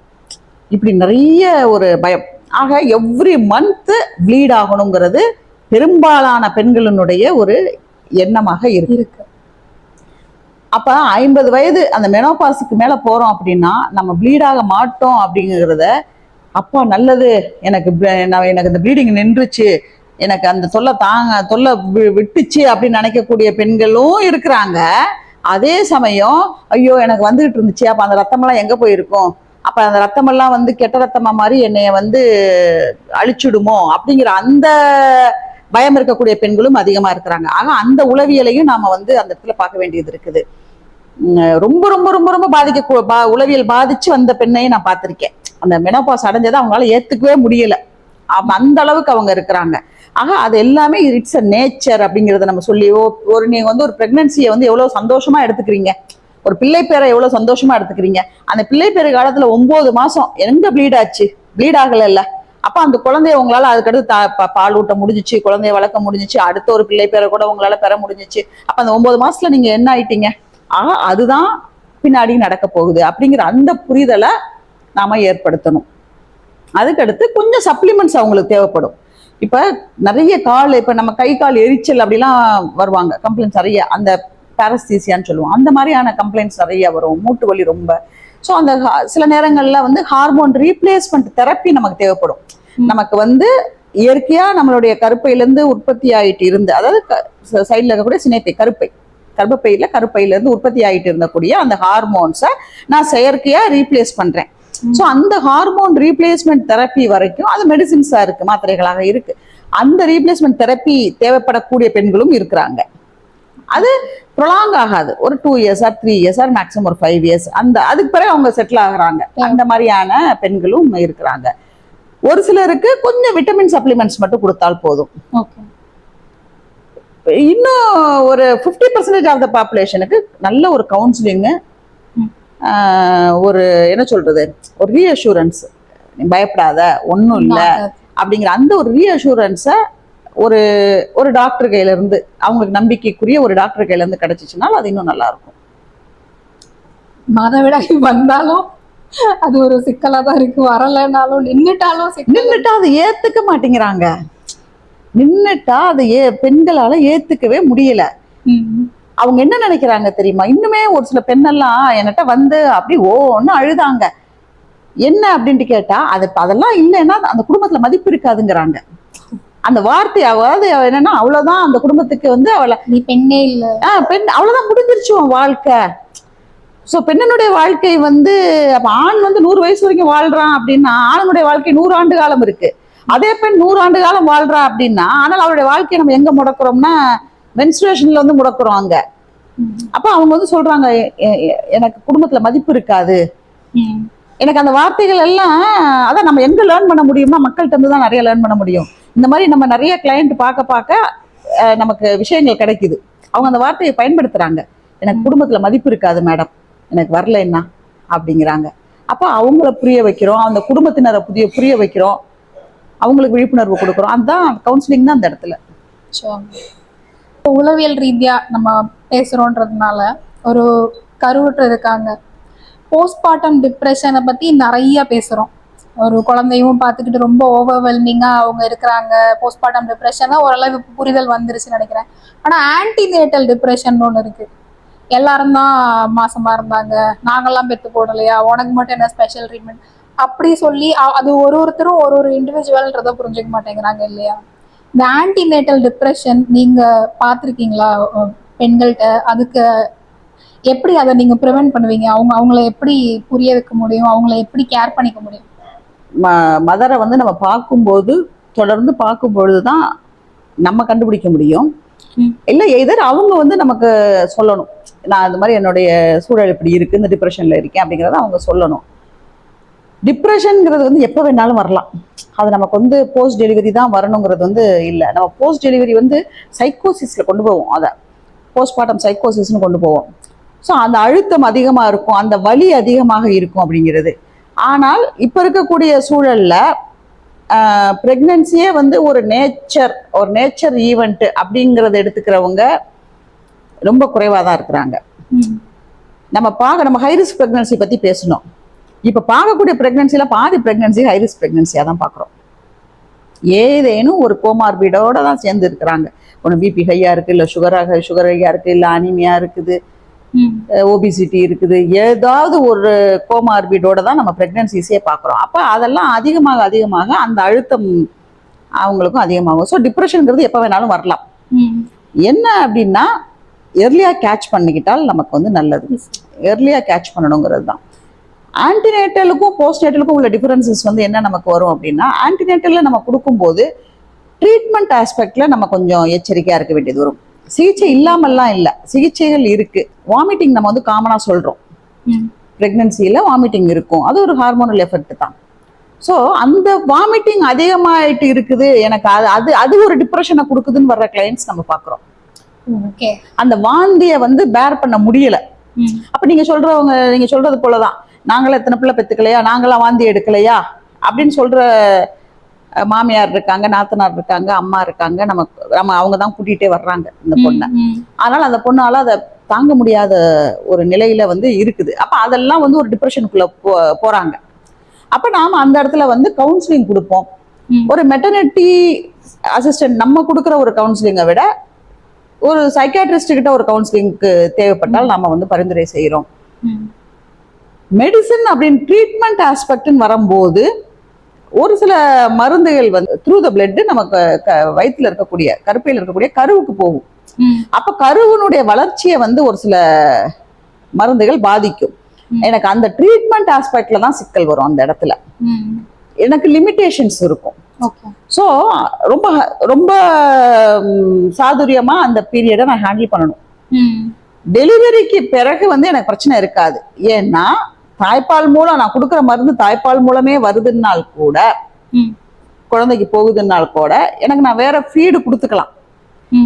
இப்படி நிறைய ஒரு பயம். ஆக எவ்ரி மந்த் ப்ளீட் ஆகணுங்கிறது பெரும்பாலான பெண்களினுடைய ஒரு எண்ணமாக இருக்கு. அப்ப 50 வயது அந்த மெனோபாஸுக்கு மேல போறோம் அப்படின்னா நம்ம ப்ளீட் ஆக மாட்டோம் அப்படிங்கிறத, அப்பா நல்லது, எனக்கு இந்த ப்ளீடிங் நின்றுச்சு, எனக்கு அந்த தொல்லை விட்டுச்சு அப்படின்னு நினைக்கக்கூடிய பெண்களும் இருக்கிறாங்க. அதே சமயம் ஐயோ எனக்கு வந்துகிட்டு இருந்துச்சு, அப்ப அந்த ரத்தமெல்லாம் எங்க போயிருக்கும், அப்ப அந்த ரத்தமெல்லாம் வந்து கெட்ட ரத்தமா மாதிரி என்னைய வந்து அழிச்சுடுமோ அப்படிங்கிற அந்த பயம் இருக்கக்கூடிய பெண்களும் அதிகமா இருக்கிறாங்க. ஆனா அந்த உளவியலையும் நாம வந்து அந்த இடத்துல பார்க்க வேண்டியது இருக்குது. ரொம்ப ரொம்ப ரொம்ப ரொம்ப உளவியல் பாதிச்சு வந்த பெண்ணையும் நான் பார்த்திருக்கேன். அந்த மெனோபாஸ் அடைஞ்சதை அவங்களால ஏத்துக்கவே முடியல, அந்த அளவுக்கு அவங்க இருக்கிறாங்க. ஆக அது எல்லாமே இட்ஸ் அ நேச்சர் அப்படிங்கிறத நம்ம சொல்லி, நீங்க வந்து ஒரு பிரெக்னன்சியை வந்து எவ்வளவு சந்தோஷமா எடுத்துக்கிறீங்க, ஒரு பிள்ளை பேரை எவ்வளவு சந்தோஷமா எடுத்துக்கிறீங்க. அந்த பிள்ளை பேரு காலத்துல 9 மாசம் எங்க ப்ளீட் ஆச்சு, ப்ளீட் ஆகல இல்ல, அப்ப அந்த குழந்தைய உங்களால அதுக்கடுத்து பால் ஊட்ட முடிஞ்சிச்சு, குழந்தைய வளர்க்க முடிஞ்சிச்சு, அடுத்த ஒரு பிள்ளை பேரை கூட உங்களால பெற முடிஞ்சிச்சு. அப்ப அந்த 9 மாசத்துல நீங்க என்ன ஆயிட்டீங்க, ஆக அதுதான் பின்னாடி நடக்க போகுது அப்படிங்கிற அந்த புரிதலை நாம ஏற்படுத்தணும். அதுக்கடுத்து கொஞ்சம் சப்ளிமெண்ட்ஸ் அவங்களுக்கு தேவைப்படும். இப்ப நிறைய இப்ப நம்ம கை கால் எரிச்சல் அப்படிலாம் வருவாங்க, கம்ப்ளைண்ட்ஸ் நிறைய, அந்த பாரஸ்தீசியான்னு சொல்லுவோம், அந்த மாதிரியான கம்ப்ளைண்ட்ஸ் நிறைய வரும், மூட்டு வலி ரொம்ப. ஸோ அந்த சில நேரங்கள்ல வந்து ஹார்மோன் ரீப்ளேஸ்மெண்ட் தெரப்பி நமக்கு தேவைப்படும். நமக்கு வந்து இயற்கையா நம்மளுடைய கருப்பையிலேருந்து உற்பத்தி ஆகிட்டு இருந்து, அதாவது சைட்ல இருக்கக்கூடிய சினைப்பை, கருப்பையில இருந்து உற்பத்தி ஆகிட்டு இருந்தக்கூடிய அந்த ஹார்மோன்ஸை நான் செயற்கையா ரீப்ளேஸ் பண்றேன். ஸோ அந்த ஹார்மோன் ரீப்ளேஸ்மெண்ட் தெரப்பி வரைக்கும் அது மெடிசின்ஸா இருக்கு, மாத்திரைகளாக இருக்கு. அந்த ரீப்ளேஸ்மெண்ட் தெரப்பி தேவைப்படக்கூடிய பெண்களும் இருக்கிறாங்க. அது ப்ரொலாங் ஆகாது, ஒரு 2 years or 3 years or maximum ஒரு 5 years, அதுக்கு பிறகு அவங்க செட்டில் ஆகுறாங்க. அந்த மாதிரியான பெண்களும் இருக்கிறாங்க. ஒரு சிலருக்கு கொஞ்சம் விட்டமின் சப்ளிமெண்ட்ஸ் மட்டும் கொடுத்தால் போதும். ஓகே. இன்னும் ஒரு 50% ஆஃப் த பாப்புலேஷனுக்கு நல்ல ஒரு கவுன்சிலிங், ஒரு என்ன சொல்றது, ஒரு ரீஅஷூரன்ஸ், பயப்படாத ஒன்றும் இல்லை அப்படிங்கிற அந்த ஒரு ரீஅஷூரன்ஸை ஒரு ஒரு டாக்டர் கையில இருந்து, அவங்களுக்கு நம்பிக்கைக்குரிய ஒரு டாக்டர் கையில இருந்து கிடைச்சிச்சுனால அது இன்னும் நல்லா இருக்கும். மாதவிடாய் வந்தாலும் அது ஒரு சிக்கலா தான் இருக்கு, வரலைன்னாலும் நின்னுட்டாலும் நின்னுட்டா அதை ஏத்துக்க மாட்டேங்கிறாங்க. நின்னுட்டா அதை பெண்களால ஏத்துக்கவே முடியல. அவங்க என்ன நினைக்கிறாங்க தெரியுமா, இன்னுமே ஒரு சில பெண்ணெல்லாம் என்கிட்ட வந்து அப்படி ஒன்னு அழுதாங்க. என்ன அப்படின்ட்டு கேட்டா, அதெல்லாம் இல்லைன்னா அந்த குடும்பத்துல மதிப்பு இருக்காதுங்கிறாங்க. அந்த வார்த்தை அதாவது என்னன்னா, அவ்வளவுதான் அந்த குடும்பத்துக்கு வந்து அவளை நீ பெண்ணே இல்ல, பெண் அவ்வளவுதான் முடிஞ்சிருச்சு உன் வாழ்க்கை. சோ பெண்ணனுடைய வாழ்க்கை வந்து, அப்ப ஆண் வந்து 100 வயசு வரைக்கும் வாழ்றான் அப்படின்னா ஆணுடைய வாழ்க்கை 100 ஆண்டு காலம் இருக்கு. அதே பெண் 100 ஆண்டு காலம் வாழ்றா அப்படின்னா, ஆனால் அவருடைய வாழ்க்கையை நம்ம எங்க முடக்குறோம்னா மென்ஸ்ட்ரேஷன்ல வந்து முடக்குறோம் அங்க. அப்ப அவங்க வந்து சொல்றாங்க, எனக்கு குடும்பத்துல மதிப்பு இருக்காது. எனக்கு அந்த வார்த்தைகள் எல்லாம், அதான் நம்ம எங்க லேர்ன் பண்ண முடியும்னா மக்கள்கிட்ட இருந்து தான் நிறைய லேர்ன் பண்ண முடியும். இந்த மாதிரி நம்ம நிறைய கிளையண்ட் பார்க்க நமக்கு விஷயங்கள் கிடைக்குது. அவங்க அந்த வார்த்தையை பயன்படுத்துறாங்க, எனக்கு குடும்பத்துல மதிப்பு இருக்காது மேடம், எனக்கு வரல என்ன அப்படிங்கிறாங்க. அப்ப அவங்கள புரிய வைக்கிறோம், அந்த குடும்பத்தினரை புரிய வைக்கிறோம், அவங்களுக்கு விழிப்புணர்வு கொடுக்குறோம். அதுதான் கவுன்சிலிங் தான் அந்த இடத்துல. உளவியல் ரீதியா நம்ம பேசுறோன்றதுனால, ஒரு கருவுற்று இருக்காங்க, போஸ்ட்மார்ட்டம் டிப்ரெஷனை பத்தி நிறைய பேசுறோம். ஒரு குழந்தையும் பார்த்துக்கிட்டு ரொம்ப ஓவர்வெல்மிங்கா அவங்க இருக்கிறாங்க. போஸ்ட்மார்ட்டம் டிப்ரெஷனா ஓரளவு புரிதல் வந்துருச்சுன்னு நினைக்கிறேன். ஆனா ஆன்டிநேட்டல் டிப்ரெஷன் ஒன்று இருக்கு. எல்லாரும் தான் மாசமா இருந்தாங்க, நாங்கெல்லாம் பெத்து போடலையா, உனக்கு மட்டும் என்ன ஸ்பெஷல் ட்ரீட்மெண்ட் அப்படி சொல்லி அது ஒருத்தரும் ஒரு இண்டிவிஜுவல்ன்றத புரிஞ்சுக்க மாட்டேங்கிறாங்க இல்லையா? இந்த ஆன்டிநேட்டல் டிப்ரெஷன் நீங்க பார்த்துருக்கீங்களா பெண்கள்கிட்ட? அதுக்கு எப்படி அதை நீங்க ப்ரிவென்ட் பண்ணுவீங்க? அவங்கள எப்படி புரிய வைக்க முடியும், அவங்கள எப்படி கேர் பண்ணிக்க முடியும்? மதரை வந்து நம்ம பார்க்கும்போது, தொடர்ந்து பார்க்கும் பொழுதுதான் நம்ம கண்டுபிடிக்க முடியும். இல்லை எதர் அவங்க வந்து நமக்கு சொல்லணும், நான் இந்த மாதிரி என்னுடைய சூழல் இப்படி இருக்கு, இந்த டிப்ரெஷன்ல இருக்கேன் அப்படிங்கிறத அவங்க சொல்லணும். டிப்ரெஷன்ங்கிறது வந்து எப்போ வேணாலும் வரலாம். அது நமக்கு வந்து போஸ்ட் டெலிவரி தான் வரணுங்கிறது வந்து இல்லை. நம்ம போஸ்ட் டெலிவரி வந்து சைக்கோசிஸ்ல கொண்டு போவோம், அதை போஸ்ட்மார்ட்டம் சைக்கோசிஸ்ன்னு கொண்டு போவோம். ஸோ அந்த அழுத்தம் அதிகமாக இருக்கும், அந்த வலி அதிகமாக இருக்கும் அப்படிங்கிறது. ஆனால் இப்போ இருக்கக்கூடிய சூழல்ல பிரெக்னன்சியே வந்து ஒரு நேச்சர் ஈவெண்ட் அப்படிங்கிறத எடுத்துக்கிறவங்க ரொம்ப குறைவாக தான் இருக்கிறாங்க. நம்ம ஹைரிஸ்க் பிரெக்னன்சி பற்றி பேசணும். இப்போ பார்க்கக்கூடிய பிரெக்னன்சியில் பாதி பிரெக்னன்சி ஹைரிஸ்க் பிரெக்னன்சியாக தான் பார்க்குறோம். ஏதேனும் ஒரு கோமார்பிடோட தான் சேர்ந்து இருக்கிறாங்க. ஒன்று பிபி ஹையா இருக்குது, இல்லை சுகர் ஹையா இருக்குது, இல்லை அனிமியா இருக்குது, ஒபிசிட்டி இருக்குது, ஏதாவது ஒரு கோமார்பிடோட தான் நம்ம பிரெக்னன்சிஸே பார்க்குறோம். அப்போ அதெல்லாம் அதிகமாக அந்த அழுத்தம் அவங்களுக்கும் அதிகமாகும். ஸோ டிப்ரெஷனுங்கிறது எப்போ வேணாலும் வரலாம். என்ன அப்படின்னா, எர்லியாக கேட்ச் பண்ணிக்கிட்டால் நமக்கு வந்து நல்லது. எர்லியாக கேட்ச் பண்ணணுங்கிறது தான். ஆன்டிநேட்டலுக்கும் போஸ்ட்நேட்டலுக்கும் உள்ள டிஃபரன்சஸ் வந்து என்ன நமக்கு வரும் அப்படின்னா, ஆன்டிநேட்டலில் நம்ம கொடுக்கும்போது ட்ரீட்மெண்ட் ஆஸ்பெக்டில் நம்ம கொஞ்சம் எச்சரிக்கையாக இருக்க வேண்டியது வரும். சிகிச்சை இல்லாமல்லாம் இல்லை, சிகிச்சைகள் இருக்கு. வாமிட்டிங் நம்ம வந்து காமனாக சொல்கிறோம், ப்ரெக்னன்சியில் வாமிட்டிங் இருக்கும், அது ஒரு ஹார்மோனல் எஃபெக்ட் தான். ஸோ அந்த வாமிட்டிங் அதிகமாயிட்டு இருக்குது எனக்கு, அது ஒரு டிப்ரெஷனை கொடுக்குதுன்னு வர்ற கிளைண்ட்ஸ் நம்ம பார்க்குறோம். அந்த வாந்தியை வந்து பேர் பண்ண முடியலை. அப்போ நீங்கள் சொல்றது போலதான், நாங்களே எத்தனை பிள்ளை பெற்றுக்கலையா, நாங்களாம் வாந்தி எடுக்கலையா அப்படின்னு சொல்ற மாமியார் இருக்காங்க, நாத்தனார் இருக்காங்க, அம்மா இருக்காங்க. நம்ம அவங்க தான் கூட்டிகிட்டே வர்றாங்க இந்த பொண்ணை. அதனால அந்த பொண்ணால அதை தாங்க முடியாத ஒரு நிலையில வந்து இருக்குது. அப்ப அதெல்லாம் வந்து ஒரு டிப்ரெஷனுக்குள்ள போறாங்க. அப்ப நாம அந்த இடத்துல வந்து கவுன்சிலிங் கொடுப்போம். ஒரு மெட்டர்னிட்டி அசிஸ்டன்ட் நம்ம கொடுக்குற ஒரு கவுன்சிலிங்கை விட ஒரு சைக்காட்ரிஸ்ட் கிட்ட ஒரு கவுன்சிலிங்க்கு தேவைப்பட்டால் நம்ம வந்து பரிந்துரை செய்யறோம். மெடிசன் அப்படின்னு ட்ரீட்மெண்ட் ஆஸ்பெக்ட்னு வரும்போது ஒரு சில மருந்துகள் வந்து த்ரூ த பிளட் நமக்கு வயிற்றுல இருக்கக்கூடிய கருப்பையில் இருக்கக்கூடிய கருவுக்கு போகும். அப்ப கருவினுடைய வளர்ச்சியை வந்து ஒரு சில மருந்துகள் பாதிக்கும். எனக்கு அந்த ட்ரீட்மெண்ட் ஆஸ்பெக்ட்ல தான் சிக்கல் வரும். அந்த இடத்துல எனக்கு லிமிட்டேஷன்ஸ் இருக்கும். ஸோ ரொம்ப ரொம்ப சாதுரியமா அந்த பீரியடை நான் ஹேண்டில் பண்ணணும். டெலிவரிக்கு பிறகு வந்து எனக்கு பிரச்சனை இருக்காது. ஏன்னா தாய்ப்பால் மூலம் நான் கொடுக்குற மருந்து தாய்ப்பால் மூலமே வருதுன்னால் கூட குழந்தைக்கு போகுதுன்னால் கூட எனக்கு நான் வேற ஃபீடு கொடுத்துக்கலாம்.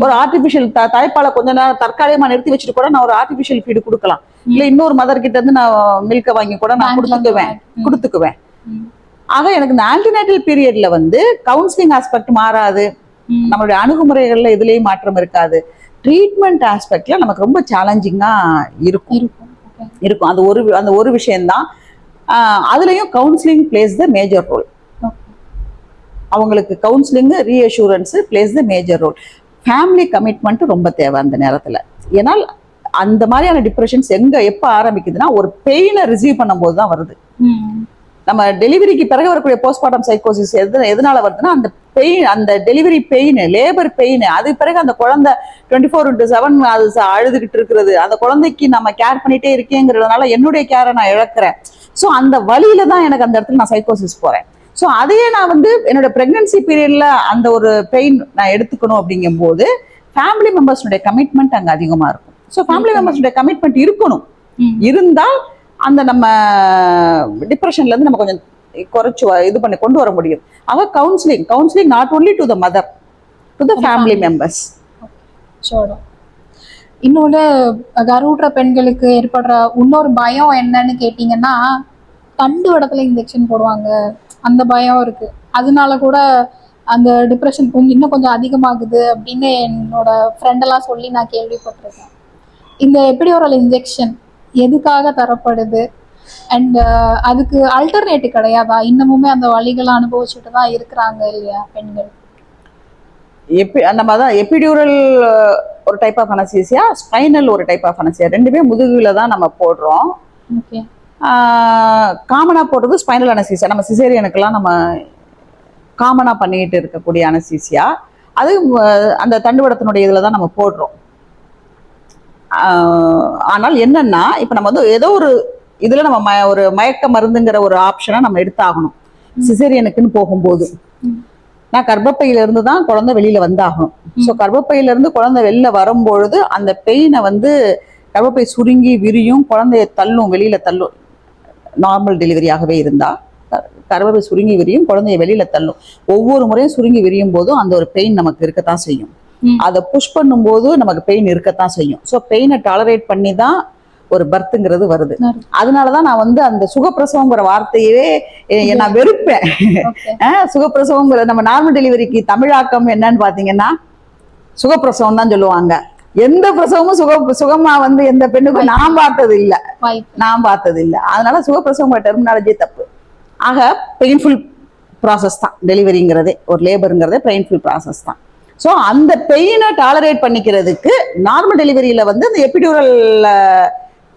ஒரு ஆர்டிபிஷியல் தாய்ப்பாலை கொஞ்ச நேரம் தற்காலிகமா நிறுத்தி வச்சுட்டு கூட நான் ஒரு ஆர்டிபிஷியல் ஃபீடு கொடுக்கலாம். இல்ல இன்னொரு மதர் கிட்ட இருந்து நான் மில்க வாங்கி கூட நான் கொடுத்துக்குவேன். ஆக எனக்கு இந்த ஆன்டிநேட்டல் பீரியட்ல வந்து கவுன்சிலிங் ஆஸ்பெக்ட் மாறாது, நம்மளுடைய அணுகுமுறைகள்ல எதுலயும் மாற்றம் இருக்காது. ட்ரீட்மெண்ட் ஆஸ்பெக்ட்ல நமக்கு ரொம்ப சேலஞ்சிங்கா இருக்கும். அந்த ஒரு விஷயம்தான். அதுலயும் counselling plays the major role. அவங்களுக்கு counselling reassurance plays the major role. Family commitment ரொம்ப தேவை அந்த நேரத்துல. ஏன்னால் அந்த மாதிரியான டிப்ரெஷன்ஸ் எப்ப ஆரம்பிக்குதுன்னா ஒரு பெயினை ரிசீவ் பண்ணும்போது தான் வருது. நம்ம டெலிவரிக்கு பிறகு வரக்கூடிய போஸ்ட்மார்ட்டம் சைக்கோசிஸ் எதனால வருதுன்னா அந்த பெயின், அந்த டெலிவரி பெயின், லேபர் பெயின், அது பிறகு அந்த குழந்தை 24/7 அது அழுதுகிட்டு இருக்கிறது, அந்த குழந்தைக்கு நம்ம கேர் பண்ணிட்டே இருக்கேங்கிறதுனால என்னுடைய கேரை நான் இழக்கிறேன். ஸோ அந்த வழியில தான் எனக்கு அந்த இடத்துல நான் சைக்கோசிஸ் போறேன். ஸோ அதையே நான் வந்து என்னோட பிரெக்னன்சி பீரியட்ல அந்த ஒரு பெயின் நான் எடுத்துக்கணும் அப்படிங்கும்போது ஃபேமிலி மெம்பர்ஸுடைய கமிட்மெண்ட் அங்கே அதிகமாக இருக்கும். ஸோ ஃபேமிலி மெம்பர்ஸுடைய கமிட்மெண்ட் இருக்கணும். இருந்தால் அந்த நம்ம டிப்ரெஷன்ல இருந்து நம்ம கொஞ்சம் குறைச்சு இது பண்ணி கொண்டு வர முடியும். ஆக counselling not only to the mother, to the family members. இன்னொன்று, கருவுற்ற பெண்களுக்கு ஏற்படுற இன்னொரு பயம் என்னன்னு கேட்டிங்கன்னா, கண்டு இடத்துல இன்ஜெக்ஷன் போடுவாங்க, அந்த பயம் இருக்கு. அதனால கூட அந்த டிப்ரெஷன் இன்னும் கொஞ்சம் அதிகமாகுது அப்படின்னு என்னோட ஃப்ரெண்டெல்லாம் சொல்லி நான் கேள்விப்பட்டிருக்கேன். இந்த எபிடியூரல் இன்ஜெக்ஷன் எதுக்காக தரப்படுது அண்ட் அதுக்கு அல்டர்னேட்டிவ் கிடையாதா? இன்னமுமே அந்த வலிகளை அனுபவிச்சுட்டு தான் இருக்கிறாங்க இல்லையா பெண்கள்? நம்ம தான் எபிடியூரல் ஒரு டைப் ஆஃப் அனஸ்தீசியா, ஸ்பைனல் ஒரு டைப் ஆஃப் அனஸ்தீசியா, ரெண்டுமே முதுகுல தான் நம்ம போடுறோம். காமனா போடுறது ஸ்பைனல் அனஸ்தீசியா. நம்ம சிசேரியனுக்கெல்லாம் நம்ம காமனா பண்ணிட்டு இருக்கக்கூடிய அனஸ்தீசியா. அது அந்த தண்டுவடத்தினுடைய இதுல தான் நம்ம போடுறோம். ஆனால் என்னன்னா இப்ப நம்ம வந்து ஏதோ ஒரு இதுல நம்ம ஒரு மயக்க மருந்துங்கிற ஒரு ஆப்ஷனை நம்ம எடுத்தாகணும். சிசேரியனுக்குன்னு போகும்போது நான் கர்ப்பப்பையில இருந்து தான் குழந்தை வெளியில வந்தாகணும். ஸோ கர்ப்பப்பையில இருந்து குழந்தை வெளியில வரும்பொழுது அந்த பெயினை வந்து கர்ப்பப்பை சுருங்கி விரியும், குழந்தைய தள்ளும், வெளியில தள்ளும். நார்மல் டெலிவரியாகவே இருந்தா கர்ப்பப்பை சுருங்கி விரியும், குழந்தைய வெளியில தள்ளும். ஒவ்வொரு முறையும் சுருங்கி விரியும் போதும் அந்த ஒரு பெயின் நமக்கு இருக்கத்தான் செய்யும். அதை புஷ் பண்ணும் போது நமக்கு பெயின் இருக்கத்தான் செய்யும். ஸோ பெயினை டாலரேட் பண்ணி தான் ஒரு பர்த்ங்கிறது வருது. அதனாலதான் நான் வந்து அந்த சுகப்பிரசவங்கிற வார்த்தையவே நான் வெறுப்பேன். சுகப்பிரசவங்கிற நம்ம நார்மல் டெலிவரிக்கு தமிழாக்கம் என்னன்னு பாத்தீங்கன்னா சுகப்பிரசவம் தான் சொல்லுவாங்க. எந்த பிரசவமும் சுகமா வந்து எந்த பெண்ணுக்கும் நான் பார்த்தது இல்லை. அதனால சுகப்பிரசவங்கிற டெர்மினாலஜி தப்பு. ஆக பெயின்ஃபுல் ப்ராசஸ் தான் டெலிவரிங்கிறதே, ஒரு லேபருங்கிறதே பெயின்ஃபுல் ப்ராசஸ் தான். ஸோ அந்த பெயினை டாலரேட் பண்ணிக்கிறதுக்கு நார்மல் டெலிவரியில வந்து இந்த எபிடியூரல்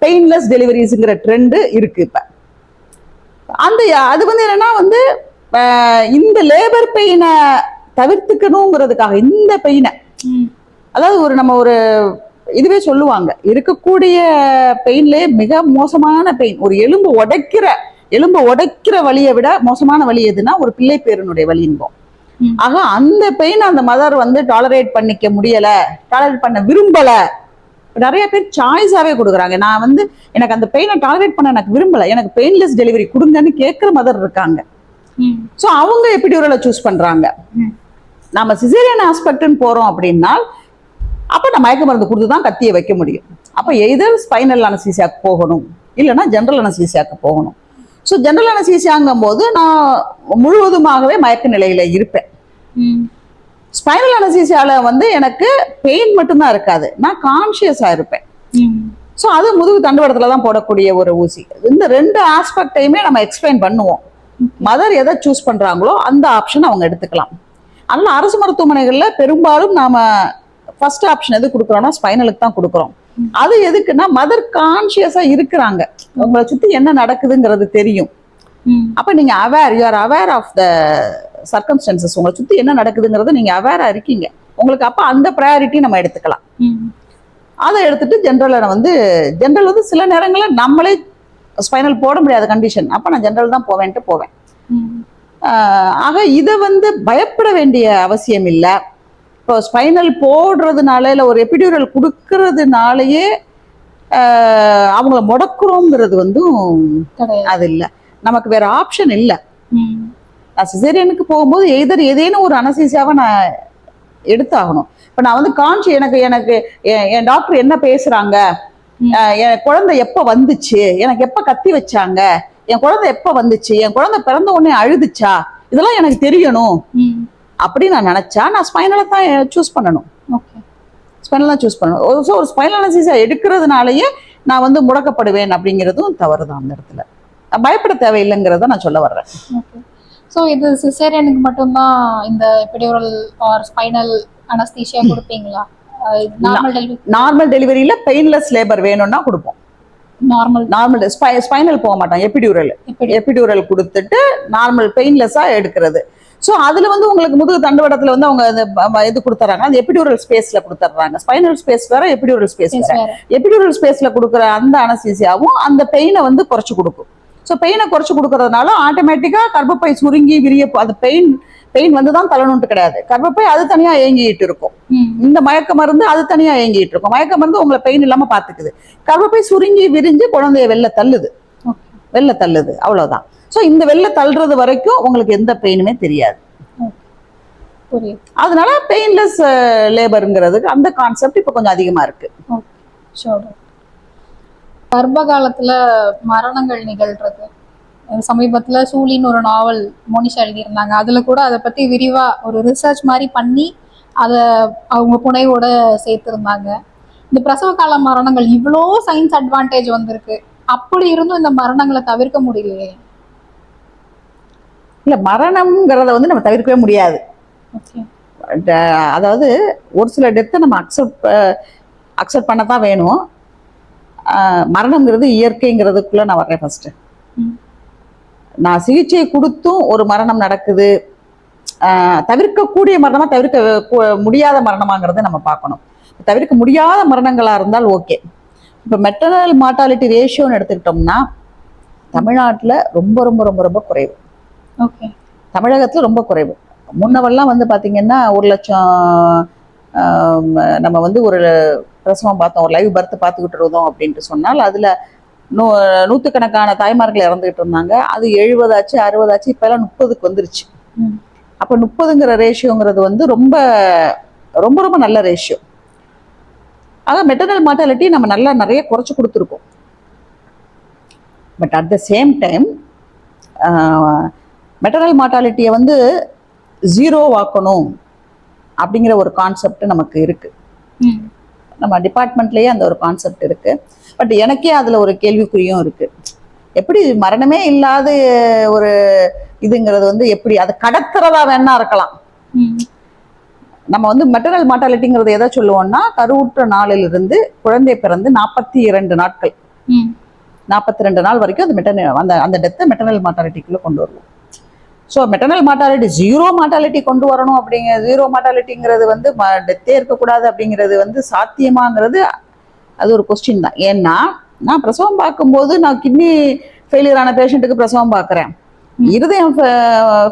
பெயின்லெஸ் டெலிவரிஸ்ங்கிற ட்ரெண்டு இருக்கு. இப்ப அது வந்து என்னன்னா வந்து இந்த லேபர் பெயினை தவிர்த்துக்கணுங்கிறதுக்காக இந்த பெயினை, அதாவது நம்ம ஒரு இதுவே சொல்லுவாங்க, இருக்கக்கூடிய பெயின்லேயே மிக மோசமான பெயின் ஒரு எலும்பு உடைக்கிற வலியை விட மோசமான வலி எதுனா ஒரு பிள்ளை பேருனுடைய வலின்போம். ஆக அந்த பெயின் அந்த மதர் வந்து டாலரேட் பண்ணிக்க முடியல, டாலரேட் பண்ண விரும்பல. நிறைய பேர் சாய்ஸாவே கொடுக்குறாங்க. நான் வந்து எனக்கு அந்த பெயினை டாலரேட் பண்ண எனக்கு விரும்பல, எனக்கு பெயின்லெஸ் டெலிவரி கொடுங்கன்னு கேட்கிற மதர் இருக்காங்க. ஸோ அவங்க எபிடியூரலை சூஸ் பண்றாங்க. நம்ம சிசேரியன் ஆஸ்பெக்ட்னு போறோம் அப்படின்னா அப்ப நம்ம மயக்க மருந்து கொடுத்து தான் கத்தியை வைக்க முடியும். அப்ப எதர் ஸ்பைனல் அனஸ்தீசியாக்கு போகணும், இல்லைன்னா ஜெனரல் அனஸ்தீசியாக்கு போகணும். ஸோ ஜெனரல் அனஸ்தீசியாங்கும் போது நான் முழுவதுமாகவே மயக்க நிலையில இருப்பேன். ஸ்பைனல் அனஸ்தீசியால வந்து எனக்கு பெயின் மட்டும்தான் இருக்காது, நான் கான்சியஸா இருப்பேன். ஸோ அது முதுகு தண்டுவடத்துல தான் போடக்கூடிய ஒரு ஊசி. இந்த ரெண்டு ஆஸ்பெக்டையுமே நம்ம எக்ஸ்பிளைன் பண்ணுவோம். மதர் எதை சூஸ் பண்றாங்களோ அந்த ஆப்ஷன் அவங்க எடுத்துக்கலாம். அதனால அரசு மருத்துவமனைகள்ல பெரும்பாலும் நாம ஃபர்ஸ்ட் ஆப்ஷன் எது கொடுக்குறோம்னா ஸ்பைனலுக்கு தான் கொடுக்குறோம். அது எதுக்குன்னா மதர் கான்சியஸா இருக்கிறாங்க, உங்களை சுத்தி என்ன நடக்குதுங்கிறது தெரியும். அப்ப நீங்க அவேர் ஆஃப் த சர்க்கம்ஸ்டன்சஸ், உங்களை சுத்தி என்ன நடக்குதுங்கிறது நீங்க அவேரா இருக்கீங்க. உங்களுக்கு அப்ப அந்த ப்ரையாரிட்டி நம்ம எடுத்துக்கலாம். அதை எடுத்துட்டு ஜென்ரல் வந்து சில நேரங்களில் நம்மளே ஸ்பைனல் போட முடியாத கண்டிஷன், அப்ப நான் ஜென்ரல் தான் போவேன். ஆக இதை வந்து பயப்பட வேண்டிய அவசியம் இல்லை. இப்போ ஸ்பைனல் போடுறதுனால இல்லை ஒரு எபிடியூரல் கொடுக்கறதுனாலயே அவங்கள முடக்குறோங்கிறது வந்து அது இல்லை. நமக்கு வேற ஆப்ஷன் இல்லை. சிசேரியனுக்கு போகும்போது ஏதேனும் ஒரு அனசீசியாவை நான் எடுத்தாகணும். இப்போ நான் வந்து எனக்கு எனக்கு என் டாக்டர் என்ன பேசுறாங்க, என் குழந்தை எப்போ வந்துச்சு, எனக்கு எப்போ கத்தி வச்சாங்க, என் குழந்தை எப்போ வந்துச்சு, என் குழந்தை பிறந்த உடனே அழுதுச்சா, இதெல்லாம் எனக்கு தெரியணும் அப்படின்னு நான் நினைச்சா நான் ஸ்பைனலை தான் சூஸ் பண்ணணும். ஸ்பைனல் தான் சூஸ் பண்ணணும். ஸோ ஒரு ஸ்பைனல் அனசீசியா எடுக்கிறதுனாலயே நான் வந்து முடக்கப்படுவேன் அப்படிங்கிறதும் தவறு தான். அந்த இடத்துல பயப்பட தேவையில்லைங்கிறத நான் சொல்ல வர்றேன். ஸோ இது சிசேரியனுக்கு மட்டும்தான் இந்த எபிடியூரல் ஆர் ஸ்பைனல் அனஸ்தீசியா கொடுப்பீங்களா? நார்மல் டெலிவரியில பெயின்லெஸ் லேபர் வேணும்னா கொடுப்போம். நார்மல் ஸ்பைனல் போக மாட்டோம், எபிடியூரல் கொடுத்துட்டு நார்மல் பெயின்லெஸ்ஸா எடுக்கிறது. ஸோ அதுல வந்து உங்களுக்கு முதுகு தண்டுவடத்துல வந்து அவங்க இது கொடுத்துறாங்க, அது எபிடியூரல் ஸ்பேஸ்ல கொடுத்துட்றாங்க. ஸ்பைனல் ஸ்பேஸ் வேற, எபிடியூரல் ஸ்பேஸ் வேற. எபிடியூரல் ஸ்பேஸ்ல கொடுக்குற அந்த அனஸ்தீசியாவும் அந்த பெயினை வந்து குறைச்சு கொடுக்கும். ஸோ பெயினை குறைச்சு கொடுக்கறதுனால ஆட்டோமேட்டிக்கா கர்ப்பப்பை சுருங்கி விரிய, அந்த பெயின் வந்து தான் தள்ளணும்ட்டு கிடையாது. கர்ப்பப்பை அது தனியா இயங்கிட்டு இருக்கும். இந்த மயக்க மருந்து அது தனியா இயங்கிட்டு இருக்கும். மயக்க மருந்து உங்களை பெயின் இல்லாம பாத்துக்குது. கர்ப்பப்பை சுருங்கி விரிஞ்சு குழந்தைய வெளில தள்ளுது, அவ்வளவுதான். ஸோ இந்த வெளில தள்ளுறது வரைக்கும் உங்களுக்கு எந்த பெயினுமே தெரியாது. அதனால பெயின்லெஸ் லேபருங்கிறதுக்கு அந்த கான்செப்ட் இப்ப கொஞ்சம் அதிகமா இருக்கு. கர்ப்ப காலத்துல மரணங்கள் நிகழ்றது, சமீபத்துல சூலின்னு ஒரு நாவல் மோனிஷா எழுதியிருந்தாங்க. அதுல கூட அதை பத்தி விரிவா ஒரு ரிசர்ச் மாதிரி பண்ணி அதை அவங்க புனைவோட சேர்த்திருந்தாங்க. இந்த பிரசவ கால மரணங்கள் இவ்வளோ சயின்ஸ் அட்வான்டேஜ் வந்திருக்கு, அப்படி இருந்தும் இந்த மரணங்களை தவிர்க்க முடியலையே. இல்ல, மரணம்ங்கிறத வந்து நம்ம தவிர்க்கவே முடியாது. அதாவது ஒரு சில டெத்தை நம்ம அக்செப்ட் பண்ணத்தான் வேணும். மரணம்ங்கிறது இயற்கைங்கிறதுக்குள்ள நான் வர்றேன். ஃபர்ஸ்ட் நான் சிகிச்சை கொடுத்தும் ஒரு மரணம் நடக்குது, தவிர்க்கக்கூடிய மரணமா தவிர்க்க முடியாத மரணமாங்கிறத நம்ம பார்க்கணும். தவிர்க்க முடியாத மரணங்களா இருந்தால் ஓகே. இப்போ மெட்டர்னல் மார்டாலிட்டி ரேஷியோன்னு எடுத்துக்கிட்டோம்னா தமிழ்நாட்டில் ரொம்ப ரொம்ப ரொம்ப ரொம்ப குறைவு. தமிழகத்துல ரொம்ப குறைவு. முன்னவெல்லாம் வந்து பாத்தீங்கன்னா 1,00,000 நம்ம வந்து ஒரு பிரசவம் பார்த்தோம், ஒரு லைவ் பர்த் பார்த்துக்கிட்டு இருந்தோம் அப்படின்ட்டு சொன்னால் அதுல நூற்றுக்கணக்கான தாய்மார்கள் இறந்துகிட்டு இருந்தாங்க. அது 70 ஆச்சு, 60 ஆச்சு, இப்ப எல்லாம் 30க்கு வந்துருச்சு. அப்ப 30ங்கிற ரேஷியோங்கிறது வந்து ரொம்ப ரொம்ப ரொம்ப நல்ல ரேஷியோ. ஆக மெட்டர்னல் மார்டாலிட்டி நம்ம நல்லா நிறைய குறைச்சு கொடுத்துருக்கோம். But at the same time maternal மார்டாலிட்டியை வந்து 0 ஆக்கணும் அப்படிங்கிற ஒரு கான்செப்ட் நமக்கு இருக்கு. நம்ம டிபார்ட்மெண்ட்லயே அந்த ஒரு கான்செப்ட் இருக்கு. பட் எனக்கே அதுல ஒரு கேள்விக்குறியும் இருக்கு. எப்படி மரணமே இல்லாத ஒரு இதுங்கிறது வந்து எப்படி அதை கடத்துறதா வேணா இருக்கலாம். நம்ம வந்து மெட்டர்னல் மார்டாலிட்டிங்கிறது எதை சொல்லுவோம்னா கருவுற்ற நாளிலிருந்து குழந்தை பிறந்து 42 நாட்கள் 42 நாள் வரைக்கும் அந்த டெத்தை மெட்டர்னல் மார்டாலிட்டிக்குள்ள கொண்டு வருவோம். ஸோ மெட்டர்னல் மார்டாலிட்டி 0 மார்டாலிட்டி கொண்டு வரணும் அப்படிங்கிற 0 மார்டாலிட்டிங்கிறது வந்து டெத்தே இருக்கக்கூடாது அப்படிங்கிறது வந்து சாத்தியமாங்கிறது அது ஒரு கொஸ்டின் தான். ஏன்னா நான் பிரசவம் பார்க்கும்போது நான் கிட்னி ஃபெயிலியர் ஆன பேஷண்ட்டுக்கு பிரசவம் பார்க்குறேன், இருதயம்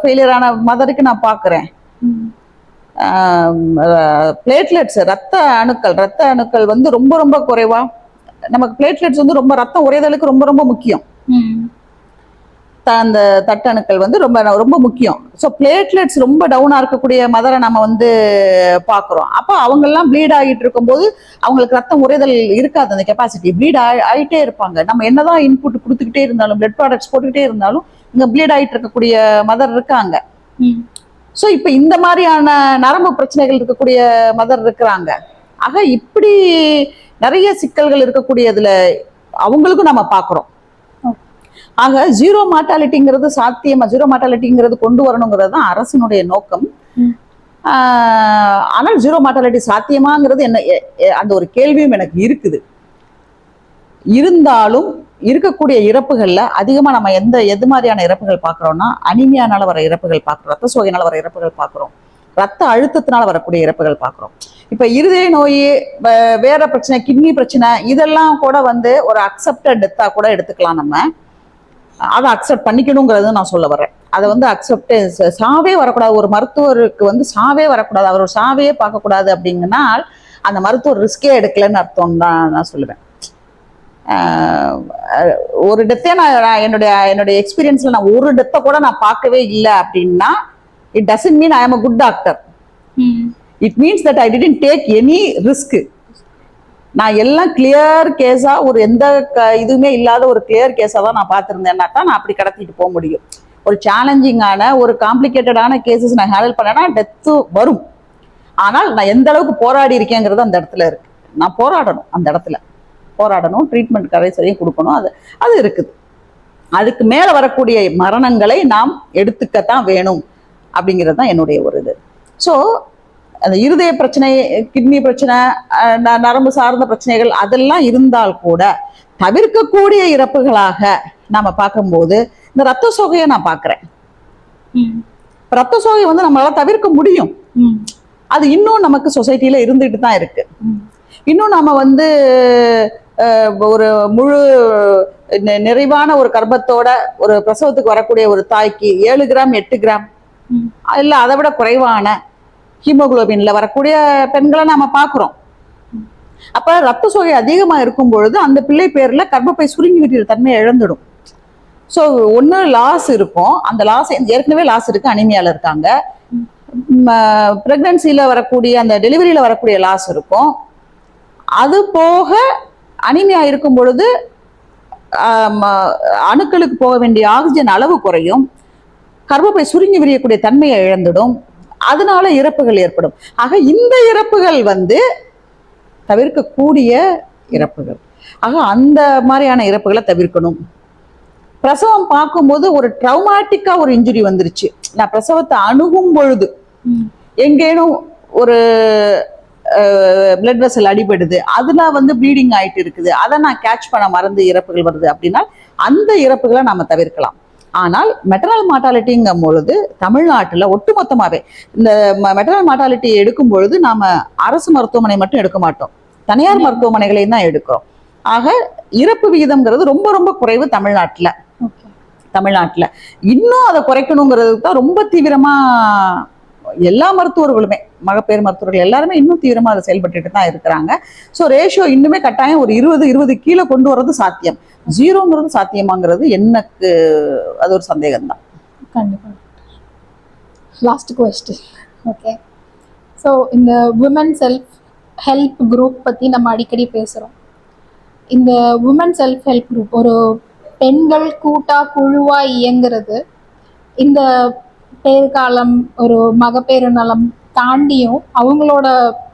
ஃபெயிலியர் ஆன மதருக்கு நான் பார்க்குறேன். பிளேட்லெட்ஸ் ரத்த அணுக்கள் வந்து ரொம்ப ரொம்ப குறைவா. நமக்கு பிளேட்லெட்ஸ் வந்து ரொம்ப ரத்தம் உறைதலுக்கு ரொம்ப ரொம்ப முக்கியம். அந்த தட்டணுக்கள் வந்து ரொம்ப ரொம்ப முக்கியம். ஸோ பிளேட்லெட்ஸ் ரொம்ப டவுனா இருக்கக்கூடிய மதரை நம்ம வந்து பாக்குறோம். அப்போ அவங்க எல்லாம் ப்ளீட் ஆகிட்டு இருக்கும்போது அவங்களுக்கு ரத்தம் உறைதல் இருக்காது, அந்த கெப்பாசிட்டி ப்ளீட் ஆகிட்டே இருப்பாங்க. நம்ம என்னதான் இன்புட் கொடுத்துக்கிட்டே இருந்தாலும் பிளட் ப்ராடக்ட்ஸ் போட்டுக்கிட்டே இருந்தாலும் இங்க ப்ளீட் ஆகிட்டு இருக்கக்கூடிய மதர் இருக்காங்க. ஸோ இப்போ இந்த மாதிரியான நரம்பு பிரச்சனைகள் இருக்கக்கூடிய மதர் இருக்கிறாங்க. ஆக இப்படி நிறைய சிக்கல்கள் இருக்கக்கூடியதுல அவங்களுக்கும் நம்ம பாக்குறோம். ஆக 0 மார்டாலிட்டிங்கிறது சாத்தியமா, 0 மார்டாலிட்டிங்கிறது கொண்டு வரணுங்கிறது தான் அரசினுடைய நோக்கம். ஆனால் 0 மார்டாலிட்டி சாத்தியமாங்கிறது என்ன அந்த ஒரு கேள்வியும் எனக்கு இருக்குது. இருந்தாலும் இருக்கக்கூடிய இறப்புகள்ல அதிகமா நம்ம எது மாதிரியான இறப்புகள் பார்க்குறோம்னா அனிமியானால வர இறப்புகள் பார்க்குறோம், ரத்த சோகையினால வர இறப்புகள் பார்க்குறோம், ரத்த அழுத்தத்தினால வரக்கூடிய இறப்புகள் பார்க்குறோம். இப்ப இருதய நோய், வேற பிரச்சனை, கிட்னி பிரச்சனை, இதெல்லாம் கூட வந்து ஒரு அக்செப்டட் டெத்தா கூட எடுத்துக்கலாம். நம்ம அதை அக்செப்ட் பண்ணிக்கணுங்கிறது நான் சொல்ல வரேன். அதை வந்து அக்செப்ட் சாவே வரக்கூடாது. ஒரு மருத்துவருக்கு வந்து சாவே வரக்கூடாது, அவர் ஒரு சாவையே பார்க்கக்கூடாது அப்படிங்கன்னா அந்த மருத்துவர் ரிஸ்கே எடுக்கலன்னு அர்த்தம் தான் நான் சொல்லுவேன். ஒரு டெத்தே நான் என்னுடைய எக்ஸ்பீரியன்ஸ்ல நான் ஒரு டெத்தை கூட நான் பார்க்கவே இல்லை அப்படின்னா it doesn't mean I am a good doctor. It means that I didn't take any risk. நான் எல்லாம் கிளியர் கேஸா ஒரு எந்த இதுவுமே இல்லாத ஒரு கிளியர் கேஸா தான் நான் பார்த்துருந்தேன்னா தான் நான் அப்படி கடத்திட்டு போக முடியும். ஒரு சேலஞ்சிங்கான ஒரு காம்ப்ளிகேட்டடான கேசஸ் நான் ஹேண்டில் பண்ணேன்னா டெத்து வரும். ஆனால் நான் எந்த அளவுக்கு போராடி இருக்கேங்கிறது அந்த இடத்துல இருக்கு. நான் போராடணும், அந்த இடத்துல போராடணும், ட்ரீட்மெண்ட் கடைசியும் கொடுக்கணும். அது இருக்குது. அதுக்கு மேல வரக்கூடிய மரணங்களை நாம் எடுத்துக்கத்தான் வேணும் அப்படிங்கிறது தான் என்னுடைய ஒரு இது. ஸோ அந்த இருதய பிரச்சனை, கிட்னி பிரச்சனை, நரம்பு சார்ந்த பிரச்சனைகள் அதெல்லாம் இருந்தால் கூட தவிர்க்கக்கூடிய இறப்புகளாக நாம பார்க்கும்போது இந்த ரத்த சோகையை நான் பார்க்கிறேன். ரத்த சோகை வந்து நம்மளால தவிர்க்க முடியும். அது இன்னும் நமக்கு சொசைட்டில இருந்துட்டு தான் இருக்கு. இன்னும் நம்ம வந்து ஒரு முழு நிறைவான ஒரு கர்ப்பத்தோட ஒரு பிரசவத்துக்கு வரக்கூடிய ஒரு தாய்க்கு 7 கிராம் 8 கிராம் இல்ல அதை விட குறைவான ஹீமோகுளோபின்ல வரக்கூடிய பெண்களை நாம பாக்குறோம். அப்ப ரத்த சோகை அதிகமா இருக்கும் பொழுது அந்த பிள்ளை பேர்ல கர்ப்பப்பை சுருங்கி விடுற தன்மை இழந்துடும். ஸோ ஒன்று லாஸ் இருக்கும். அந்த லாஸ் ஏற்கனவே லாஸ் இருக்கு, அனிமியால இருக்காங்க. பிரெக்னன்சில வரக்கூடிய அந்த டெலிவரியில வரக்கூடிய லாஸ் இருக்கும். அது போக அனிமியா இருக்கும் பொழுது அணுக்களுக்கு போக வேண்டிய ஆக்சிஜன் அளவு குறையும், கர்ப்பப்பை சுருங்கி விரியக்கூடிய தன்மையை இழந்துடும், அதனால இறப்புகள் ஏற்படும். ஆக இந்த இறப்புகள் வந்து தவிர்க்கக்கூடிய இறப்புகள். ஆக அந்த மாதிரியான இறப்புகளை தவிர்க்கணும். பிரசவம் பார்க்கும்போது ஒரு ட்ரௌமாட்டிக்கா ஒரு இன்ஜுரி வந்துருச்சு, நான் பிரசவத்தை அணுகும் பொழுது எங்கேனும் ஒரு பிளட் வெசல் அடிபடுது, அதுல வந்து ப்ளீடிங் ஆயிட்டு இருக்குது, அதை நான் கேட்ச் பண்ண மறந்து இறப்புகள் வருது அப்படின்னா அந்த இறப்புகளை நாம தவிர்க்கலாம். ஆனால் மெட்டர்னல் மார்டாலிட்டிங்கும் பொழுது தமிழ்நாட்டில் ஒட்டுமொத்தமாகவே இந்த மெட்டர்னல் மார்டாலிட்டி எடுக்கும் பொழுது நாம அரசு மருத்துவமனை மட்டும் எடுக்க மாட்டோம், தனியார் மருத்துவமனைகளையும் தான் எடுக்கிறோம். ஆக இறப்பு விகிதம்ங்கிறது ரொம்ப ரொம்ப குறைவு தமிழ்நாட்டில். இன்னும் அதை குறைக்கணுங்கிறதுக்கு தான் ரொம்ப தீவிரமா எல்லா மருத்துவர்களுமே, மகப்பேறு மருத்துவர்கள் எல்லாருமே இன்னும் தீவிரமா அதை செயல்பட்டு தான் இருக்கிறாங்க. ஸோ ரேஷியோ இன்னுமே கட்டாயம் ஒரு 20 கீழே கொண்டு வர்றது சாத்தியம். 0ங்கிறது சாத்தியமாங்கிறது எனக்கு அது ஒரு சந்தேகம் தான். கண்டிப்பா. Last question. ஓகே, ஸோ இந்த உமன் செல்ஃப் ஹெல்ப் குரூப் பற்றி நம்ம அடிக்கடி பேசுகிறோம். இந்த உமன் செல்ஃப் ஹெல்ப் குரூப் ஒரு பெண்கள் குழுவா இயங்குறது இந்த பேர்காலம் ஒரு மகப்பேறு நலம் தாண்டியும் அவங்களோட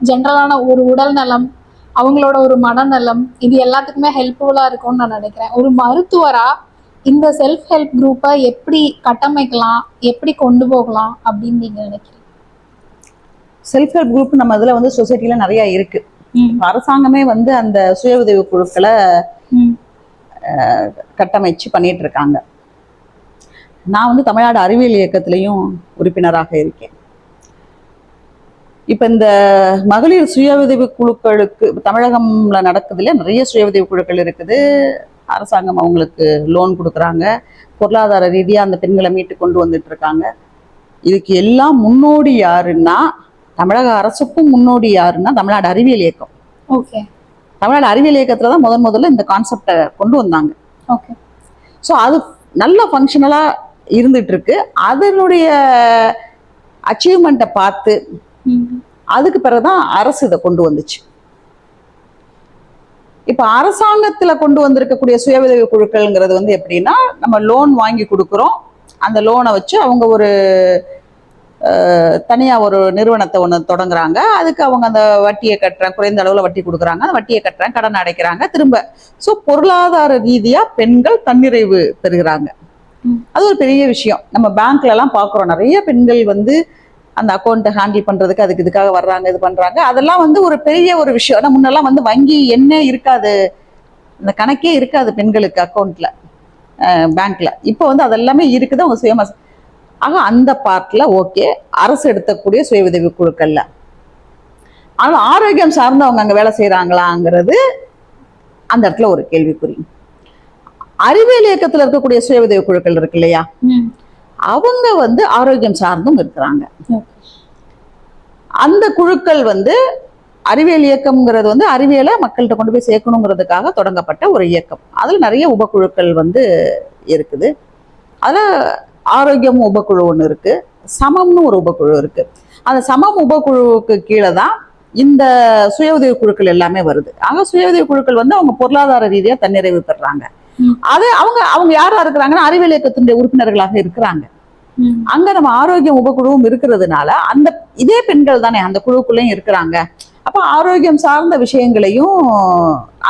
ஜென்ரலான ஒரு உடல் நலம், அவங்களோட ஒரு மனநலம், இது எல்லாத்துக்குமே ஹெல்ப்ஃபுல்லாக இருக்கும்னு நான் நினைக்கிறேன். ஒரு மருத்துவரா இந்த செல்ஃப் ஹெல்ப் குரூப்பை எப்படி கட்டமைக்கலாம், எப்படி கொண்டு போகலாம் அப்படின்னு நீங்க நினைக்கிறீங்க? செல்ஃப் ஹெல்ப் குரூப் நம்ம இதுல வந்து சொசைட்டில நிறைய இருக்கு. அரசாங்கமே வந்து அந்த சுய உதவி குழுக்களை கட்டமைச்சு பண்ணிட்டு இருக்காங்க. நான் வந்து தமிழ்நாடு அறிவியல் இயக்கத்திலையும் உறுப்பினராக இருக்கேன். இப்ப இந்த மகளிர் சுய உதவி குழுக்களுக்கு தமிழகம்ல நடக்குதுல நிறைய சுய உதவி குழுக்கள் இருக்குது. அரசாங்கம் அவங்களுக்கு லோன் கொடுக்குறாங்க, பொருளாதார ரீதியா அந்த பெண்களை மீட்டு கொண்டு வந்துட்டு இருக்காங்க. இதுக்கு எல்லாம் முன்னோடி யாருன்னா, தமிழக அரசுக்கும் முன்னோடி யாருன்னா தமிழ்நாடு அறிவியல் இயக்கம். ஓகே, தமிழ்நாடு அறிவியல் இயக்கத்துல தான் முதல்ல இந்த கான்செப்டை கொண்டு வந்தாங்க. ஓகே, ஸோ அது நல்ல ஃபங்க்ஷனலா இருந்துட்டு இருக்கு. அதனுடைய அச்சீவ்மெண்ட்டை பார்த்து அதுக்கு பிறகுதான் அரசு இதை கொண்டு வந்துச்சு. இப்ப அரசாங்கத்துல கொண்டு வந்திருக்கக்கூடிய சுய உதவி குழுக்கள்ங்கிறது வந்து எப்படின்னா, நம்ம லோன் வாங்கி கொடுக்குறோம், அந்த லோனை வச்சு அவங்க ஒரு தனியா ஒரு நிறுவனத்தை ஒன்று தொடங்குறாங்க. அதுக்கு அவங்க அந்த வட்டியை கட்டுறாங்க, குறைந்த அளவுல வட்டி கொடுக்குறாங்க, அந்த வட்டியை கட்டுறாங்க, கடன் அடைக்கிறாங்க திரும்ப. ஸோ பொருளாதார ரீதியா பெண்கள் தன்னிறைவு பெறுகிறாங்க. அது ஒரு பெரிய விஷயம். நம்ம பேங்க்ல எல்லாம் பாக்குறோம், நிறைய பெண்கள் வந்து அந்த அக்கௌண்ட்டை ஹேண்டில் பண்றதுக்கு அதுக்கு இதுக்காக வர்றாங்க, இது பண்றாங்க. அதெல்லாம் வந்து ஒரு பெரிய ஒரு விஷயம். ஆனா முன்னெல்லாம் வந்து வங்கி என்ன இருக்காது, இந்த கணக்கே இருக்காது பெண்களுக்கு அக்கௌண்ட்ல, பேங்க்ல. இப்போ வந்து அதெல்லாமே இருக்குது, அவங்க சுயமா. ஆக அந்த பார்ட்ல ஓகே, அரசு எடுக்கக்கூடிய சுய உதவி குழுக்கள்ல. ஆனால் ஆரோக்கியம் சார்ந்து அவங்க அங்க வேலை செய்யறாங்களாங்கிறது அந்த இடத்துல ஒரு கேள்விக்குறி. அறிவியல் இயக்கத்துல இருக்கக்கூடிய சுய உதவி குழுக்கள் இருக்கு இல்லையா, அவங்க வந்து ஆரோக்கியம் சார்ந்தும் இருக்கிறாங்க. அந்த குழுக்கள் வந்து அறிவியல் இயக்கம்ங்கிறது வந்து அறிவியலை மக்கள்கிட்ட கொண்டு போய் சேர்க்கணுங்கிறதுக்காக தொடங்கப்பட்ட ஒரு இயக்கம். அதில் நிறைய உபக்குழுக்கள் வந்து இருக்குது. அதில் ஆரோக்கியம் உபக்குழு ஒன்று இருக்கு, சமம்னு ஒரு உபக்குழு இருக்கு. அந்த சமம் உபக்குழுவுக்கு கீழே தான் இந்த சுய உதவி குழுக்கள் எல்லாமே வருது. ஆக சுய உதவி குழுக்கள் வந்து அவங்க பொருளாதார ரீதியா தன்னிறைவு பெறாங்க. அது அவங்க அவங்க யாரா இருக்கிறாங்கன்னா அறிவியல் இயக்கத்தினுடைய உறுப்பினர்களாக இருக்கிறாங்க. அங்க நம்ம ஆரோக்கியம் உபக்குழுவும் இருக்கிறதுனால அந்த இதே பெண்கள் தானே அந்த குழுக்குள்ளேயும் இருக்கிறாங்க. அப்ப ஆரோக்கியம் சார்ந்த விஷயங்களையும்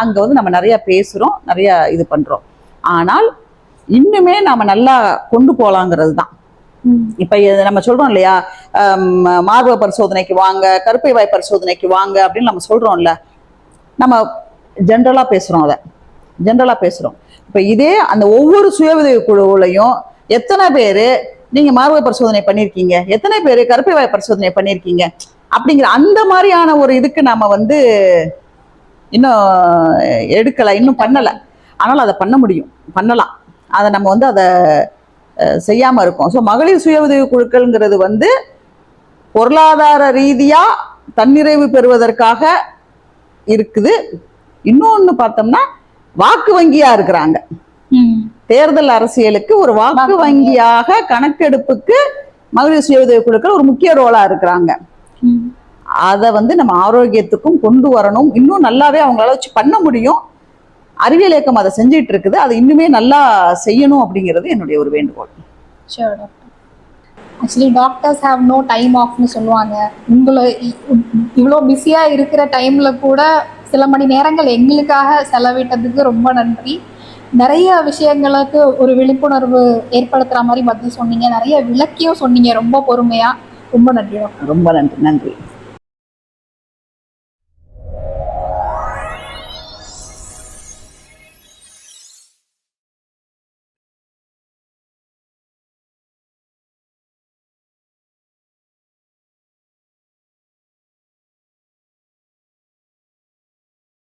அங்க வந்து நம்ம நிறைய பேசுறோம், நிறைய இது பண்றோம். ஆனால் இன்னுமே நாம நல்லா கொண்டு போலாங்கிறது தான். இப்ப நம்ம சொல்றோம் இல்லையா, மார்பக பரிசோதனைக்கு வாங்க, கருப்பை வாய் பரிசோதனைக்கு வாங்க அப்படின்னு நம்ம சொல்றோம்ல. நம்ம ஜென்ரலா பேசுறோம், அதை ஜென்ரலா பேசுறோம். இப்ப இதே அந்த ஒவ்வொரு சுய உதவி குழுவுலையும் எத்தனை பேரு நீங்க மார்பக பரிசோதனை பண்ணிருக்கீங்க, எத்தனை பேரு கருப்பை வாய் பரிசோதனை பண்ணிருக்கீங்க அப்படிங்கிற அந்த மாதிரியான ஒரு இதுக்கு நாம வந்து இன்னும் எடுக்கல, இன்னும் பண்ணல. ஆனால் அதை பண்ண முடியும், பண்ணலாம். அதை நம்ம வந்து அதை செய்யாம இருக்கோம். ஸோ மகளிர் சுய உதவி குழுக்கள்ங்கிறது வந்து பொருளாதார ரீதியா தன்னிறைவு பெறுவதற்காக இருக்குது. இன்னொன்னு பார்த்தோம்னா வாக்கு வங்கியா இருக்கிறாங்க. தேர்தல் அரசியலுக்கு ஒரு வாக்கு வங்கியாக கணக்கெடுப்புக்கு மகளிர் சுய உதவி குழுக்கள் ஒரு முக்கிய ரோலா இருக்கிறாங்க. அதை வந்து நம்ம ஆரோக்கியத்துக்கும் கொண்டு வரணும். இன்னும் நல்லாவே அவங்களால வச்சு பண்ண முடியும். அறிவியல் இயக்கம் அதை செஞ்சிட்டு இருக்குது. அதை இன்னுமே நல்லா செய்யணும் அப்படிங்கிறது என்னுடைய ஒரு வேண்டுகோள். Sure doctor. Actually doctors have no time ஆஃப்னு சொல்லுவாங்க. உங்களை இவ்வளோ பிஸியாக இருக்கிற டைமில் கூட சில மணி நேரங்கள் எங்களுக்காக செலவிட்டதுக்கு ரொம்ப நன்றி. நிறைய விஷயங்களுக்கு ஒரு விழிப்புணர்வு ஏற்படுத்துகிற மாதிரி பதில் சொன்னீங்க, நிறைய விளக்கியும் சொன்னீங்க ரொம்ப பொறுமையாக. ரொம்ப நன்றி டாக்டர். ரொம்ப நன்றி. நன்றி.